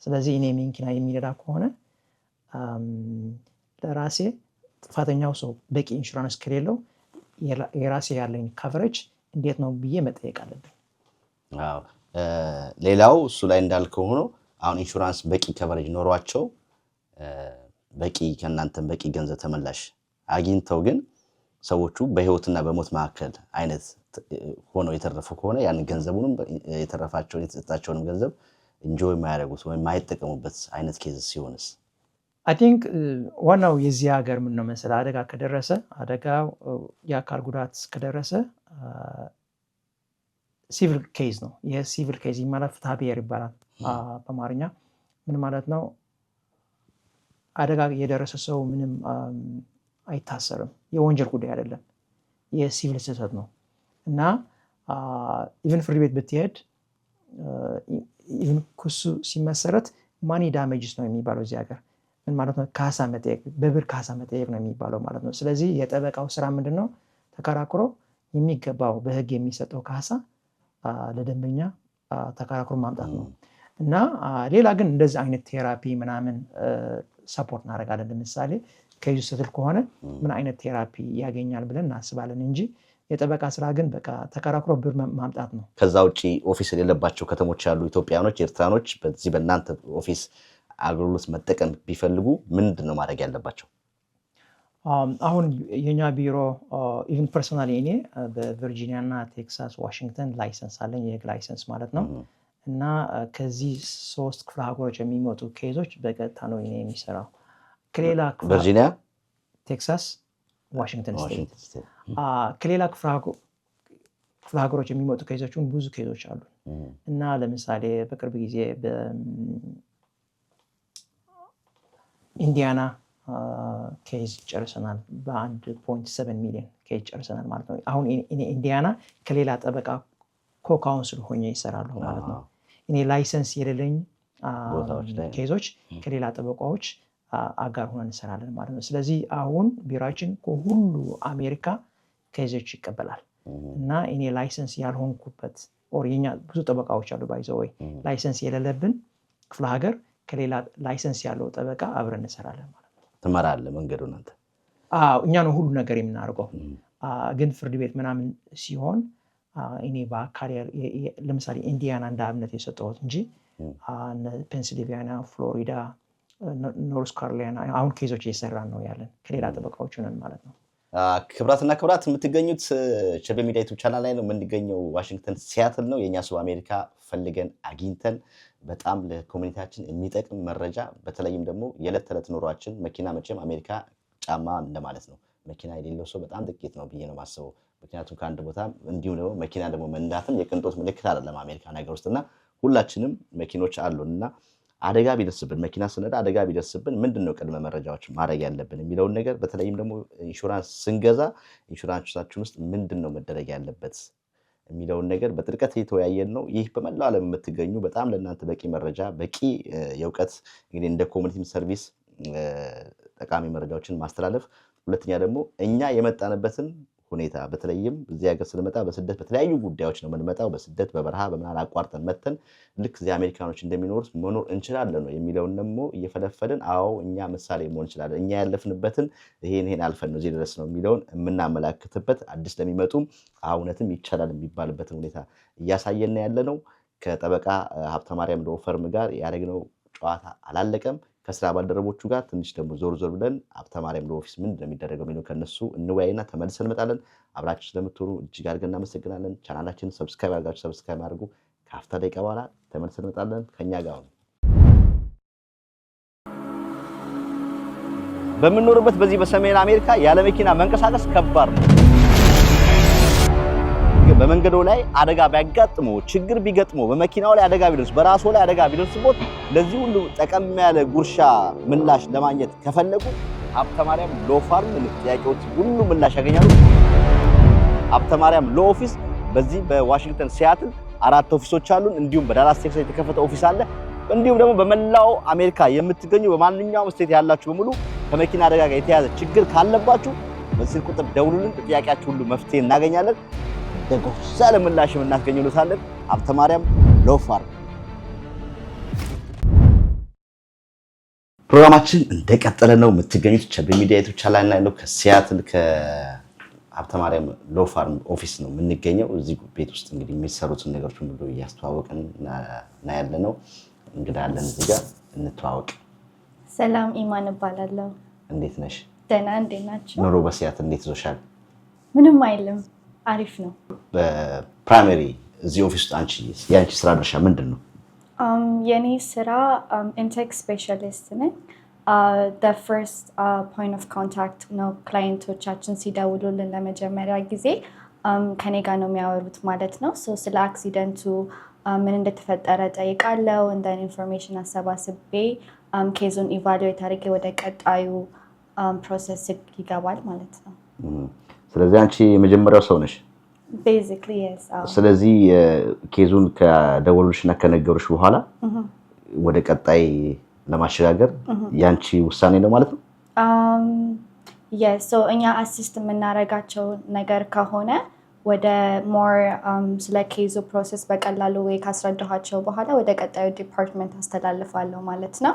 ስለዚህ እኔ መኪና የሚነዳ ከሆነ ለራሴ ጥፋተኛው ሰው በቂ ኢንሹራንስ ከሌለው የራሴ ያለኝ ካቨሬጅ እንዴት ነው ብዬ መጠየቅ አለብኝ። አዎ ሌላው እሱ ላይ እንዳልከው ሆኖ አሁን ኢንሹራንስ በቂ ከቨሬጅ ኖሯቸው በቂ ከናንተም በቂ ገንዘብ ተመላሽ አግኝተው ግን ሰዎቹ በህይወትና በሞት መካከል አይነት ሆነው የተረፉ ከሆነ ያን ገንዘቡንም የተረፋቸውን የተሰጣቸውን ገንዘብ ኢንጆይ የማያደርጉት ወይ የማይጠቀሙበት አይነት ኬዝ ሲሆንስ? አይ ቲንክ ዋናው የዚህ ሀገር ምን ነው መሰለህ አደጋ ከደረሰ አደጋው የአካል ጉዳት ከደረሰ ሲቪል ኬዝ ነው። የሲቪል ኬዝ ማለት ፍትሐ ብሔር ይባላል በአማርኛ። ምን ማለት ነው? አደጋ የደረሰ ሰው ምንም አይታሰርም። የወንጀል ጉዳይ አይደለም፣ የሲቪል ስህተት ነው እና ኢቭን ፍርድ ቤት ብትሄድ ኢቭን ክሱ ሲመሰረት ማኒ ዳሜጅስ ነው የሚባለው እዚህ ሀገር። ምን ማለት ነው? ካሳ መጠየቅ፣ በብር ካሳ መጠየቅ ነው የሚባለው ማለት ነው። ስለዚህ የጠበቃው ስራ ምንድነው? ተከራክሮ የሚገባው በህግ የሚሰጠው ካሳ ለደንበኛ ተከራክሮ ማምጣት ነው እና ሌላ ግን እንደዚህ አይነት ቴራፒ ምናምን ሰፖርት እናደርጋለን። ለምሳሌ ከይዙ ስትል ከሆነ ምን አይነት ቴራፒ ያገኛል ብለን እናስባለን እንጂ የጠበቃ ስራ ግን በቃ ተከራክሮ ብር ማምጣት ነው። ከዛ ውጪ ኦፊስ የሌለባቸው ከተሞች ያሉ ኢትዮጵያኖች፣ ኤርትራኖች በዚህ በእናንተ ኦፊስ አገልግሎት መጠቀም ቢፈልጉ ምንድነው ማድረግ ያለባቸው? አሁን የኛ ቢሮ ኢቭን ፐርሰናሊ እኔ በቨርጂኒያ እና ቴክሳስ ዋሽንግተን ላይሰንስ አለኝ፣ የህግ ላይሰንስ ማለት ነው እና ከዚህ 3 ክፍለ ሀገሮች የሚመጡ ኬዞች በቀጥታ ነው እኔ የሚሰራው። ከሌላ ቨርጂኒያ፣ ቴክሳስ፣ ዋሽንግተን ስቴት ከሌላ ክፍለ ሀገሮች የሚመጡ ኬዞችን ብዙ ኬዞች አሉ እና ለምሳሌ በቅርብ ጊዜ በኢንዲያና ኬዝ ጨርሰናል። በ1.7 ሚሊዮን ኬዝ ጨርሰናል ማለት ነው። አሁን እኔ ኢንዲያና ከሌላ ጠበቃ ኮካውንስል ሆኜ ይሰራለሁ ማለት ነው። እኔ ላይሰንስ የሌለኝ ኬዞች ከሌላ ጠበቃዎች አጋር ሆነን እንሰራለን ማለት ነው። ስለዚህ አሁን ቢሮአችን ከሁሉ አሜሪካ ኬዞች ይቀበላል እና እኔ ላይሰንስ ያልሆንኩበት የኛ ብዙ ጠበቃዎች አሉ ባይዘወይ ላይሰንስ የሌለብን ክፍለ ሀገር ከሌላ ላይሰንስ ያለው ጠበቃ አብረን እንሰራለን ማለት ነው። ትመራለህ መንገዱን አንተ? እኛ ነው ሁሉ ነገር የምናደርገው። ግን ፍርድ ቤት ምናምን ሲሆን እኔ በአካል ለምሳሌ ኢንዲያና እንደ አብነት የሰጠሁት እንጂ ፔንሲልቬኒያ፣ ፍሎሪዳ፣ ኖርዝ ካሮላይና አሁን ኬዞች እየሰራን ነው ያለን ከሌላ ጠበቃዎች ነን ማለት ነው። ክብራትና ክብራት የምትገኙት ቸቤ ሚዲያ ዩቲዩብ ቻናል ላይ ነው የምንገኘው። ዋሽንግተን ሲያትል ነው። የኛ ሰው አሜሪካ ፈልገን አግኝተን በጣም ለኮሚኒቲያችን የሚጠቅም መረጃ በተለይም ደግሞ የዕለት ተዕለት ኑሯችን መኪና መቼም አሜሪካ ጫማ እንደማለት ነው። መኪና የሌለው ሰው በጣም ጥቂት ነው ብዬ ነው የማስበው። ምክንያቱም ከአንድ ቦታ እንዲሁም ደግሞ መኪና ደግሞ መንዳትም የቅንጦት ምልክት አይደለም አሜሪካ ነገር ውስጥና ሁላችንም መኪኖች አሉንና አደጋ ቢደርስብን መኪና ስነዳ አደጋ ቢደርስብን ምንድነው ቅድመ መረጃዎች ማድረግ ያለብን የሚለውን ነገር በተለይም ደግሞ ኢንሹራንስ ስንገዛ ኢንሹራንሳችን ውስጥ ምንድነው መደረግ ያለበት የሚለውን ነገር በጥልቀት እየተወያየን ነው። ይህ በመላው ዓለም የምትገኙ በጣም ለእናንተ በቂ መረጃ በቂ የእውቀት እንግዲህ እንደ ኮሚኒቲ ሰርቪስ ጠቃሚ መረጃዎችን ማስተላለፍ፣ ሁለተኛ ደግሞ እኛ የመጣንበትን ሁኔታ በተለይም እዚህ ሀገር ስለመጣ በስደት በተለያዩ ጉዳዮች ነው የምንመጣው። በስደት በበረሃ በመናል አቋርጠን መተን ልክ እዚህ አሜሪካኖች እንደሚኖሩት መኖር እንችላለን ነው የሚለውን ደግሞ እየፈለፈልን አዎ እኛ ምሳሌ መሆን እንችላለን፣ እኛ ያለፍንበትን ይሄን አልፈን ነው እዚህ ድረስ ነው የሚለውን የምናመላክትበት አዲስ ለሚመጡም እውነትም ይቻላል የሚባልበትን ሁኔታ እያሳየን ያለ ነው። ከጠበቃ ሀብተማርያም ሎ ፈርም ጋር ያደረግነው ጨዋታ አላለቀም። ከስራ ባልደረቦቹ ጋር ትንሽ ደግሞ ዞር ብለን ሀብተማርያም ሎ ኦፊስ ምንድን ነው የሚደረገው የሚለው ከነሱ እንወያይና ተመልሰን እንመጣለን። አብራችሁ ስለምትሆኑ እጅግ አድርገን እናመሰግናለን። ቻናላችንን ሰብስክራይብ አድርጋችሁ ሰብስክራይብ አድርጉ። ከአፍታ ደቂቃ በኋላ ተመልሰን እንመጣለን። ከኛ ጋር ነው። በምንኖርበት በዚህ በሰሜን አሜሪካ ያለ መኪና መንቀሳቀስ ከባድ ነው። በመንገዱ ላይ አደጋ ቢያጋጥመው ችግር ቢገጥመው በመኪናው ላይ አደጋ ቢደርስ በራሱ ላይ አደጋ ቢደርስበት ለዚህ ሁሉ ጠቀም ያለ ጉርሻ ምላሽ ለማግኘት ከፈለጉ ሀብተማርያም ሎ ፋርም ጥያቄዎች ሁሉ ምላሽ ያገኛሉ። ሀብተማርያም ሎ ኦፊስ በዚህ በዋሽንግተን ሲያትል 4 ኦፊሶች አሉን። እንዲሁም በዳላስ ቴክሳስ የተከፈተ ኦፊስ አለ። እንዲሁም ደግሞ በመላው አሜሪካ የምትገኙ በማንኛውም ስቴት ያላችሁ በሙሉ ከመኪና አደጋ ጋር የተያዘ ችግር ካለባችሁ በስልክ ቁጥር ደውሉልን። ጥያቄያችሁ ሁሉ መፍትሄ እናገኛለን። ደግሞ ሰለ ምላሽ እናስገኝሉታለን። ሀብተማርያም ሎ ፋርም። ፕሮግራማችን እንደቀጠለ ነው። የምትገኙት ቸቤ ሚዲያ ዩቲዩብ ቻናል ላይ ነው። ከሲያትል ከሀብተማርያም ሎ ፋርም ኦፊስ ነው የምንገኘው። እዚህ ቤት ውስጥ እንግዲህ የሚሰሩትን ነገሮች ሁሉ እያስተዋወቅን እና ያለ ነው። እንግዲህ አለን እዚህ ጋር እንተዋወቅ። ሰላም ኢማን እባላለሁ። እንዴት ነሽ? ደህና። እንዴት ናችሁ? ኑሮ በሲያትል እንዴት ይዞሻል? ምንም አይልም አሪፍ ነው በፕራይመሪ እዚህ ኦፊስ ውስጥ ያንቺ ስራ ድርሻ ምንድነው የኔ ስራ ኢንቴክ ስፔሻሊስት ነኝ the first point of contact ነው ክላይንቶቻችን ሲደውሉልን ለመጀመሪያ ጊዜ ከኔ ጋር ነው የሚያወሩት ማለት ነው ሶ ስለ አክሲደንቱ ምን እንደተፈጠረ ጠይቃለሁ and then information አሰባስቤ ኬዙን ኢቫሉዌት አድርጌ ወደ ቀጣዩ ፕሮሰስ ይገባል ማለት ነው ስለዚህ አንቺ የመጀመሪያው ሰው ነሽ basically yes ስለዚህ ኬዙን ከደወሉሽና ከነገሩሽ በኋላ ወደ ቀጣይ ለማሸጋገር ያንቺ ውሳኔ ነው ማለት ነው yes so እኛ አሲስት የምናረጋቸው ነገር ከሆነ ወደ more ስለ ኬዙ ፕሮሰስ በቀላሉ ወይ ካስረዳኋቸው በኋላ ወደ ቀጣዩ ዲፓርትመንት አስተላልፋለሁ ማለት ነው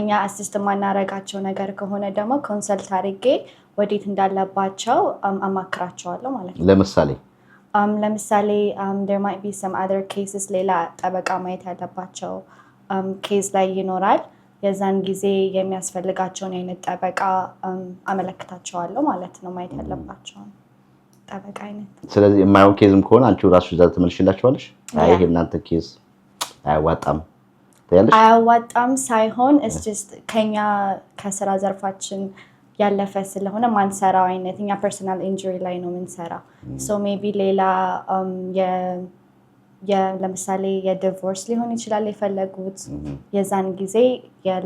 እኛ አሲስት የማናረጋቸው ነገር ከሆነ ደግሞ ኮንሰልት አድርጌ ወዴት እንዳለባቸው አማክራቸዋለሁ ማለት ነው ለምሳሌ there might be some other cases ሌላ ጠበቃ ማየት ያለባቸው ኬዝ ላይ ይኖራል የዛን ጊዜ የሚያስፈልጋቸውን አይነት ጠበቃ አመለክታቸዋለሁ ማለት ነው ማየት ያለባቸው ጠበቃ አይነት ስለዚህ የማይሆን ኬዝም ከሆነ አንቺው ራስሽ እዛ ተመልሽላችኋለሽ አይ ይሄ እናንተ ኬዝ አያዋጣም ታያለሽ አያዋጣም ሳይሆን it's just ከኛ ከስራ ዘርፋችን ያለፈ ስለሆነ ማንሰራው አይነት እኛ ፐርሰናል ኢንጁሪ ላይ ነው የምንሰራው ሶ ሜቢ ሌላ ለምሳሌ የዲቮርስ ሊሆን ይችላል የፈለጉት የዛን ጊዜ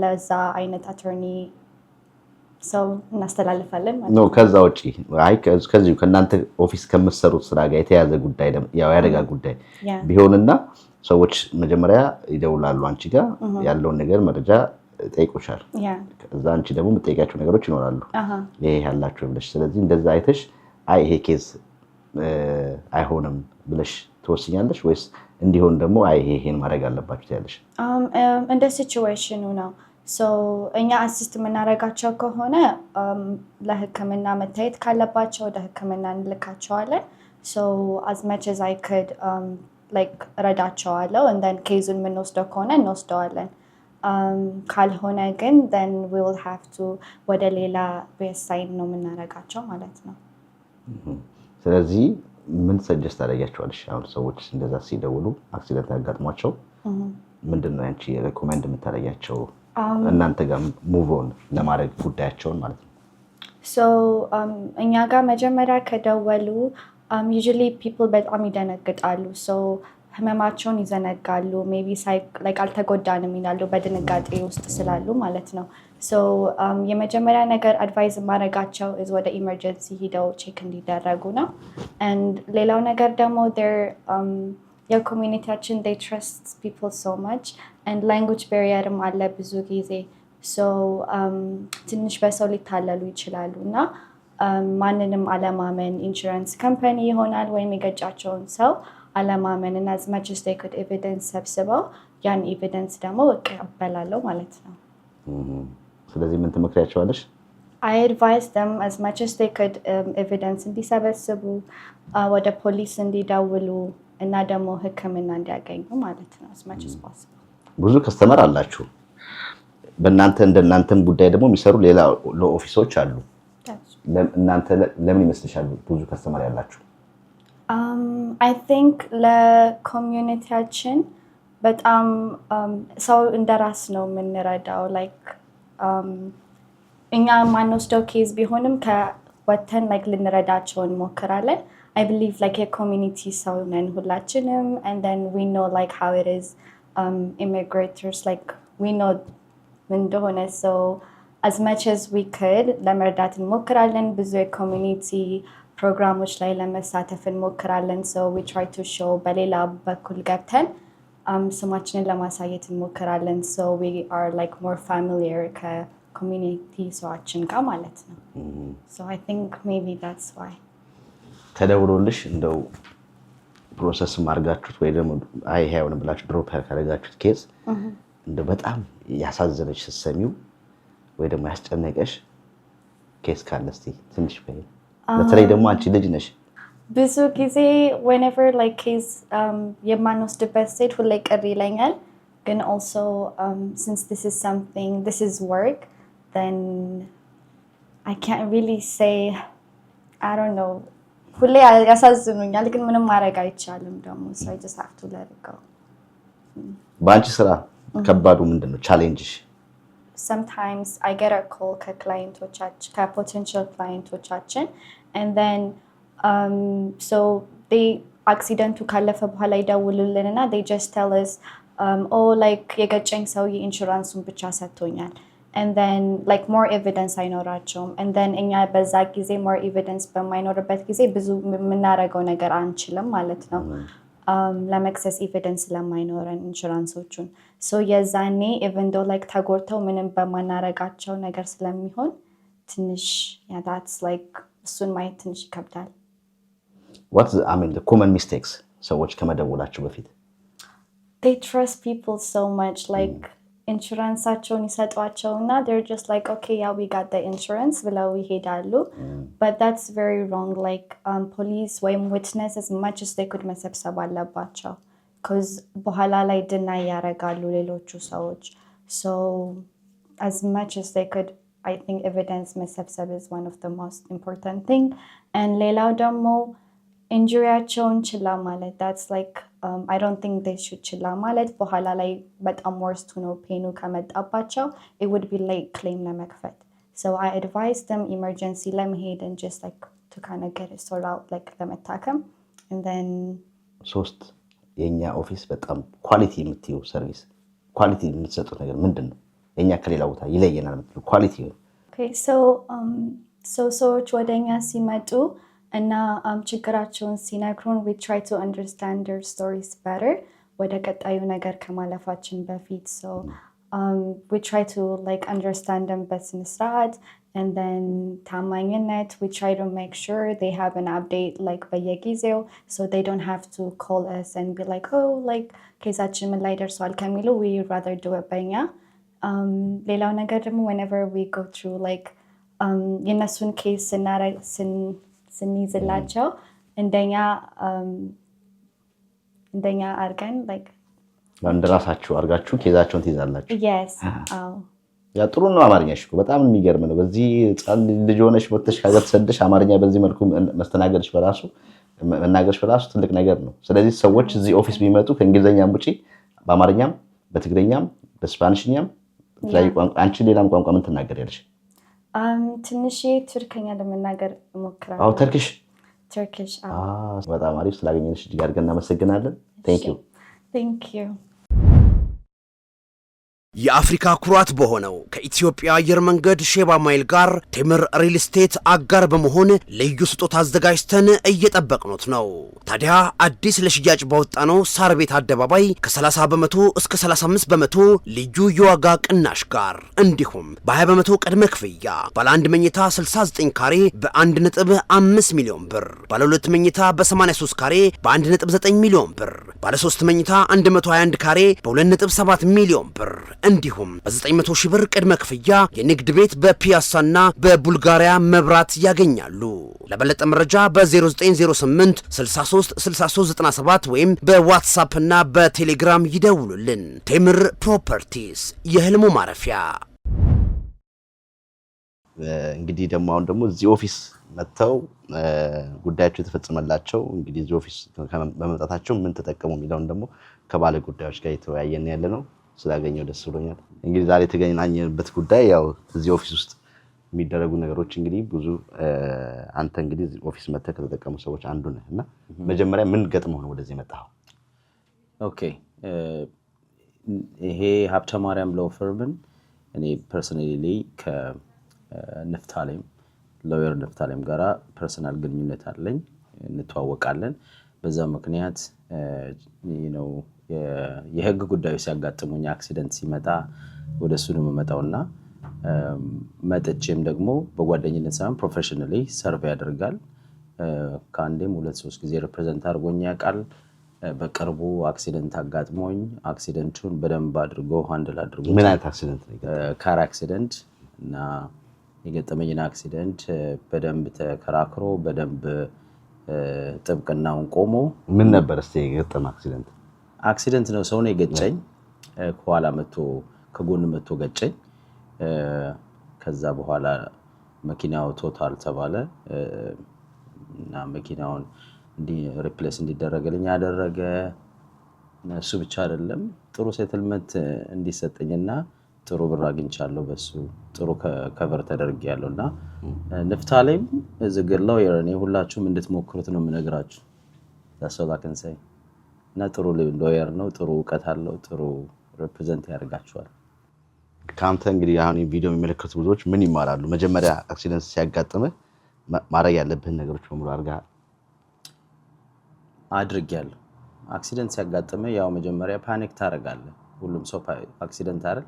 ለዛ አይነት አተርኒ ሰው እናስተላልፋለን ማለት ነው ከዛ ውጪ አይ ከዚህ ከናንተ ኦፊስ ከምትሰሩት ስራ ጋር የተያዘ ጉዳይ ያው ያደጋ ጉዳይ ቢሆንና ሰዎች መጀመሪያ ይደውላሉ አንቺ ጋር ያለውን ነገር መረጃ ጠይቆሻል ከዛ አንቺ ደግሞ የምትጠይቃቸው ነገሮች ይኖራሉ ይሄ ያላችሁ ብለሽ ስለዚህ እንደዛ አይተሽ አይ ይሄ ኬዝ አይሆንም ብለሽ ትወስኛለሽ ወይስ እንዲሆን ደግሞ አይ ይሄን ማድረግ አለባችሁ ትያለሽ እንደ ሲቹዌሽኑ ነው ሶ እኛ አሲስት የምናረጋቸው ከሆነ ለህክምና መታየት ካለባቸው ወደ ህክምና እንልካቸዋለን so as much as I could like ረዳቸዋለሁ and then ኬዙን የምንወስደው ከሆነ እንወስደዋለን ካልሆነ ግን then we will have to ወደ ሌላ ቤሳይን ነው የምናረጋቸው ማለት ነው ስለዚህ ምን ሰጀስት አደረጋችኋለሽ አሁን ሰዎች እንደዛ ሲደውሉ አክሲደንት ያጋጥሟቸው ምንድነው አንቺ ሪኮመንድ የምታደርጊያቸው እናንተ ጋር ሙቭ ኦን ለማድረግ ጉዳያቸውን ማለት ነው so እኛ ጋር መጀመሪያ ከደወሉ usually people በጣም ይደነግጣሉ so ህመማቸውን ይዘነጋሉ maybe like አልተጎዳንም ይላሉ በድንጋጤ ውስጥ ስላሉ ማለት ነው so የመጀመሪያ ነገር አድቫይስ ማረጋቸው is ወደ ኢመርጀንሲ ሄደው ቼክ እንዲደረጉ ነው and ሌላው ነገር ደግሞ your communityችን they trust people so much and language barrierም አለ ብዙ ጊዜ so ትንሽ በሰው ሊታለሉ ይችላሉና ማንንም አለማመን ኢንሹራንስ ካምፓኒ ይሆናል ወይም የገጫቸውን ሰው አለማመን እና as much as they could evidence ሰብስበው ያን ኤቪደንስ ደግሞ እቀበላለሁ ማለት ነው ስለዚህ ምን ትመክሪያቸዋለሽ I advise them as much as they could evidence እንዲሰበስቡ ወደ ፖሊስ እንዲደውሉ እና ደግሞ ህክምና እንዲያገኙ ማለት ነው as much as possible ብዙ ከስተመር አላችሁ በእናንተ እንደናንተም ጉዳይ ደግሞ የሚሰሩ ሌላ ኦፊሶች አሉ እናንተ ለምን ይመስልሻል ብዙ ከስተመር ያላችሁ I think ለኮሚዩኒቲያችን በጣም ሰው እንደራስ ነው የምንረዳው like እኛ ማንወስደው ኬዝ ቢሆንም ከወተን like ልንረዳቸው እንሞክራለን I believe like a community ሰው ነን ሁላችንም and then we know like how it is immigrators like we know እንደሆነ so as much as we could ለመርዳት እንሞክራለን ብዙ የኮሚኒቲ ፕሮግራሞች ላይ ለመሳተፍ እንሞክራለን so we try to show በሌላ በኩል ገብተን ስማችንን ለማሳየት እንሞክራለን so we are like more familiar ከኮሚኒቲ ሰዎችን ጋር ማለት ነው so I think maybe that's why ተደውሎልሽ እንደው ፕሮሰስ ማርጋችሁት ወይ ደግሞ አይ ሃይሆን ብላችሁ ድሮፕ ያደረጋችሁት ኬዝ እንደው በጣም ያሳዘነሽ ስትሰሚው ወይ ደግሞ ያስጨነቀሽ ኬስ ካለ እስቲ ትንሽ በይ በተለይ ደግሞ አንቺ ልጅ ነሽ ብዙ ጊዜ whenever like case የማንወስድበት ስቴት ሁሌ ቅር ይለኛል ግን also since this is work then I can't really say I don't know ሁሌ ያሳዝኑኛል ግን ምንም ማድረግ አይቻልም ደግሞ so I just have to let it go ባንቺ ስራ ከባዱ ምንድነው ቻሌንጅሽ sometimes I get a call ከክላይንቶቻችን ከፖቴንሻል ክላይንቶቻችን and then so they accident ካለፈ በኋላ ይደውሉልንና they just tell us oh like የገጨኝ ሰው የኢንሹራንሱን ብቻ ሰጥቶኛል and then like more evidence አይኖራቸውም and then እኛ በዛ ጊዜ more evidence በማይኖርበት ጊዜ ብዙ የምናደርገው ነገር አንችልም ማለት ነው ለመክሰስ ኤቪደንስ ለማይኖረን ኢንሹራንሶቹን so የዛኔ even though like ተጎድተው ምንም በማናረጋቸው ነገር ስለሚሆን ትንሽ yeah that's like እሱን ማየት ትንሽ ይከብዳል What's the common mistakes ሰዎች ከመደወላቸው በፊት They trust people so much like ኢንሹራንሳቸውን ይሰጧቸውና they're just like okay yeah we got the insurance ብለው ይሄዳሉ but that's very wrong like police ወይም witness as much as they could መሰብሰብ አለባቸው because በኋላ ላይ deny ያረጋሉ ሌሎቹ ሰዎች so as much as they could I think evidence መሰብሰብ is one of the most important thing and ሌላው ደግሞ injuryያቸውን ችላ ማለት that's like I don't think they should ችላ ማለት በኋላ ላይ በጣም worse to know pain ከመጣባቸው it would be like claim ለመክፈት so I advise them emergency ለመሄድ and just like to kind of get it sorted out like ለመታከም and then ሶስት የኛ ኦፊስ በጣም ኳሊቲ የምትዩ ሰርቪስ ኳሊቲ የምትሰጡት ነገር ምንድነው የኛ ከሌላ ቦታ ይለየናል የምትሉ ኳሊቲ okay so ሰዎች ወደኛ ሲመጡ እና ችግራቸውን ሲነግሩን we try to understand their stories better ወደ ቀጣዩ ነገር ከማለፋችን በፊት so we try to like understand them በስነ ስርዓት and then ታማኝነት we try to make sure they have an update like በየጊዜው so they don't have to call us and be like oh like ኬዛችን ምን ላይ ደርሷል ከሚሉ we rather do it በእኛ ሌላው ነገር ደግሞ whenever we go through like የነሱን ኬስ ስንይዝላቸው እንደኛ አርገን like እንደራሳችሁ አርጋችሁ ኬዛቸውን ትይዛላችሁ yes ያ ጥሩ ነው አማርኛሽ እኮ በጣም የሚገርም ነው በዚህ ጻል ልጅ ሆነሽ ወጥተሽ ካገር ተሰደሽ አማርኛ በዚህ መልኩ መስተናገድሽ በራሱ መናገርሽ በራሱ ትልቅ ነገር ነው ስለዚህ ሰዎች እዚህ ኦፊስ ቢመጡ ከእንግሊዘኛም ውጪ በአማርኛም በትግርኛም በስፓኒሽኛም ላይ ቋንቋ አንቺ ሌላም ቋንቋ ምን ትናገሪያለሽ ትንሽ ቱርክኛ ለመናገር እሞክራለሁ አው ተርኪሽ በጣም አሪፍ ስላገኘንሽ እጅግ አድርገን እናመሰግናለን thank you የአፍሪካ ኩራት በሆነው ከኢትዮጵያ አየር መንገድ ሼባ ማይል ጋር ቴምር ሪል ስቴት አጋር በመሆን ልዩ ስጦታ አዘጋጅተን እየጠበቅኑት ነው። ታዲያ አዲስ ለሽያጭ ባወጣነው ሳር ቤት አደባባይ ከ30 በመቶ እስከ 35 በመቶ ልዩ የዋጋ ቅናሽ ጋር እንዲሁም በ20 በመቶ ቅድመ ክፍያ ባለ 1 መኝታ 69 ካሬ በ1.5 ሚሊዮን ብር፣ ባለ 2 መኝታ በ83 ካሬ በ1.9 ሚሊዮን ብር፣ ባለ 3 መኝታ 121 ካሬ በ2.7 ሚሊዮን ብር እንዲሁም በ900 ሺህ ብር ቅድመ ክፍያ የንግድ ቤት በፒያሳና በቡልጋሪያ መብራት ያገኛሉ። ለበለጠ መረጃ በ0908 63 6397 ወይም በዋትስአፕ እና በቴሌግራም ይደውሉልን። ቴምር ፕሮፐርቲስ የህልሙ ማረፊያ። እንግዲህ ደግሞ አሁን ደግሞ እዚህ ኦፊስ መተው ጉዳያቸው የተፈጸመላቸው እንግዲህ እዚህ ኦፊስ በመምጣታቸው ምን ተጠቀሙ የሚለውን ደግሞ ከባለ ጉዳዮች ጋር የተወያየን ያለ ነው። ስላገኘው ደስ ብሎኛል። እንግዲህ ዛሬ ተገናኘንበት ጉዳይ ያው እዚህ ኦፊስ ውስጥ የሚደረጉ ነገሮች እንግዲህ ብዙ አንተ እንግዲህ እዚህ ኦፊስ መተህ ከተጠቀሙ ሰዎች አንዱ ነህ እና መጀመሪያ ምን ገጥሞህ ነው ወደዚህ መጣኸው? ኦኬ ይሄ ሀብተ ማርያም ሎው ፈርምን እኔ ፐርሰናሊ ከነፍታሌም ሎየር ነፍታሌም ጋራ ፐርሰናል ግንኙነት አለኝ፣ እንተዋወቃለን። በዛ ምክንያት የህግ ጉዳዮች ሲያጋጥሙኝ አክሲደንት ሲመጣ ወደሱ ነው የምመጣውና መጥቼም ደግሞ በጓደኝነት ሳይሆን ፕሮፌሽናሊ ሰርቭ ያደርጋል። ከአንዴም 2-3 ጊዜ ሪፕሬዘንት አድርጎኝ ያውቃል። በቅርቡ አክሲደንት አጋጥሞኝ አክሲደንቱን በደንብ አድርጎ ሃንድል አድርጎ ምን አይነት አክሲደንት ነው? ካር አክሲደንት እና የገጠመኝና አክሲደንት በደንብ ተከራክሮ በደንብ ጥብቅናውን ቆሞ ምን ነበር እስቲ የገጠመ አክሲደንት ነው። ሰው ነው የገጨኝ፣ ከኋላ መጥቶ ከጎን መጥቶ ገጨኝ። ከዛ በኋላ መኪናው ቶታል ተባለ። እና መኪናውን ሪፕሌስ እንዲደረግልኝ ያደረገ እሱ ብቻ አይደለም ጥሩ ሴትልመንት እንዲሰጠኝና ጥሩ ብር አግኝቻለሁ በሱ ጥሩ ከቨር ተደርጌያለሁና ንፍታሌም ዝግር ሎየር እኔ ሁላችሁም እንድትሞክሩት ነው የምነግራችሁ ታሰላከንሰይ እና ጥሩ ሎየር ነው ጥሩ ዕውቀት አለው ጥሩ ሪፕሬዘንት ያደርጋችኋል ካንተ እንግዲህ አሁን ቪዲዮ የሚመለከቱ ብዙዎች ምን ይማራሉ መጀመሪያ አክሲደንት ሲያጋጥም ማድረግ ያለብን ነገሮች በሙሉ አድርጌያለሁ አክሲደንት ሲያጋጥም ያው መጀመሪያ ፓኒክ ታረጋለህ ሁሉም ሰው አክሲደንት አይደል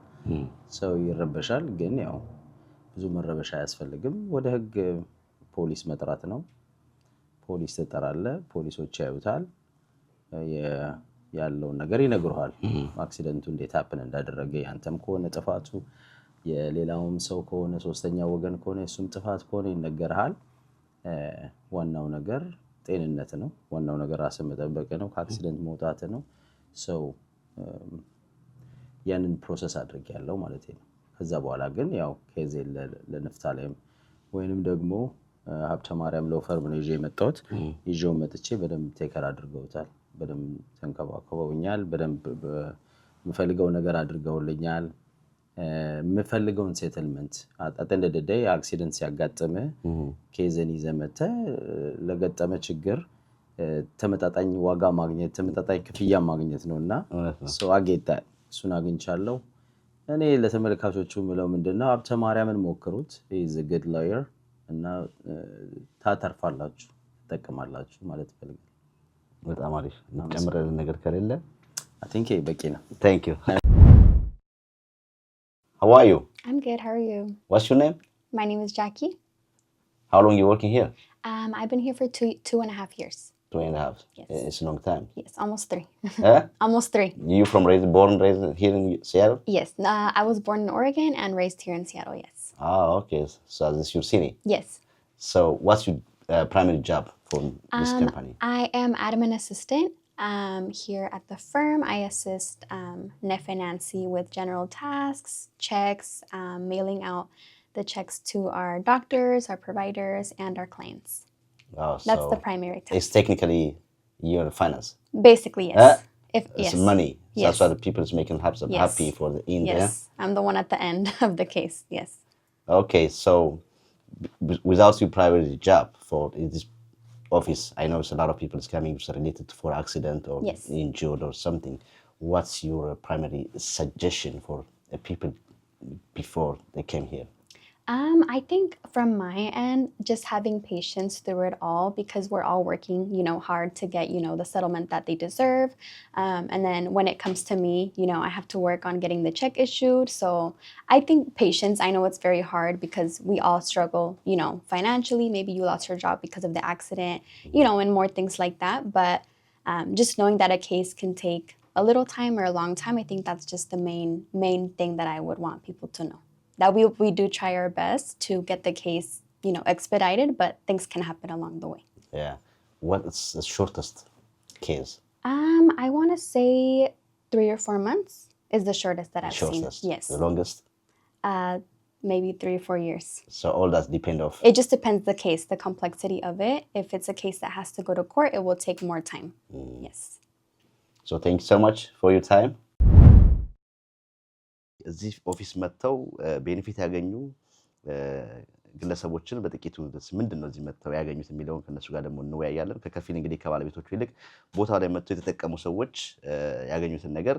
ሰው ይረበሻል ግን ያው ብዙ መረበሻ አያስፈልግም ወደ ህግ ፖሊስ መጥራት ነው ፖሊስ ተጠራለ ፖሊሶች ያዩታል ያለው ነገር ይነግሩሃል አክሲደንቱ እንዴት ሀፕን እንዳደረገ ያንተም ከሆነ ጥፋቱ የሌላውም ሰው ከሆነ ሶስተኛ ወገን ከሆነ እሱም ጥፋት ከሆነ ይነገርሃል ዋናው ነገር ጤንነት ነው ዋናው ነገር ራስን መጠበቅ ነው ከአክሲደንት መውጣት ነው ሰው ያንን ፕሮሰስ አድርጌያለሁ ማለት ነው ከዛ በኋላ ግን ያው ኬዝ ለንፍታሌም ወይንም ደግሞ ሀብተ ማርያም ሎፈርም ነው የመጣሁት ይዤው መጥቼ በደንብ ቴከር አድርገውታል በደንብ ተንከባከበውኛል በደንብ የምፈልገው ነገር አድርገውልኛል የምፈልገውን ሴትልመንት አጠንደ ደደይ አክሲደንት ሲያጋጥም ኬዝን ይዘመተ ለገጠመ ችግር ተመጣጣኝ ዋጋ ማግኘት ተመጣጣኝ ክፍያ ማግኘት ነውና ሰው አጌታ እሱን አግኝቻለሁ እኔ ለተመልካቾቹ ምለው ምንድነው ሀብተ ማርያምን ሞክሩት is a good lawyer እና ታተርፋላችሁ ተጠቀማላችሁ ማለት ፈልጋለሁ በጣም አሪፍ ጨምረልን ነገር ከሌለ I think በቂ ነው thank you how are you I'm good how are you what's your name my name is Jackie how long you working here I've been here for 2.5 years 2.5 yes. It's a long time yes almost 3 huh? almost 3 you born raised here in Seattle yes I was born in Oregon and raised here in Seattle yes okay so this is your city yes so what's your primary job for this company I am admin assistant here at the firm I assist Neff and Nancy with general tasks checks mailing out the checks to our doctors our providers and our clients that's the primary task. It's technically your finance. Basically, yes. It's money. So yes. that's why the people is making happy for the end. Yes, yeah? I'm the one at the end of the case. Yes. Okay, so without your primary job for this office, I know it's a lot of people is coming related for accident or injured or something. What's your primary suggestion for people before they came here? I think from my end, just having patience through it all because we're all working, hard to get, the settlement that they deserve. And then when it comes to me, I have to work on getting the check issued. So I think patience, I know it's very hard because we all struggle, financially. Maybe you lost your job because of the accident, and more things like that. But just knowing that a case can take a little time or a long time, I think that's just the main thing that I would want people to know. That we do try our best to get the case, expedited, but things can happen along the way. Yeah. What is the shortest case? I want to say 3 or 4 months is the shortest that I've seen. Yes. The longest? Maybe 3 or 4 years. So all that depend of? It just depends the case, the complexity of it. If it's a case that has to go to court, it will take more time. Yes. So thank you so much for your time. እዚህ ኦፊስ መጥተው ቤኔፊት ያገኙ ግለሰቦችን በጥቂቱ ምንድነው እዚህ መጥተው ያገኙት የሚለውን ከነሱ ጋር ደግሞ እንወያያለን ከከፊል እንግዲህ ከባለቤቶቹ ይልቅ ቦታው ላይ መጥተው የተጠቀሙ ሰዎች ያገኙትን ነገር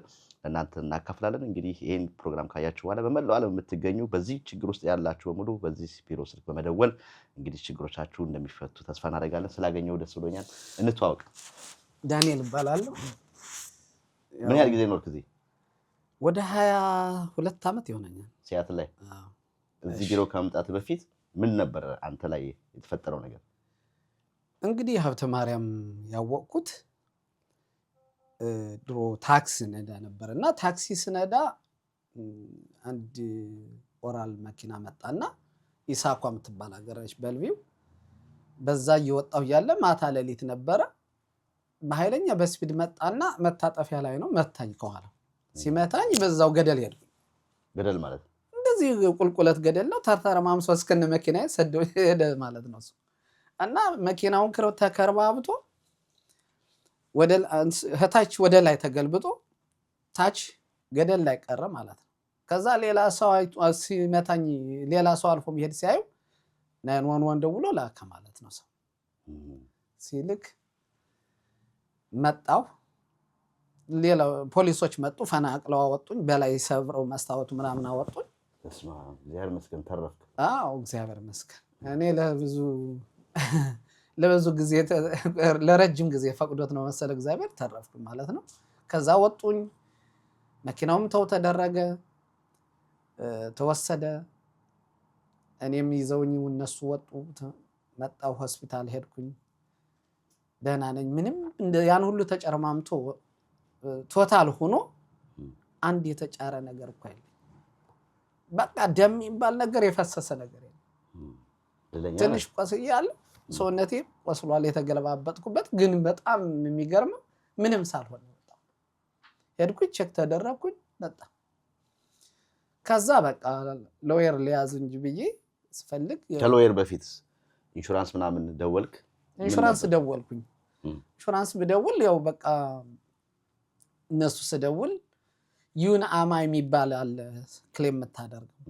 እናንተ እናካፍላለን እንግዲህ ይሄን ፕሮግራም ካያችሁ በኋላ በመላው ዓለም የምትገኙ በዚህ ችግር ውስጥ ያላችሁ በሙሉ በዚህ ቢሮ ስልክ በመደወል እንግዲህ ችግሮቻችሁ እንደሚፈቱ ተስፋ እናደርጋለን ስላገኘው ደስ ብሎኛል እንተዋወቅ ዳንኤል እባላለሁ ምን ያህል ጊዜ ኖርክ እዚህ ወደ 22 ዓመት ይሆነኛል ሲያትል ላይ እዚህ ቢሮ ከመምጣት በፊት ምን ነበር አንተ ላይ የተፈጠረው ነገር እንግዲህ ሀብተ ማርያም ያወቅኩት ድሮ ታክሲ ነዳ ነበርና ታክሲ ስነዳ አንድ ኦራል መኪና መጣና ኢሳኳ የምትባል ሀገራች በልቪው በዛ እየወጣው ያለ ማታ ሌሊት ነበረ በኃይለኛ በስፒድ መጣና መታጠፊያ ላይ ነው መታኝ ከኋላ ሲመታኝ በዛው ገደል ሄደ ገደል ማለት እንደዚህ ቁልቁለት ገደል ነው ተርተረ ማምሶ እስከነ መኪናዬ ሰደው ሄደ ማለት ነው እና መኪናውን ተከርባብቶ ታች ወደ ላይ ተገልብጦ ታች ገደል ላይ ቀረ ማለት ነው። ከዛ ሌላ ሰው ሲመታኝ ሌላ ሰው አልፎ መሄድ ሲያዩ 911 ደውሎ ላከ ማለት ነው። ሰው ሲልክ መጣው ሌላ ፖሊሶች መጡ ፈናቅለው አወጡኝ። በላይ ሰብረው መስታወቱ ምናምን አወጡኝ። እግዚአብሔር ይመስገን ተረፍኩ። አዎ እግዚአብሔር ይመስገን። እኔ ለብዙ ጊዜ ለረጅም ጊዜ ፈቅዶት ነው መሰለ እግዚአብሔር ተረፍኩ ማለት ነው። ከዛ ወጡኝ። መኪናውም ተደረገ ተወሰደ። እኔም ይዘውኝ እነሱ ወጡ። መጣው ሆስፒታል ሄድኩኝ። ደህና ነኝ። ምንም ያን ሁሉ ተጨርማምቶ ቶታል ሆኖ አንድ የተጫረ ነገር እኮ አይደለም። በቃ ደም የሚባል ነገር የፈሰሰ ነገር የለም። ትንሽ ቆስያለሁ። ሰውነቴ ቆስሏል የተገለባበጥኩበት። ግን በጣም የሚገርመው ምንም ሳልሆን ወጣሁ። ሄድኩኝ ቼክ ተደረኩኝ መጣ። ከዛ በቃ ሎየር ሊያዝ እንጂ ብዬ ስፈልግ ከሎየር በፊት ኢንሹራንስ ምናምን ደወልክ? ኢንሹራንስ ደወልኩኝ። ኢንሹራንስ ብደውል ያው በቃ እነሱ ስደውል ዩንአማ የሚባል አለ ክሌም የምታደርገው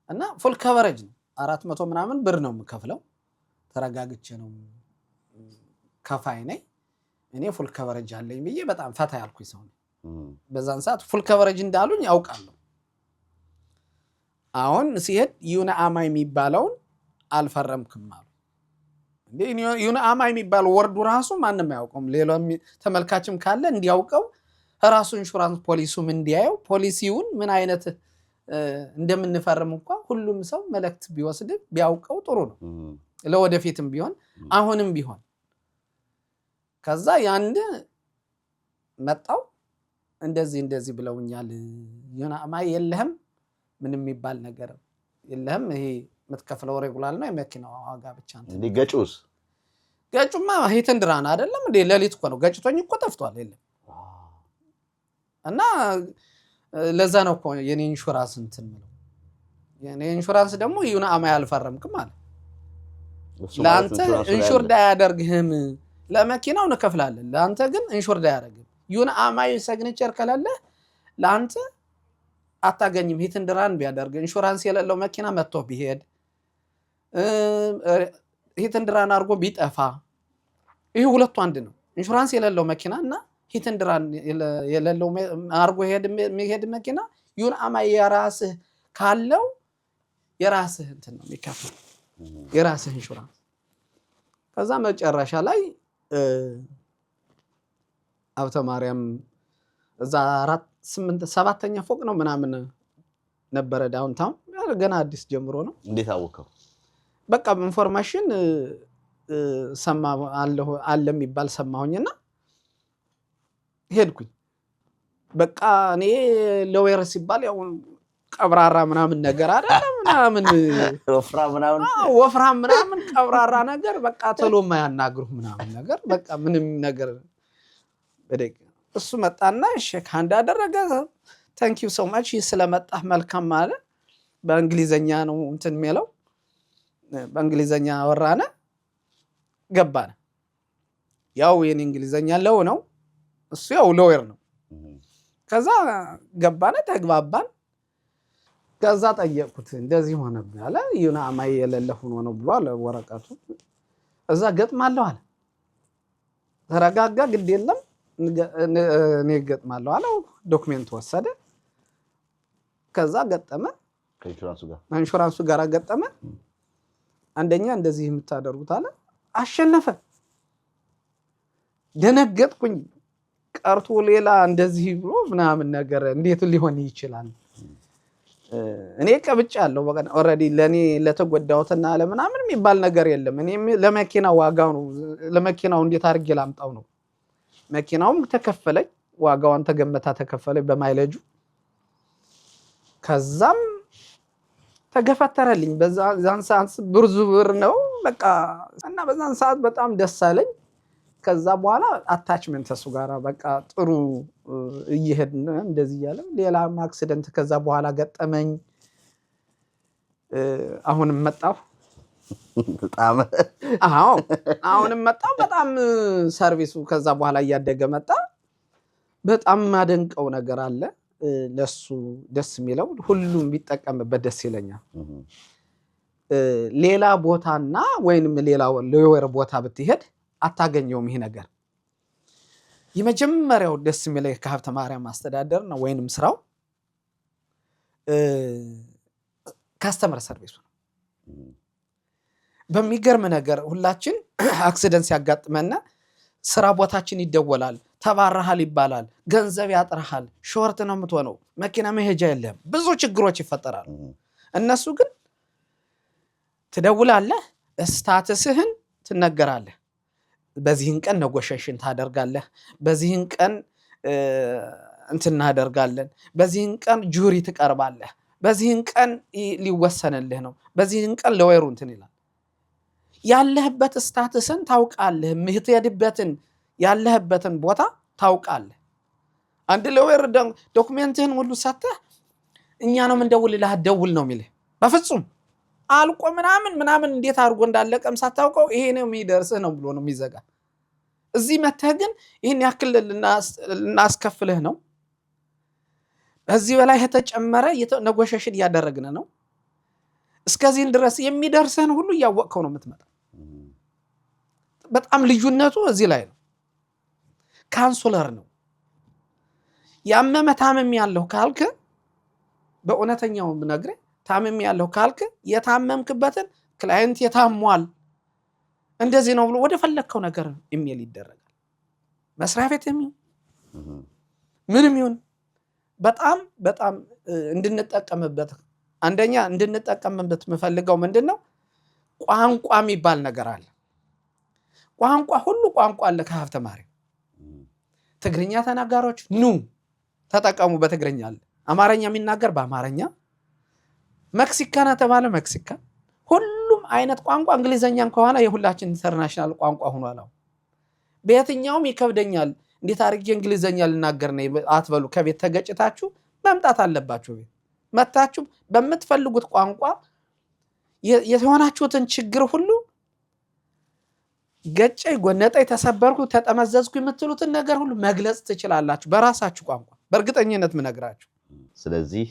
እና ፉል ከቨሬጅ ነው 400 ምናምን ብር ነው የምከፍለው። ተረጋግቼ ነው ከፋይ ነኝ እኔ ፉል ከቨሬጅ አለኝ ብዬ በጣም ፈታ ያልኩኝ ሰው ነኝ። በዛን ሰዓት ፉል ከቨሬጅ እንዳሉኝ ያውቃለሁ። አሁን ሲሄድ ዩንአማ የሚባለውን አልፈረምክም አሉ። ዩንአማ የሚባል ወርዱ ራሱ ማንም አያውቀውም። ሌላው ተመልካችም ካለ እንዲያውቀው ራሱ ኢንሹራንስ ፖሊሱም እንዲያየው ፖሊሲውን ምን አይነት እንደምንፈርም እንኳን ሁሉም ሰው መልእክት ቢወስድ ቢያውቀው ጥሩ ነው። ለወደፊትም ቢሆን አሁንም ቢሆን ከዛ ያንድ መጣው እንደዚህ ብለውኛል። ዩንአማ የለህም ምንም የሚባል ነገር የለህም። ይሄ የምትከፍለው ሬጉላር ነው የመኪናው ዋጋ ብቻ ነው። እንዴ ገጩስ? ገጩማ ሂትንድራን አይደለም እንዴ ሌሊት እኮ ነው ገጭቶኝ እኮ ጠፍቷል። የለም እና ለዛ ነው እኮ የኔ ኢንሹራንስ እንትን ነው። የኔ ኢንሹራንስ ደግሞ ዩንአማ ያልፈረምክም ማለት ለአንተ ኢንሹርድ አያደርግህም። ለመኪናው እንከፍላለን፣ ለአንተ ግን ኢንሹርድ አያደርግም። ዩንአማ ሲግኔቸር ከሌለ ለአንተ አታገኝም። ሂትንድራን ቢያደርግ ኢንሹራንስ የሌለው መኪና መጥቶ ቢሄድ ሂትንድራን አድርጎ ቢጠፋ ይሄ ሁለቱ አንድ ነው። ኢንሹራንስ የሌለው መኪና እና ሂትንድራን የሌለው አድርጎ የሚሄድ መኪና ዩንአማ የራስህ ካለው የራስህ እንትን ነው የሚከፍለው የራስህ ኢንሹራንስ። ከዛ መጨረሻ ላይ ሀብተ ማርያም እዛ 7ኛ ፎቅ ነው ምናምን ነበረ ዳውንታውን ገና አዲስ ጀምሮ ነው። እንዴት አወቀው? በቃ ኢንፎርሜሽን አለ የሚባል ሰማሁኝና ሄድኩኝ። በቃ እኔ ሎየር ሲባል ያው ቀብራራ ምናምን ነገር አይደለም ምናምን ወፍራም ምናምን ቀብራራ ነገር በቃ ቶሎ የማያናግሩ ምናምን ነገር በቃ ምንም ነገር በደግ እሱ መጣና ሼክ ሃንድ አደረገ። ታንክ ዩ ሶ ማች ስለመጣህ መልካም ማለት በእንግሊዘኛ ነው እንትን የሚለው በእንግሊዘኛ ወራነ ገባነ። ያው የኔ እንግሊዘኛ ለው ነው እሱ ያው ሎየር ነው። ከዛ ገባነ ተግባባን። ከዛ ጠየቁት እንደዚህ ሆነ ብለ ዩንአማ የሌለ ሆኖ ነው ብሏል ወረቀቱ። እዛ ገጥማለሁ አለ። ተረጋጋ ግድ የለም እኔ ገጥማለሁ አለ። ዶክመንት ወሰደ። ከዛ ገጠመ ከኢንሹራንሱ ጋር ገጠመ። አንደኛ እንደዚህ የምታደርጉት አለ አሸነፈ። ደነገጥኩኝ። ቀርቶ ሌላ እንደዚህ ብሎ ምናምን ነገር እንዴት ሊሆን ይችላል? እኔ ቀብጫለሁ በቃ ኦሬዲ ለኔ ለተጎዳውትና ለምናምን የሚባል ነገር የለም። እኔ ለመኪናው ዋጋው ነው ለመኪናው እንዴት አድርጌ ላምጣው ነው። መኪናውም ተከፈለኝ፣ ዋጋዋን ተገመታ ተከፈለኝ በማይለጁ። ከዛም ተገፈተረልኝ። በዛን ሰዓት ብርዙ ብር ነው በቃ እና በዛን ሰዓት በጣም ደስ አለኝ። ከዛ በኋላ አታችመንት እሱ ጋር በቃ ጥሩ እየሄድን እንደዚህ ያለ ሌላም አክሲደንት ከዛ በኋላ ገጠመኝ። አሁንም መጣሁ። በጣም አዎ አሁንም መጣው በጣም ሰርቪሱ ከዛ በኋላ እያደገ መጣ። በጣም ማደንቀው ነገር አለ ለሱ ደስ የሚለው ሁሉም ቢጠቀምበት ደስ ይለኛል። ሌላ ቦታና ወይንም ሌላ ሎየር ቦታ ብትሄድ አታገኘውም ይሄ ነገር። የመጀመሪያው ደስ የሚለው ከሀብተ ማርያም አስተዳደር ነው ወይንም ስራው ካስተመር ሰርቪስ ነው። በሚገርም ነገር ሁላችን አክሲደንት ሲያጋጥመና ስራ ቦታችን ይደወላል፣ ተባረሃል ይባላል፣ ገንዘብ ያጥራሃል፣ ሾርት ነው የምትሆነው፣ መኪና መሄጃ የለም፣ ብዙ ችግሮች ይፈጠራሉ። እነሱ ግን ትደውላለህ፣ ስታተስህን ትነገራለህ፣ በዚህን ቀን ነጎሼሽን ታደርጋለህ፣ በዚህን ቀን እንትን እናደርጋለን፣ በዚህን ቀን ጁሪ ትቀርባለህ፣ በዚህን ቀን ሊወሰንልህ ነው፣ በዚህን ቀን ለወይሩ እንትን ይላል። ያለህበት ስታተስን ታውቃለህ፣ የምትሄድበትን ያለህበትን ቦታ ታውቃለህ። አንድ ለወይር ዶክመንትህን ሁሉ ሰጥተህ እኛ ነው የምንደውልልህ ደውል ነው የሚልህ። በፍጹም አልቆ ምናምን እንዴት አድርጎ እንዳለቀም ሳታውቀው ይሄ ነው የሚደርስህ ነው ብሎ ነው የሚዘጋ። እዚህ መተህ ግን ይህን ያክል ልናስከፍልህ ነው፣ በዚህ በላይ የተጨመረ ነጎሼሽን እያደረግን ነው፣ እስከዚህን ድረስ የሚደርስህን ሁሉ እያወቅከው ነው የምትመጣ። በጣም ልዩነቱ እዚህ ላይ ነው። ካንሱለር ነው። ያመመ ታመም ያለው ካልክ በእውነተኛው ብነግርህ ታመም ያለው ካልክ የታመምክበትን ክላይንት የታሟል እንደዚህ ነው ብሎ ወደ ፈለከው ነገር ኢሜል ይደረጋል። መስሪያ ቤት የሚሆን ምንም ይሁን በጣም እንድንጠቀምበት አንደኛ እንድንጠቀምበት የምፈልገው ምንድነው ቋንቋ የሚባል ነገር አለ። ቋንቋ ሁሉ ቋንቋ አለ ከሀብተ ማርያም። ትግርኛ ተናጋሪዎች ኑ ተጠቀሙ በትግርኛ አለ፣ አማርኛ የሚናገር በአማርኛ፣ ሜክሲካን ተባለ ሜክሲካን፣ ሁሉም አይነት ቋንቋ። እንግሊዘኛም ከሆነ የሁላችን ኢንተርናሽናል ቋንቋ ሆኗል። በየትኛውም ይከብደኛል እንዴት አድርጌ እንግሊዘኛ ልናገር ነው አትበሉ። ከቤት ተገጭታችሁ መምጣት አለባችሁ። ቤት መታችሁ በምትፈልጉት ቋንቋ የሆናችሁትን ችግር ሁሉ ገጨይ ጎነጠይ ተሰበርኩ ተጠመዘዝኩ የምትሉትን ነገር ሁሉ መግለጽ ትችላላችሁ በራሳችሁ ቋንቋ፣ በእርግጠኝነት ምነግራችሁ። ስለዚህ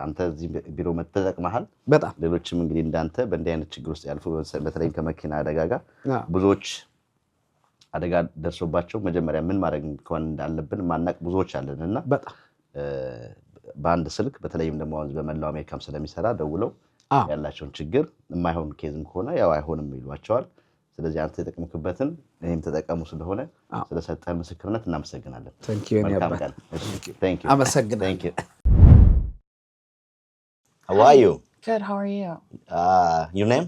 አንተ እዚህ ቢሮ መተጠቅመሃል። በጣም ሌሎችም እንግዲህ እንዳንተ በእንዲህ አይነት ችግር ውስጥ ያልፉ በተለይ ከመኪና አደጋ ጋር ብዙዎች አደጋ ደርሶባቸው መጀመሪያ ምን ማድረግ እንዳለብን ማናቅ ብዙዎች አለንና በጣም በአንድ ስልክ በተለይም ደግሞ በመላው አሜሪካም ስለሚሰራ ደውለው ያላቸውን ችግር የማይሆን ኬዝም ከሆነ ያው አይሆንም ይሏቸዋል። ስለዚህ አንተ ተጠቅመክበትን እኔም ተጠቀሙ ስለሆነ ስለሰጠህ ምስክርነት እናመሰግናለን። Thank you. Thank you. አመሰግናለሁ። Thank you. How are you? Good, how are you? Your name?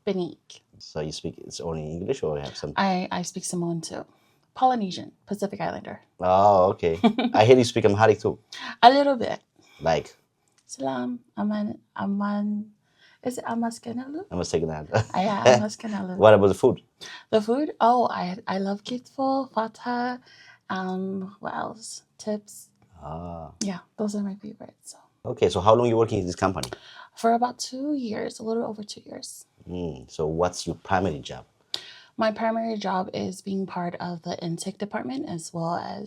Benique. So you speak it's only English or you have some? I speak Samoan too. Polynesian, Pacific Islander. Oh, okay. I hear you speak Amharic too. A little bit. Like? Salam, aman. Is it amaskanalu? Amaskanalu. Yeah, amaskanalu. What about the food? The food? Oh, I love kitful, fata, what else? Tips. Yeah, those are my favorites. So. Okay, so how long are you working in this company? For about 2 years, a little over 2 years. So what's your primary job? My primary job is being part of the intake department as well as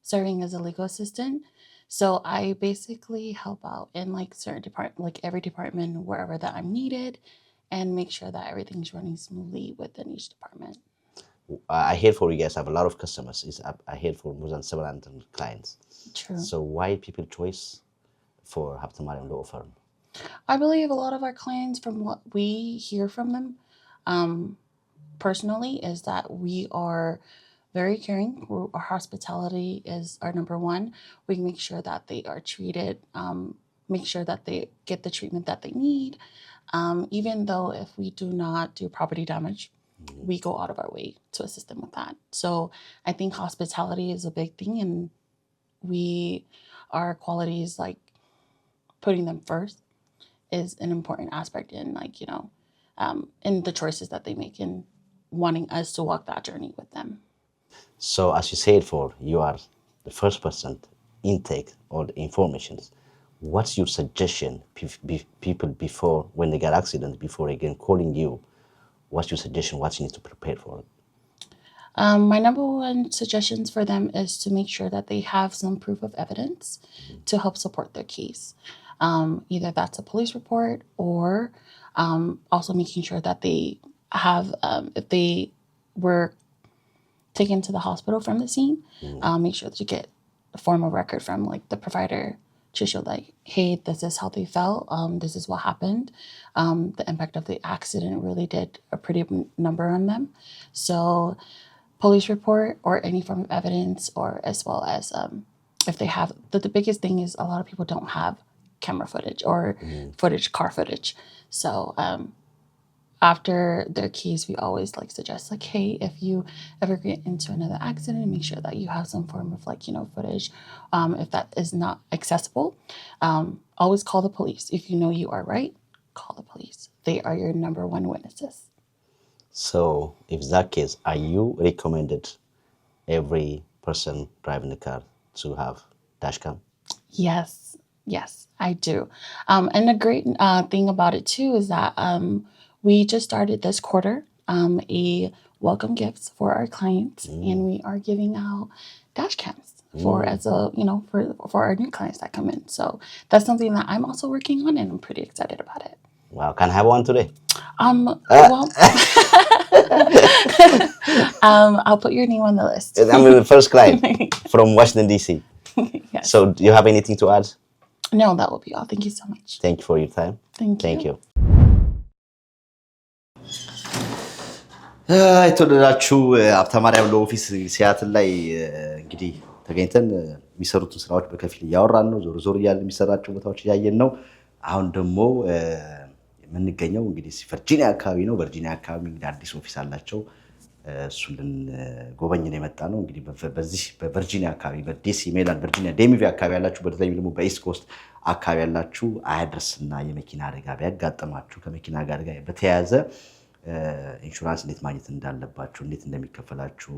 serving as a legal assistant. So I basically help out in like certain department, like every department wherever that I'm needed, and make sure that everything's running smoothly within each department. I hear for you guys have a lot of customers. I hear for more than 700 clients. True. So why people choice for Habte Mariam Law Firm? I believe a lot of our clients, from what we hear from them, personally, is that we are very caring. Our hospitality is our number one. We make sure that they are treated, make sure that they get the treatment that they need. Even though if we do not do property damage, we go out of our way to assist them with that. So I think hospitality is a big thing, and our qualities, like putting them first, is an important aspect in in the choices that they make and wanting us to walk that journey with them. So as you said, you are the first person intake all the informations. What's your suggestion people before when they get accident before again calling you? what's your suggestion? What you need to prepare for? My number one suggestions for them is to make sure that they have some proof of evidence to help support their case. Either that's a police report or also making sure that they have, if they were taken to the hospital from the scene, make sure that you get a formal record from like the provider to show like, hey, this is how they felt, this is what happened. The impact of the accident really did a pretty number on them. So police report or any form of evidence, or as well as if they have, the biggest thing is a lot of people don't have camera footage or car footage. So after their case, we always like suggest like, hey, if you ever get into another accident, make sure that you have some form of like, footage. If that is not accessible, always call the police. If you know you are right, call the police. They are your number one witnesses. So if that case, are you recommended every person driving the car to have dash cam? Yes, I do. And the great thing about it too is that we just started this quarter a welcome gifts for our clients, and we are giving out dash cams for our new clients that come in. So that's something that I'm also working on, and I'm pretty excited about it. Wow, can I have one today? Well, I'll put your name on the list. I'm the first client from Washington, D.C. Yes. So do you have anything to add? No, that will be all. Thank you so much. Thank you for your time. Thank you. የተወደዳችሁ ሀብተማርያም ለኦፊስ ሲያትል ላይ እንግዲህ ተገኝተን የሚሰሩትን ስራዎች በከፊል እያወራን ነው። ዞር ዞር እያልን የሚሰራቸው ቦታዎች እያየን ነው። አሁን ደግሞ የምንገኘው እንግዲህ ቨርጂኒያ አካባቢ ነው። ቨርጂኒያ አካባቢ እንግዲህ አዲስ ኦፊስ አላቸው። እሱን ልንጎበኝ ነው የመጣ ነው። እንግዲህ በዚህ በቨርጂኒያ አካባቢ በዲሲ፣ ሜሪላንድ፣ ቨርጂኒያ፣ ዴሚቪ አካባቢ ያላችሁ በተለይም ደግሞ በኢስት ኮስት አካባቢ ያላችሁ አያድርስና የመኪና አደጋ ቢያጋጥማችሁ ከመኪና ጋር በተያያዘ ኢንሹራንስ እንዴት ማግኘት እንዳለባችሁ፣ እንዴት እንደሚከፈላችሁ፣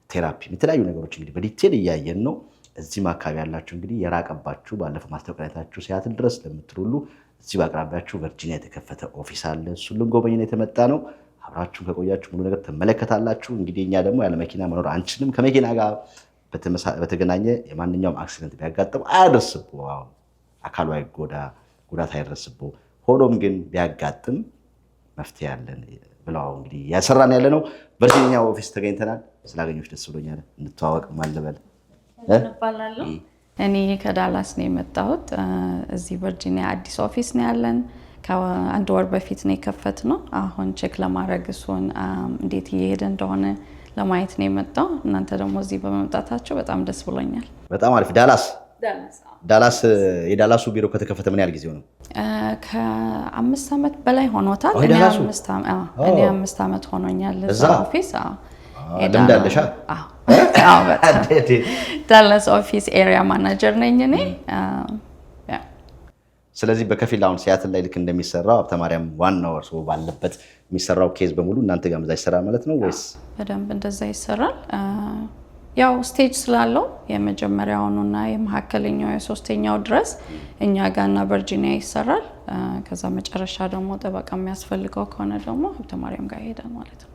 ቴራፒ፣ የተለያዩ ነገሮች እንግዲህ በዲቴል እያየን ነው። እዚህም አካባቢ ያላችሁ እንግዲህ የራቀባችሁ ባለፈው ማስታወቂያታችሁ ሲያትል ድረስ ለምትሉሉ እዚህ በአቅራቢያችሁ ቨርጂኒያ የተከፈተ ኦፊስ አለ። እሱን ልንጎበኝ ነው የተመጣ ነው። አብራችሁን ከቆያችሁ ሙሉ ነገር ትመለከታላችሁ። እንግዲህ እኛ ደግሞ ያለ መኪና መኖር አንችልም። ከመኪና ጋር በተገናኘ የማንኛውም አክሲደንት ቢያጋጥም አያደርስብዎ፣ አካሉ አይጎዳ፣ ጉዳት አይደርስብዎ። ሆኖም ግን ቢያጋጥም መፍትሄ ያለን ብለው እንግዲህ ያሰራን ያለ ነው። ቨርጂኒያ ኦፊስ ተገኝተናል። ስላገኘሁሽ ደስ ብሎኛል። እንተዋወቅ ማለበል እንባላለሁ። እኔ ከዳላስ ነው የመጣሁት። እዚህ ቨርጂኒያ አዲስ ኦፊስ ነው ያለን። ከአንድ ወር በፊት ነው የከፈትነው። አሁን ቼክ ለማድረግ እሱን እንዴት እየሄደ እንደሆነ ለማየት ነው የመጣው። እናንተ ደግሞ እዚህ በመምጣታችሁ በጣም ደስ ብሎኛል። በጣም አሪፍ። ዳላስ የዳላሱ ቢሮ ከተከፈተ ምን ያህል ጊዜው ነው? ከ5 ዓመት በላይ ሆኖታል። እኔ 5 ዓመት ሆኖኛል እዛ ኦፊስ። ልምድ አለሽ? ዳላስ ኦፊስ ኤሪያ ማናጀር ነኝ እኔ። ስለዚህ በከፊል አሁን ሲያትል ላይ ልክ እንደሚሰራው ሀብተማርያም ዋናው እርሶ ባለበት የሚሰራው ኬዝ በሙሉ እናንተ ጋር መዛ ይሰራል ማለት ነው ወይስ? በደንብ እንደዛ ይሰራል። ያው ስቴጅ ስላለው የመጀመሪያውና የመካከለኛው የሶስተኛው ድረስ እኛ ጋርና ቨርጂኒያ ይሰራል። ከዛ መጨረሻ ደግሞ ጠበቃ የሚያስፈልገው ከሆነ ደግሞ ሀብተማርያም ጋር ይሄዳል ማለት ነው።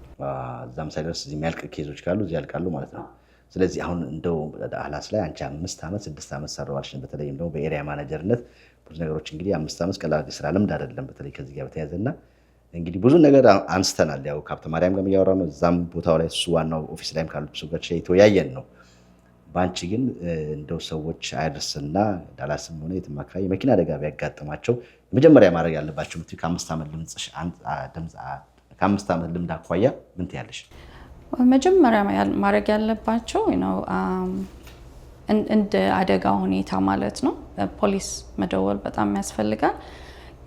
እዛም ሳይደርስ እዚህ የሚያልቅ ኬዞች ካሉ እዚህ ያልቃሉ ማለት ነው። ስለዚህ አሁን እንደው ዳላስ ላይ አንቺ 5 ዓመት 6 ዓመት ሰራዋልሽን። በተለይም ደግሞ በኤሪያ ማኔጀርነት ብዙ ነገሮች እንግዲህ 5 ዓመት ቀላል ስራ ልምድ አይደለም። በተለይ ከዚህ ጋር በተያያዘና እንግዲህ ብዙ ነገር አንስተናል። ያው ከሀብተማርያም ጋር እያወራን ነው። እዛም ቦታው ላይ እሱ ዋናው ኦፊስ ላይም ካሉት ሰዎች የተወያየን ነው። በአንቺ ግን እንደው ሰዎች አያደርስና ዳላስም ሆነ የትም አካባቢ የመኪና አደጋ ቢያጋጥማቸው መጀመሪያ ማድረግ ያለባቸው ምት ከ5 ዓመት ልምድ አኳያ ምን ትያለሽ? መጀመሪያ ማድረግ ያለባቸው እንደ አደጋ ሁኔታ ማለት ነው ፖሊስ መደወል በጣም ያስፈልጋል።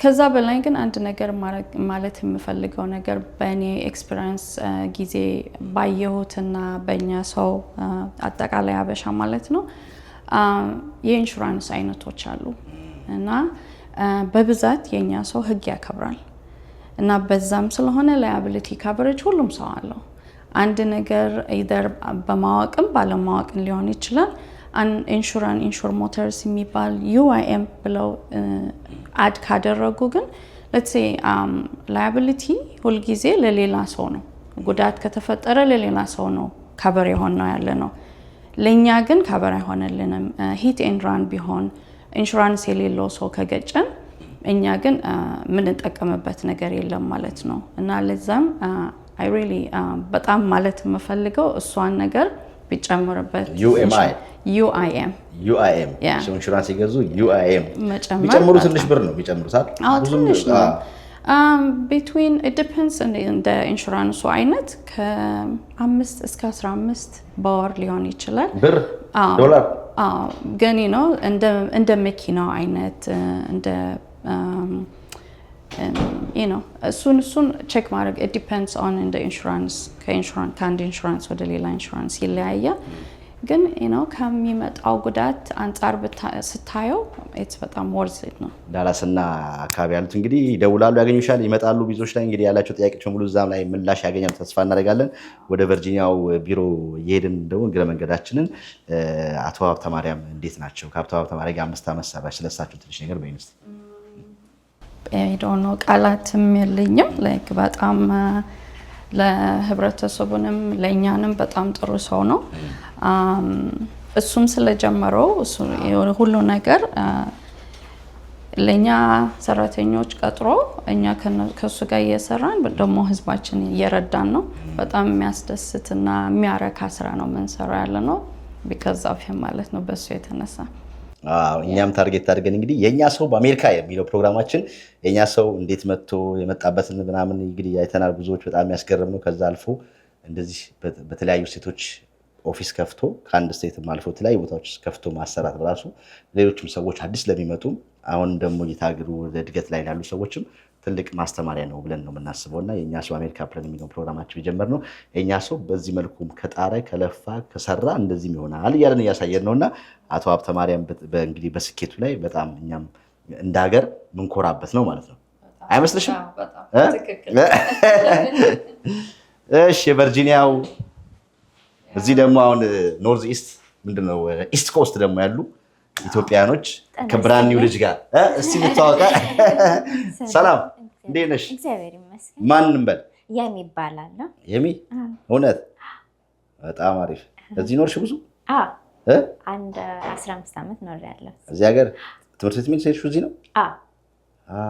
ከዛ በላይ ግን አንድ ነገር ማለት የምፈልገው ነገር በእኔ ኤክስፒሪየንስ ጊዜ ባየሁትና በእኛ ሰው አጠቃላይ አበሻ ማለት ነው የኢንሹራንስ አይነቶች አሉ እና በብዛት የኛ ሰው ህግ ያከብራል እና በዛም ስለሆነ ላያቢሊቲ ካቨሬጅ ሁሉም ሰው አለው። አንድ ነገር ኢደር በማወቅም ባለማወቅም ሊሆን ይችላል። ኢንሹር ሞተርስ የሚባል UIM ብለው አድ ካደረጉ ግን let's say liability ሁልጊዜ ለሌላ ሰው ነው ጉዳት ከተፈጠረ ለሌላ ሰው ነው ከበር የሆነው ያለ ነው ለኛ ግን ከበር አይሆነልንም ሂት ኤንድ ራን ቢሆን ኢንሹራንስ የሌለው ሰው ከገጨን እኛ ግን ምን እንጠቀምበት ነገር የለም ማለት ነው እና ለዛም I really በጣም ማለት የምፈልገው እሷን ነገር ቢጨምርበት UIM so ኢንሹራንስ ይገዙ UIM ቢጨምሩ ትንሽ ብር ነው ቢጨምሩታል ትንሽ ነው between it depends on the insurance አይነት ከ5 እስከ 15 በወር ሊሆን ይችላል ብር ዶላር ግን ነው እንደ መኪናው አይነት እንደ soon check ማድረግ it depends on the insurance ከአንድ ኢንሹራንስ ወደ ሌላ ኢንሹራንስ ይለያያል ግን ከሚመጣው ጉዳት አንፃር ስታየው it's በጣም worth it ነው ዳላስና አካባቢ ያሉት እንግዲህ ይደውላሉ ያገኙሻል ይመጣሉ ቢዞች ላይ እንግዲህ ያላቸው ጥያቄዎች ሙሉ እዛም ላይ ምላሽ ያገኛሉ ተስፋ እናደርጋለን ወደ ቨርጂኒያው ቢሮ እየሄድን እንደው እንግዲህ መንገዳችንን አቶ ሀብተማርያም እንዴት ናቸው ከአቶ ሀብተማርያም ጋር 5 ዓመት ሰራሽ ስለሳቸው ትንሽ ነገር በይንስ I don't know ቃላትም የለኝም like በጣም ለህብረተሰቡንም ለኛንም በጣም ጥሩ ሰው ነው እሱም ስለጀመረው ሁሉ ነገር ለኛ ሰራተኞች ቀጥሮ እኛ ከሱ ጋር እየሰራን ደግሞ ህዝባችን እየረዳን ነው በጣም የሚያስደስትና የሚያረካ ስራ ነው መንሰራ ያለ ነው because of him ማለት ነው በሱ የተነሳ እኛም ታርጌት አድርገን እንግዲህ የኛ ሰው በአሜሪካ የሚለው ፕሮግራማችን የኛ ሰው እንዴት መጥቶ የመጣበትን ምናምን እንግዲህ አይተናል ብዙዎች በጣም ያስገርም ነው ከዛ አልፎ እንደዚህ በተለያዩ ስቴቶች ኦፊስ ከፍቶ ከአንድ ስቴትም አልፎ ተለያዩ ቦታዎች ከፍቶ ማሰራት በራሱ ሌሎችም ሰዎች አዲስ ለሚመጡ አሁን ደግሞ የታገሩ ለድገት ላይ ያሉ ሰዎችም ትልቅ ማስተማሪያ ነው ብለን ነው የምናስበውና የኛ ሰው አሜሪካ ፕላን የሚለው ፕሮግራማችን ጀመር ነው የኛ ሰው በዚህ መልኩ ከጣረ ከለፋ ከሰራ እንደዚህ ይሆናል ያለን ያሳየን ነውና አቶ ሀብተማርያም በእንግዲህ በስኬቱ ላይ በጣም እኛም እንዳገር ምንኮራበት ነው ማለት ነው አይመስልሽም እሺ ቨርጂኒያው እዚህ ደግሞ አሁን ኖርዝ ኢስት ምንድነው ኢስት ኮስት ደግሞ ያሉ ኢትዮጵያኖች ከብራንድ ኒው ልጅ ጋር እስቲ ልታወቃ ሰላም እንዴት ነሽ እግዚአብሔር ይመስገን ማንንም በል የሚ ይባላል የሚ እውነት በጣም አሪፍ እዚህ ኖርሽ ብዙ አንድ 15 ዓመት ኖር ያለው እዚህ ሀገር ትምህርት ቤት ምን ሰይሽ እዚህ ነው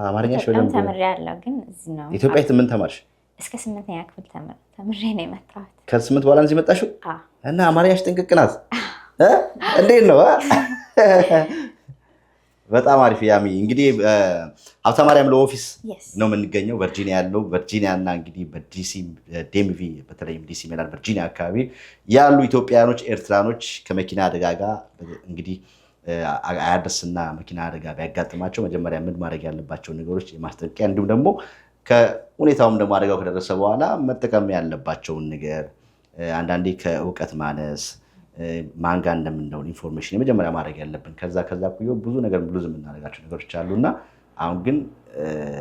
አማርኛሽ ወለም ተምሬ ያለው ግን እዚህ ነው ኢትዮጵያ ምን ተማርሽ እስከ 8ኛ ክፍል ተምሬ ነው የመጣሁት ከ8 በኋላ እዚህ መጣሽው እና አማርኛሽ ጥንቅቅ ናት እንዴት ነው በጣም አሪፍ ያሚ እንግዲህ ሀብተማርያም ለኦፊስ ነው የምንገኘው ቨርጂኒያ ያለው ቨርጂኒያና እንግዲህ በዲሲ ዴምቪ በተለይም ዲሲ ሜሪላንድ ቨርጂኒያ አካባቢ ያሉ ኢትዮጵያኖች ኤርትራኖች ከመኪና አደጋ ጋር እንግዲህ አያደርስና መኪና አደጋ ቢያጋጥማቸው መጀመሪያ ምን ማድረግ ያለባቸው ነገሮች የማስጠንቀቂያ እንዲሁም ደግሞ ከሁኔታውም ደግሞ አደጋው ከደረሰ በኋላ መጠቀም ያለባቸውን ነገር አንዳንዴ ከእውቀት ማነስ ማንጋ እንደምንለው ኢንፎርሜሽን የመጀመሪያ ማድረግ ያለብን ከዛ ኩዮ ብዙ ነገር ብሉዝ የምናደርጋቸው ነገሮች አሉና አሁን ግን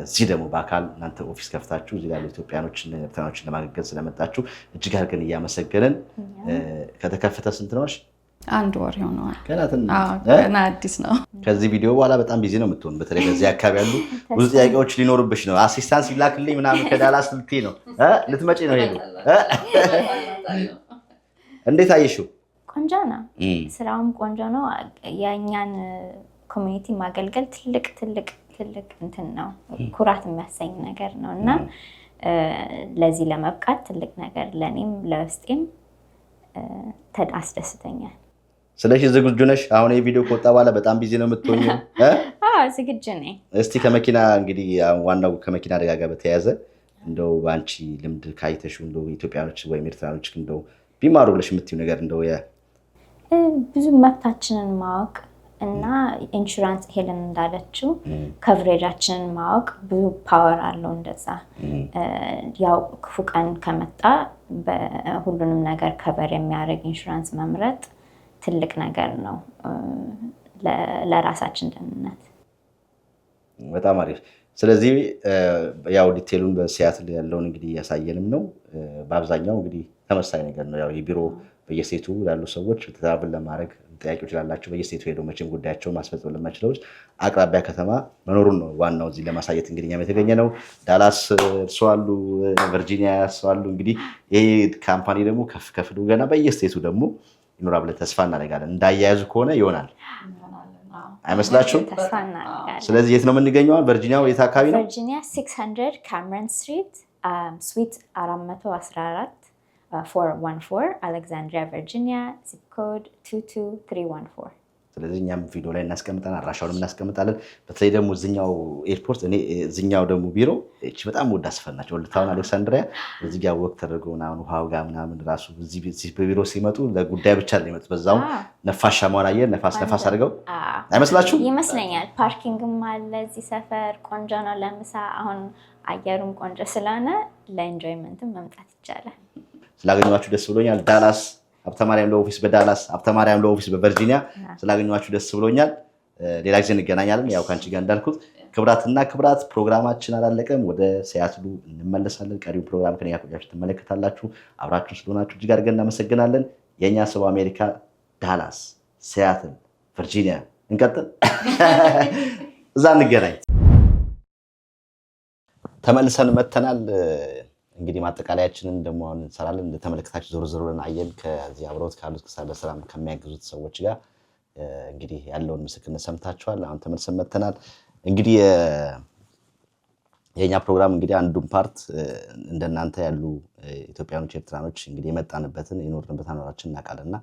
እዚህ ደግሞ በአካል እናንተ ኦፊስ ከፍታችሁ እዚህ ያሉ ኢትዮጵያኖችን ኤርትራኖችን ለማገዝ ስለመጣችሁ እጅግ አድርገን እያመሰገንን ከተከፈተ ስንት ነውሽ አንድ ወር ይሆነዋል ገና አዲስ ነው ከዚህ ቪዲዮ በኋላ በጣም ቢዚ ነው የምትሆን በተለይ በዚህ አካባቢ ያሉ ብዙ ጥያቄዎች ሊኖርብሽ ነው አሲስታንስ ይላክልኝ ምናምን ከዳላስ ልትይ ነው ልትመጪ ነው ሄዱ እንዴት አየሽው ቆንጆ ነው ስራውም ቆንጆ ነው የኛን ኮሚኒቲ ማገልገል ትልቅ እንትን ነው ኩራት የሚያሰኝ ነገር ነውና ለዚህ ለመብቃት ትልቅ ነገር ለኔም ለውስጤም አስደስተኛል ስለዚህ ዝግጁ ነሽ አሁን የቪዲዮ ከወጣ በኋላ በጣም ቢዚ ነው የምትሆኚው ዝግጁ ነኝ እስቲ ከመኪና እንግዲህ ዋናው ከመኪና አደጋ ጋር በተያያዘ እንደው ባንቺ ልምድ ካይተሽው እንደው ኢትዮጵያኖች ወይ ኤርትራኖች እንደው ቢማሩ ብለሽ የምትይው ነገር እንደው ብዙ መብታችንን ማወቅ እና ኢንሹራንስ ሄለን እንዳለችው ከቨሬጃችንን ማወቅ ብዙ ፓወር አለው እንደዛ ያው ክፉ ቀን ከመጣ በሁሉንም ነገር ከቨር የሚያደርግ ኢንሹራንስ መምረጥ ትልቅ ነገር ነው ለራሳችን ደህንነት በጣም አሪፍ ስለዚህ ያው ዲቴሉን በሲያትል ያለውን እንግዲህ ያሳየንም ነው በአብዛኛው እንግዲህ ተመሳሳይ ነገር ነው ያው የቢሮ በየስቴቱ ያሉ ሰዎች ትራቭል ለማድረግ ጥያቄዎች ላላቸው በየስቴቱ ሄደው መቼም ጉዳያቸውን ማስፈጸም ለማይችለው አቅራቢያ ከተማ መኖሩን ነው ዋናው እዚህ ለማሳየት እንግዲህ እኛም የተገኘ ነው። ዳላስ እርሶ አሉ፣ ቨርጂኒያ እርሶ አሉ። እንግዲህ ይሄ ካምፓኒ ደግሞ ከፍ ብሎ ገና በየስቴቱ ደግሞ ይኖራል ብለን ተስፋ እናደርጋለን። እንዳያያዙ ከሆነ ይሆናል አይመስላችሁም? ስለዚህ የት ነው የምንገኘው? ቨርጂኒያ የት አካባቢ ነው? ቨርጂኒያ 600 ካምረን ስትሪት ስዊት 414 414 አሌክዛንድሪያ ቨርጂኒያ ዚፕ ኮድ 22314። ስለዚህ እኛም ቪዲዮ ላይ እናስቀምጣለን፣ አድራሻውንም እናስቀምጣለን። በተለይ ደግሞ እዚኛው ኤርፖርት እዚኛው ደግሞ ቢሮ እቺ በጣም ወዳ ስፈናቸው ወልታውን አሌክሳንድሪያ እዚህ ጋር ወቅት ተደርገው ምናምን ውሃው ጋር ምናምን ራሱ እዚህ በቢሮ ሲመጡ ለጉዳይ ብቻ ነው የሚመጡት። በዛው ነፋሻ መሆን አየር ነፋስ አድርገው አይመስላችሁም? ይመስለኛል። ፓርኪንግም አለ እዚህ ሰፈር፣ ቆንጆ ነው ለምሳ። አሁን አየሩም ቆንጆ ስለሆነ ለኤንጆይመንትም መምጣት ይቻላል። ስላገኘኋችሁ ደስ ብሎኛል። ዳላስ ሀብተማርያም ለኦፊስ በዳላስ ሀብተማርያም ለኦፊስ በቨርጂኒያ ስላገኘኋችሁ ደስ ብሎኛል። ሌላ ጊዜ እንገናኛለን። ያው ካንቺ ጋር እንዳልኩት ክብራትና ክብራት ፕሮግራማችን አላለቀም። ወደ ሲያትሉ እንመለሳለን። ቀሪው ፕሮግራም ከኛ ቆያችሁ ትመለከታላችሁ። አብራችሁ ስለሆናችሁ እጅግ አድርገን እናመሰግናለን። የእኛ ሰው አሜሪካ ዳላስ፣ ሲያትል፣ ቨርጂኒያ እንቀጥል። እዛ እንገናኝ። ተመልሰን መተናል። እንግዲህ ማጠቃለያችንን ደግሞ አሁን እንሰራለን። እንደተመለከታችሁ ዞር ዞር ብለን አየን ከዚህ አብረውት ካሉት በስራ ከሚያግዙት ሰዎች ጋር እንግዲህ ያለውን ምስክርነት ሰምታችኋል። አሁን ተመልሰን መተናል። እንግዲህ የኛ ፕሮግራም እንግዲህ አንዱን ፓርት እንደናንተ ያሉ ኢትዮጵያኖች ኤርትራኖች እንግዲህ የመጣንበትን የኖርንበትን አኗኗራችንን እናውቃለንና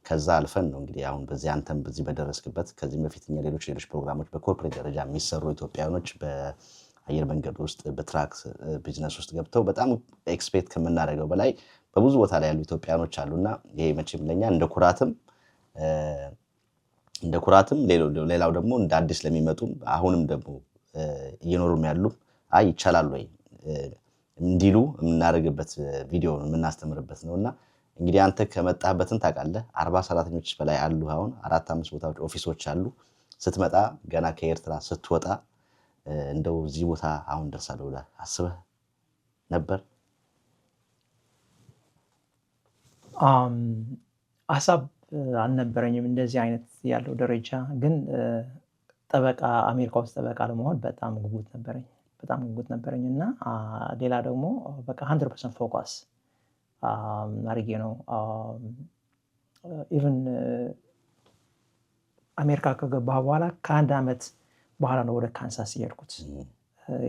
ከዛ አልፈን ነው እንግዲህ አሁን በዚህ አንተም በዚህ በደረስክበት ከዚህ በፊትኛ ሌሎች ፕሮግራሞች በኮርፖሬት ደረጃ የሚሰሩ ኢትዮጵያኖች አየር መንገድ ውስጥ በትራክ ቢዝነስ ውስጥ ገብተው በጣም ኤክስፔክት ከምናደርገው በላይ በብዙ ቦታ ላይ ያሉ ኢትዮጵያኖች አሉና ይሄ መቼም ለኛ እንደ ኩራትም ሌላው ደግሞ እንደ አዲስ ለሚመጡም አሁንም ደግሞ እየኖሩም ያሉ አይ ይቻላል ወይ እንዲሉ የምናደርግበት ቪዲዮ ነው የምናስተምርበት ነውና እንግዲህ አንተ ከመጣህበትን ታውቃለህ 40 ሰራተኞች በላይ አሉ። አሁን 4-5 ቦታዎች ኦፊሶች አሉ። ስትመጣ ገና ከኤርትራ ስትወጣ እንደው እዚህ ቦታ አሁን ደርሳለሁ ብለህ አስበህ ነበር? ሀሳብ አልነበረኝም እንደዚህ አይነት ያለው ደረጃ። ግን ጠበቃ አሜሪካ ውስጥ ጠበቃ ለመሆን በጣም ጉጉት ነበረኝ እና ሌላ ደግሞ በቃ 100% ፎከስ አድርጌ ነው ኢቭን አሜሪካ ከገባሁ በኋላ ከ1 ዓመት በኋላ ነው ወደ ካንሳስ የሄድኩት።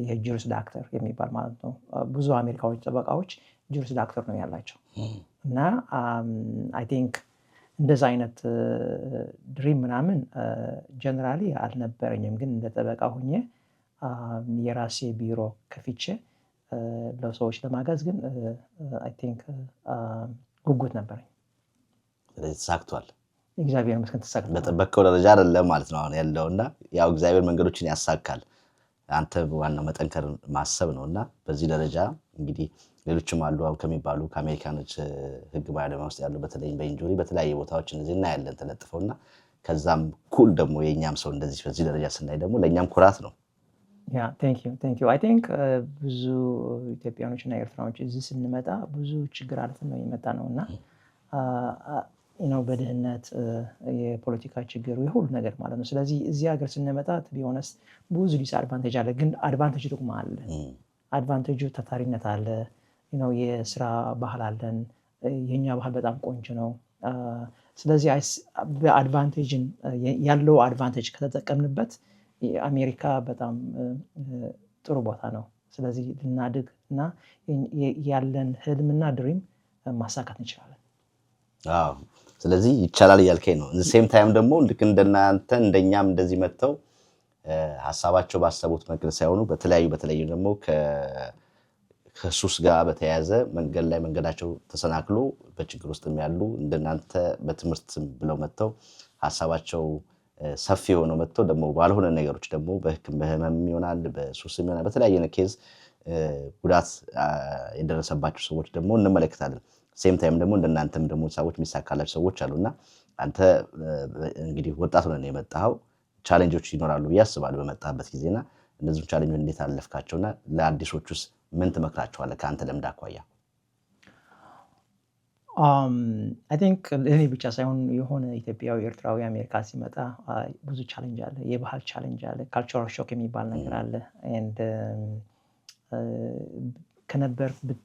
የጁሪስ ዳክተር የሚባል ማለት ነው። ብዙ አሜሪካዎች ጠበቃዎች ጁሪስ ዳክተር ነው ያላቸው እና አይ ቲንክ እንደዛ አይነት ድሪም ምናምን ጀነራሊ አልነበረኝም። ግን እንደ ጠበቃ ሆኜ የራሴ ቢሮ ከፍቼ ለሰዎች ለማገዝ ግን አይ ቲንክ ጉጉት ነበረኝ። ስለዚህ ተሳክቷል። እግዚአብሔር ይመስገን ተሳክቷል። በጠበቀው ደረጃ አይደለም ማለት ነው አሁን ያለውና ያው እግዚአብሔር መንገዶችን ያሳካል። አንተ ዋናው መጠንከር ማሰብ ነውና በዚህ ደረጃ እንግዲህ ሌሎችም አሉ ከሚባሉ ከአሜሪካኖች ህግ ባለሙያ ውስጥ ያሉ በተለይ በኢንጁሪ በተለያየ ቦታዎች እንደዚህ እና ያለን ተለጥፈውና ከዛም ኩል ደግሞ የኛም ሰው እንደዚህ በዚህ ደረጃ ስናይ ደግሞ ለኛም ኩራት ነው። ያ ቴንክ ዩ አይ ቲንክ ብዙ ኢትዮጵያኖች እና ኤርትራኖች እዚህ ስንመጣ ብዙ ችግር አልፈን ነው የመጣ ነውና በድህነት የፖለቲካ ችግር የሁሉ ነገር ማለት ነው። ስለዚህ እዚህ ሀገር ስንመጣ ቢሆንስ ብዙ ዲስአድቫንቴጅ አለ፣ ግን አድቫንቴጅ ደግሞ አለ። አድቫንቴጁ ታታሪነት አለ፣ የስራ ባህል አለን። የኛ ባህል በጣም ቆንጆ ነው። ስለዚህ በአድቫንቴጅን ያለው አድቫንቴጅ ከተጠቀምንበት አሜሪካ በጣም ጥሩ ቦታ ነው። ስለዚህ ልናድግ እና ያለን ህልምና ድሪም ማሳካት እንችላለን። ስለዚህ ይቻላል እያልከኝ ነው። ሴም ታይም ደግሞ ልክ እንደናንተ እንደኛም እንደዚህ መጥተው ሀሳባቸው ባሰቡት መንገድ ሳይሆኑ በተለያዩ ደግሞ ከሱስ ጋር በተያያዘ መንገድ ላይ መንገዳቸው ተሰናክሎ በችግር ውስጥ ያሉ እንደናንተ በትምህርት ብለው መጥተው ሀሳባቸው ሰፊ ሆነው መጥተው ደግሞ ባልሆነ ነገሮች ደግሞ በህመም ይሆናል በሱስ ይሆናል በተለያየ ኬዝ ጉዳት የደረሰባቸው ሰዎች ደግሞ እንመለከታለን። ሴም ታይም ደግሞ እንደናንተም ደግሞ ሰዎች የሚሳካላቸው ሰዎች አሉና አንተ እንግዲህ ወጣት ሆነህ የመጣኸው ቻሌንጆች ይኖራሉ ብዬ አስባለሁ በመጣበት ጊዜና እነዚህ ቻሌንጆች እንዴት አለፍካቸውና ለአዲሶቹስ ምን ትመክራቸዋለህ ከአንተ ልምድ አኳያ? አይ ቲንክ እኔ ብቻ ሳይሆን የሆነ ኢትዮጵያዊ ኤርትራዊ አሜሪካ ሲመጣ ብዙ ቻሌንጅ አለ። የባህል ቻሌንጅ አለ። ካልቸራል ሾክ የሚባል ነገር አለ። ኤንድ ከነበርክበት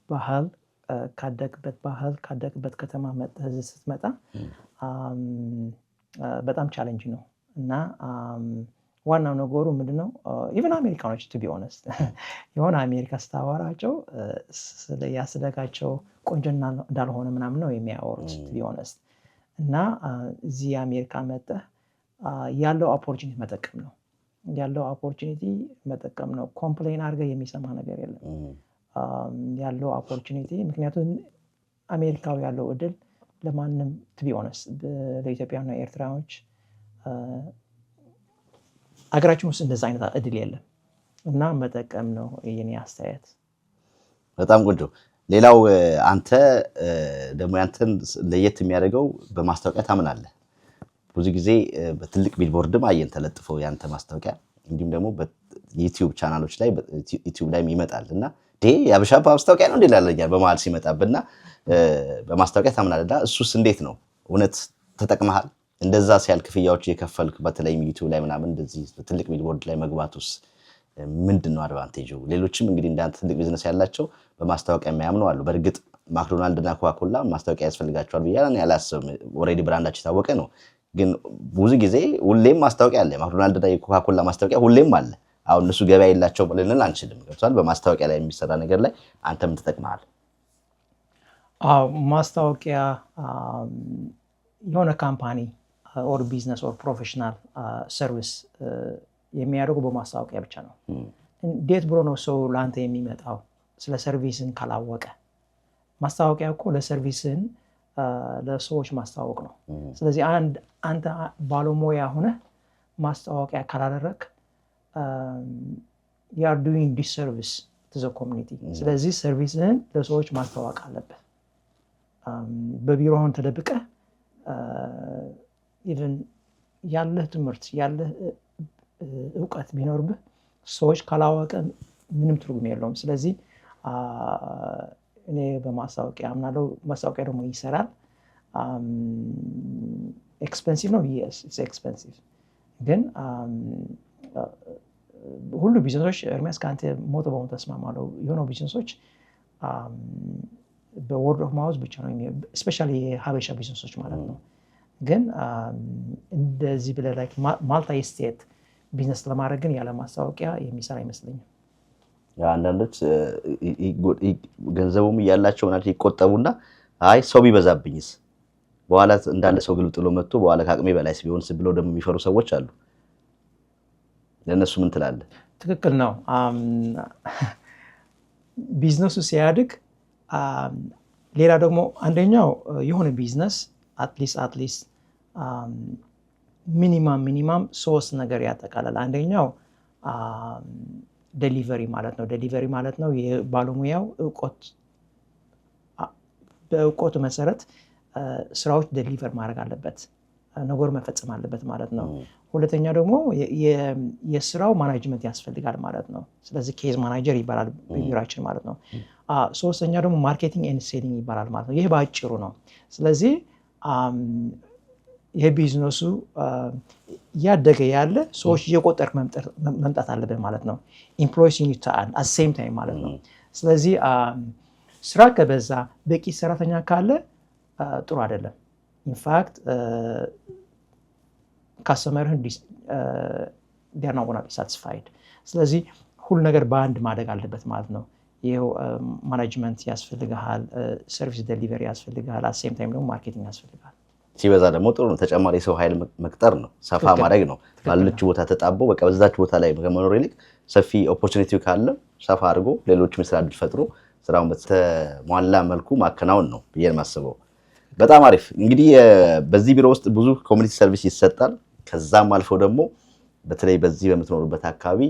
ባህል ካደግበት ከተማ መጥተህ ስትመጣ በጣም ቻሌንጅ ነው እና ዋናው ነገሩ ምንድነው ኢቭን አሜሪካኖች ቱ ቢ ኦነስት የሆነ አሜሪካ ስታወራቸው ያስደጋቸው ቆንጆና እንዳልሆነ ምናምን ነው የሚያወሩት ቱ ቢ ኦነስት እና እዚህ አሜሪካ መጥተህ ያለው ኦፖርቹኒቲ መጠቀም ነው ኮምፕሌን አድርገህ የሚሰማ ነገር የለም ያለው ኦፖርቹኒቲ ምክንያቱም አሜሪካው ያለው እድል ለማንም ቱ ቢ ኦነስት ለኢትዮጵያና ኤርትራዎች አገራችን ውስጥ እንደዛ አይነት እድል የለም እና መጠቀም ነው የኔ አስተያየት። በጣም ቆንጆ። ሌላው አንተ ደግሞ ያንተን ለየት የሚያደርገው በማስታወቂያ ታምናለህ። ብዙ ጊዜ በትልቅ ቢልቦርድም አየን ተለጥፎ ያንተ ማስታወቂያ እንዲሁም ደግሞ በዩቲዩብ ቻናሎች ላይ ዩቲዩብ ላይ ይመጣል እና የአበሻ ማስታወቂያ ነው እንዲላለኛል በመሃል ሲመጣብና በማስታወቂያ ታምናለህ። እሱስ እንዴት ነው? እውነት ተጠቅመሃል? እንደዛ ሲያል ክፍያዎች የከፈልክ በተለይም ዩቲዩብ ላይ ምናምን እንደዚህ ትልቅ ቢልቦርድ ላይ መግባቱስ ምንድነው አድቫንቴጁ? ሌሎችም እንግዲህ እንዳንተ ትልቅ ቢዝነስ ያላቸው በማስታወቂያ የሚያምኑ አሉ። በእርግጥ ማክዶናልድ እና ኮካኮላ ማስታወቂያ ያስፈልጋቸዋል ብያለሁ እኔ አላስብም። ኦሬዲ ብራንዳቸው የታወቀ ነው። ግን ብዙ ጊዜ ሁሌም ማስታወቂያ አለ። ማክዶናልድ እና ኮካኮላ ማስታወቂያ ሁሌም አለ። አሁን እነሱ ገበያ የላቸው ብለን አንችልም። ገብቷል? በማስታወቂያ ላይ የሚሰራ ነገር ላይ አንተ ምን ተጠቅመሃል? ማስታወቂያ የሆነ ካምፓኒ ኦር ቢዝነስ ኦር ፕሮፌሽናል ሰርቪስ የሚያደርጉ በማስታወቂያ ብቻ ነው። እንዴት ብሎ ነው ሰው ለአንተ የሚመጣው ስለ ሰርቪስን ካላወቀ? ማስታወቂያ እኮ ለሰርቪስን ለሰዎች ማስታወቅ ነው። ስለዚህ አንተ ባለሙያ ሆነህ ማስታወቂያ ካላደረክ you are doing disservice to the community። ስለዚህ ሰርቪስን ለሰዎች ማስተዋወቅ አለበት። በቢሮውን ተደብቀህ ኢቭን ያለህ ትምህርት ያለህ እውቀት ቢኖርብህ ሰዎች ካላወቀ ምንም ትርጉም የለውም። ስለዚህ እኔ በማስታወቂያ አምናለሁ። ማስታወቂያ ደግሞ ይሰራል። ኤክስፔንሲቭ ነው? yes it's expensive። ግን ሁሉ ቢዝነሶች ኤርሚያስ ከአንተ ሞቶ በሞቶ ተስማማለሁ። የሆነው ቢዝነሶች በወርድ ኦፍ ማውዝ ብቻ ነው ስፔሻሊ የሀበሻ ቢዝነሶች ማለት ነው። ግን እንደዚህ ብለህ ላይክ ማልቲ ስቴት ቢዝነስ ለማድረግ ግን ያለ ማስታወቂያ የሚሰራ አይመስለኝም። አንዳንዶች ገንዘቡም እያላቸው ማለት ይቆጠቡና አይ ሰው ቢበዛብኝስ በኋላ እንዳለ ሰው ግልጥሎ መጥቶ በኋላ ከአቅሜ በላይስ ቢሆንስ ብለው ደግሞ የሚፈሩ ሰዎች አሉ። ለነሱ ምን ትላለህ? ትክክል ነው። ቢዝነሱ ሲያድግ ሌላ ደግሞ አንደኛው የሆነ ቢዝነስ አትሊስት ሚኒማም 3 ነገር ያጠቃላል። አንደኛው ዴሊቨሪ ማለት ነው የባለሙያው በእውቀቱ መሰረት ስራዎች ዴሊቨር ማድረግ አለበት፣ ነገር መፈጸም አለበት ማለት ነው። ሁለተኛ ደግሞ የስራው ማኔጅመንት ያስፈልጋል ማለት ነው። ስለዚህ ኬዝ ማናጀር ይባላል በቢሮአችን ማለት ነው። ሶስተኛ ደግሞ ማርኬቲንግ ኤንድ ሴሊንግ ይባላል ማለት ነው። ይሄ ባጭሩ ነው። ስለዚህ የቢዝነሱ ያደገ ያለ ሰዎች እየቆጠርክ መምጣት አለበት ማለት ነው። ኢምፕሎይስ ዩኒት አት ሴም ታይም ማለት ነው። ስለዚህ ስራ ከበዛ በቂ ሰራተኛ ካለ ጥሩ አይደለም። ኢንፋክት ካስተመርህን they are not going to be satisfied። ስለዚህ ሁሉ ነገር በአንድ ማደግ አለበት ማለት ነው። ይሄው ማኔጅመንት ያስፈልጋል፣ ሰርቪስ ዴሊቨሪ ያስፈልጋል፣ አት ሴም ታይም ደግሞ ማርኬቲንግ ያስፈልጋል። ሲበዛ ደግሞ ጥሩ ነው። ተጨማሪ ሰው ኃይል መቅጠር ነው፣ ሰፋ ማድረግ ነው። ባለች ቦታ ተጣቦ በቃ በዛች ቦታ ላይ ከመኖር ይልቅ ሰፊ ኦፖርቹኒቲ ካለ ሰፋ አድርጎ ሌሎችም ስራ እድል ፈጥሮ ስራውን በተሟላ መልኩ ማከናወን ነው ብዬ የማስበው። በጣም አሪፍ። እንግዲህ በዚህ ቢሮ ውስጥ ብዙ ኮሚኒቲ ሰርቪስ ይሰጣል። ከዛም አልፎ ደግሞ በተለይ በዚህ በምትኖሩበት አካባቢ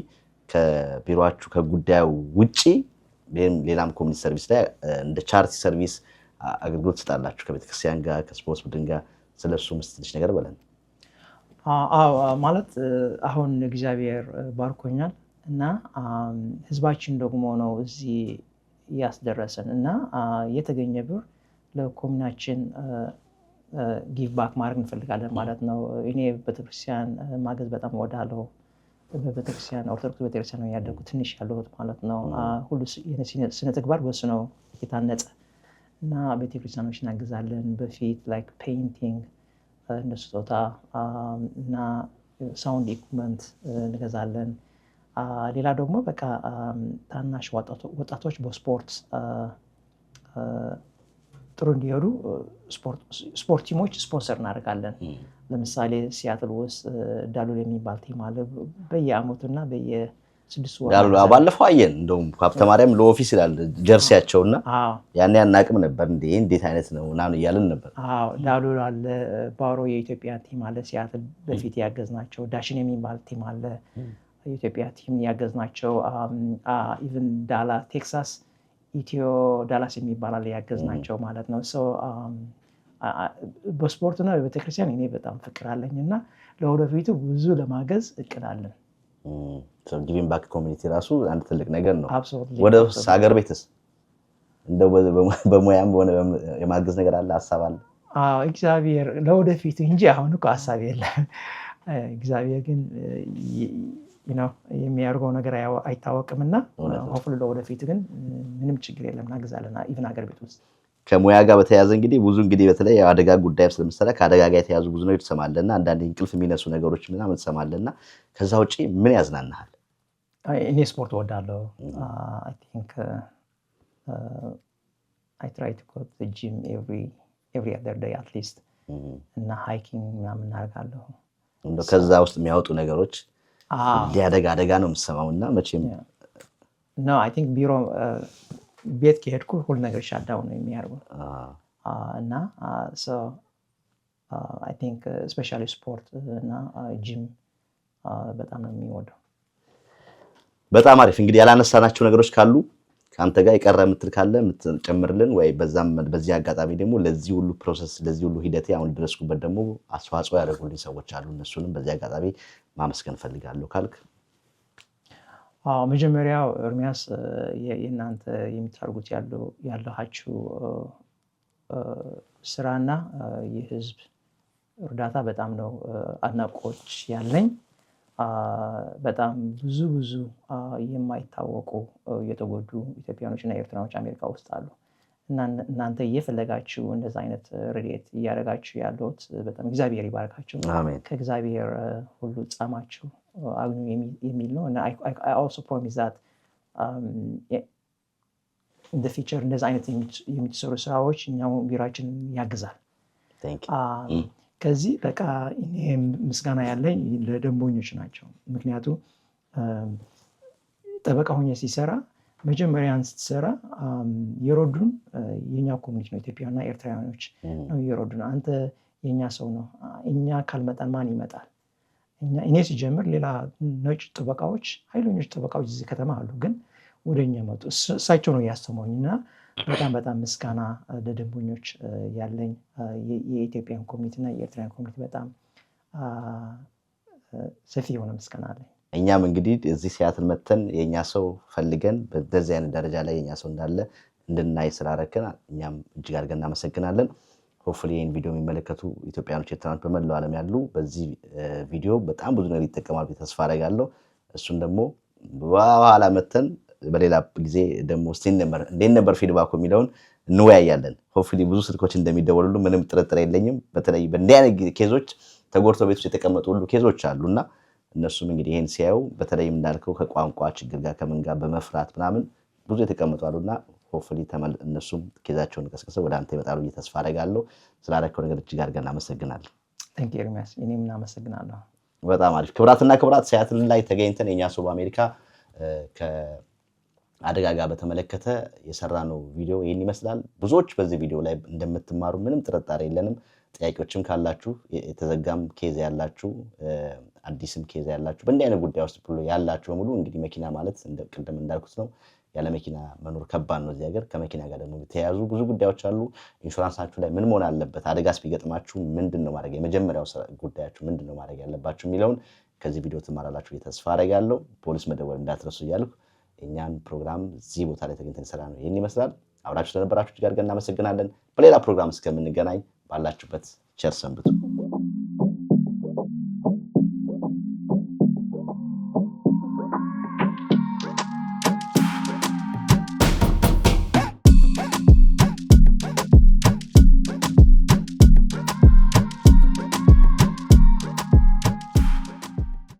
ከቢሮአችሁ ከጉዳዩ ውጪ ሌላም ኮሚኒቲ ሰርቪስ ላይ እንደ ቻሪቲ ሰርቪስ አገልግሎት ትሰጣላችሁ ከቤተክርስቲያን ጋር ከስፖርት ቡድን ጋር። ስለሱ ትንሽ ነገር በለን። ማለት አሁን እግዚአብሔር ባርኮኛል እና ህዝባችን ደግሞ ነው እዚህ ያስደረሰን እና የተገኘ ብር ለኮሚናችን ጊቭ ባክ ማድረግ እንፈልጋለን ማለት ነው። እኔ ቤተክርስቲያን ማገዝ በጣም እወዳለሁ። በቤተክርስቲያን ኦርቶዶክስ ቤተክርስቲያን ነው ያደጉት ትንሽ ያለሁት ማለት ነው። ሁሉ ስነ ተግባር በሱ ነው የታነጸ እና ቤተክርስቲያኖች እናግዛለን። በፊት ላይክ ፔይንቲንግ እንደ ስጦታ እና ሳውንድ ኢኩፕመንት እንገዛለን። ሌላ ደግሞ በቃ ታናሽ ወጣቶች በስፖርት ጥሩ እንዲሄዱ ስፖርት ቲሞች ስፖንሰር እናደርጋለን። ለምሳሌ ሲያትል ውስጥ ዳሉል የሚባል ቲም አለ። በየአመቱና በየ6 ወር ዳሉል ባለፈው አየን። እንደውም ሀብተ ማርያም ለኦፊስ ይላል ጀርሲያቸውና ያኔ ያናቅም ነበር እንዴት አይነት ነው ምናምን እያልን ነበር። ዳሉል አለ፣ ባሮ የኢትዮጵያ ቲም አለ። ሲያትል በፊት ያገዝናቸው ዳሽን የሚባል ቲም አለ የኢትዮጵያ ቲም ያገዝናቸው። ኢቭን ዳላ ቴክሳስ ኢትዮ ዳላስ የሚባል አለ ያገዝናቸው ማለት ነው። በስፖርትና በቤተክርስቲያን እኔ በጣም ፍቅር አለኝና ለወደፊቱ ብዙ ለማገዝ እቅዳለን። ጊቪንግ ባክ ኮሚኒቲ ራሱ አንድ ትልቅ ነገር ነው። ወደ ሀገር ቤትስ እንደው በሙያም ሆነ የማገዝ ነገር አለ ሐሳብ አለ? እግዚአብሔር ለወደፊቱ እንጂ አሁን እኮ ሐሳብ የለም። እግዚአብሔር ግን የሚያደርገው ነገር አይታወቅምና ሆፍሉ ለወደፊቱ ግን ምንም ችግር የለም እናግዛለን። ኢቭን ሀገር ቤት ውስጥ ከሙያ ጋር በተያያዘ እንግዲህ ብዙ እንግዲህ በተለይ አደጋ ጉዳይ ስለምሰራ ከአደጋ ጋር የተያዙ ብዙ ነገሮች ትሰማለህና አንዳንድ እንቅልፍ የሚነሱ ነገሮች ምናምን ትሰማለህና ከዛ ውጪ ምን ያዝናናሃል? እኔ ስፖርት እወዳለሁ። I think I try to go to the gym every other day at least እና ሃይኪንግ ምናምን እናደርጋለሁ። እንደው ከዛ ውስጥ የሚያወጡ ነገሮች አደጋ ነው የምሰማውና መቼም No, I think ቢሮ ቤት ከሄድኩ ሁሉ ነገር ሻዳው ነው የሚያደርገው እና I think especially ስፖርት እና ጂም በጣም ነው የሚወደው። በጣም አሪፍ። እንግዲህ ያላነሳናቸው ነገሮች ካሉ ከአንተ ጋር የቀረ የምትል ካለ የምትጨምርልን ወይ በዚህ አጋጣሚ ደግሞ ለዚህ ሁሉ ፕሮሰስ ለዚህ ሁሉ ሂደቴ አሁን ድረስኩበት ደግሞ አስተዋጽኦ ያደረጉልኝ ሰዎች አሉ እነሱንም በዚህ አጋጣሚ ማመስገን ፈልጋለሁ ካልክ? መጀመሪያው ኤርሚያስ የእናንተ የምታደርጉት ያለሃችሁ ስራና የህዝብ እርዳታ በጣም ነው አድናቆች ያለኝ። በጣም ብዙ የማይታወቁ የተጎዱ ኢትዮጵያኖችና ኤርትራኖች አሜሪካ ውስጥ አሉ እና እናንተ እየፈለጋችሁ እንደዛ አይነት ረድኤት እያደረጋችሁ ያለሁት በጣም እግዚአብሔር ይባርካችሁ። ከእግዚአብሔር ሁሉ ጻማችሁ አግኙ የሚል ነው እና I also promise that in the future እንደዛ አይነት የሚሰሩ ስራዎች እኛው ቢራችን ያግዛል። ከዚህ በቃ እኔ ምስጋና ያለኝ ለደንበኞች ናቸው። ምክንያቱም ጠበቃ ሆኜ ሲሰራ መጀመሪያን ስትሰራ የሮዱን የኛ ኮሚኒቲ ነው ኢትዮጵያና ኤርትራውያኖች ነው የሮዱን አንተ የኛ ሰው ነው እኛ ካልመጣን ማን ይመጣል? እኔ ሲጀምር ሌላ ነጭ ጠበቃዎች ኃይለኞች ጠበቃዎች እዚህ ከተማ አሉ ግን ወደኛ መጡ። እሳቸው ነው ያስተማሩኝና በጣም ምስጋና ለደንበኞች ያለኝ የኢትዮጵያን ኮሚኒቲና የኤርትራን ኮሚኒቲ በጣም ሰፊ የሆነ ምስጋና አለኝ። እኛም እንግዲህ እዚህ ሲያትል መተን የኛ ሰው ፈልገን በዚህ አይነት ደረጃ ላይ የኛ ሰው እንዳለ እንድናይ ስላረከን እኛም እጅግ አድርገን እናመሰግናለን። ሆፕፉሊ ይህን ቪዲዮ የሚመለከቱ ኢትዮጵያኖች ኤርትራኖች በመላው ዓለም ያሉ በዚህ ቪዲዮ በጣም ብዙ ነገር ይጠቀማሉ ተስፋ አደርጋለሁ። እሱን ደግሞ በኋላ መተን በሌላ ጊዜ ደግሞ እንዴት ነበር ፊድባኩ የሚለውን እንወያያለን። ሆፕፉሊ ብዙ ስልኮች እንደሚደወሉሉ ምንም ጥርጥር የለኝም። በተለይ በእንዲህ አይነት ኬዞች ተጎድተው ቤት ውስጥ የተቀመጡ ሁሉ ኬዞች አሉና እነሱም እንግዲህ ይሄን ሲያዩ በተለይም እንዳልከው ከቋንቋ ችግር ጋር ከምን ጋር በመፍራት ምናምን ብዙ የተቀመጡ አሉና ሆፕፉሊ እነሱም ኬዛቸውን ቀስቅሰው ወደ አንተ ይመጣሉ ብዬ ተስፋ አደርጋለሁ። ስላደረከው ነገር እጅግ አድርገን እናመሰግናለን። ታንክ ዩ ኤርሚያስ። እኔም እናመሰግናለሁ። በጣም አሪፍ። ክቡራትና ክቡራት ሲያትል ላይ ተገኝተን የኛ ሰው በአሜሪካ ከአደጋ ጋር በተመለከተ የሰራነው ቪዲዮ ይህን ይመስላል። ብዙዎች በዚህ ቪዲዮ ላይ እንደምትማሩ ምንም ጥርጣሬ የለንም። ጥያቄዎችም ካላችሁ የተዘጋም ኬዝ ያላችሁ አዲስም ኬዝ ያላችሁ በእንዲህ አይነት ጉዳይ ውስጥ ብሎ ያላችሁ በሙሉ እንግዲህ መኪና ማለት ቅድም እንዳልኩት ነው። ያለ መኪና መኖር ከባድ ነው እዚህ ሀገር። ከመኪና ጋር ደግሞ የተያያዙ ብዙ ጉዳዮች አሉ። ኢንሹራንሳችሁ ላይ ምን መሆን አለበት፣ አደጋስ ቢገጥማችሁ ምንድነው ማድረግ የመጀመሪያው ጉዳያችሁ ምንድነው ማድረግ ያለባችሁ የሚለውን ከዚህ ቪዲዮ ትማራላችሁ ተስፋ አደርጋለሁ። ፖሊስ መደወል እንዳትረሱ እያልኩ እኛን ፕሮግራም እዚህ ቦታ ላይ ተገኝተን ሰራ ነው ይሄን ይመስላል። አብራችሁ ስለነበራችሁ እጅግ አድርገን እናመሰግናለን። በሌላ ፕሮግራም እስከምንገናኝ ባላችሁበት ቸር ሰንብቱ።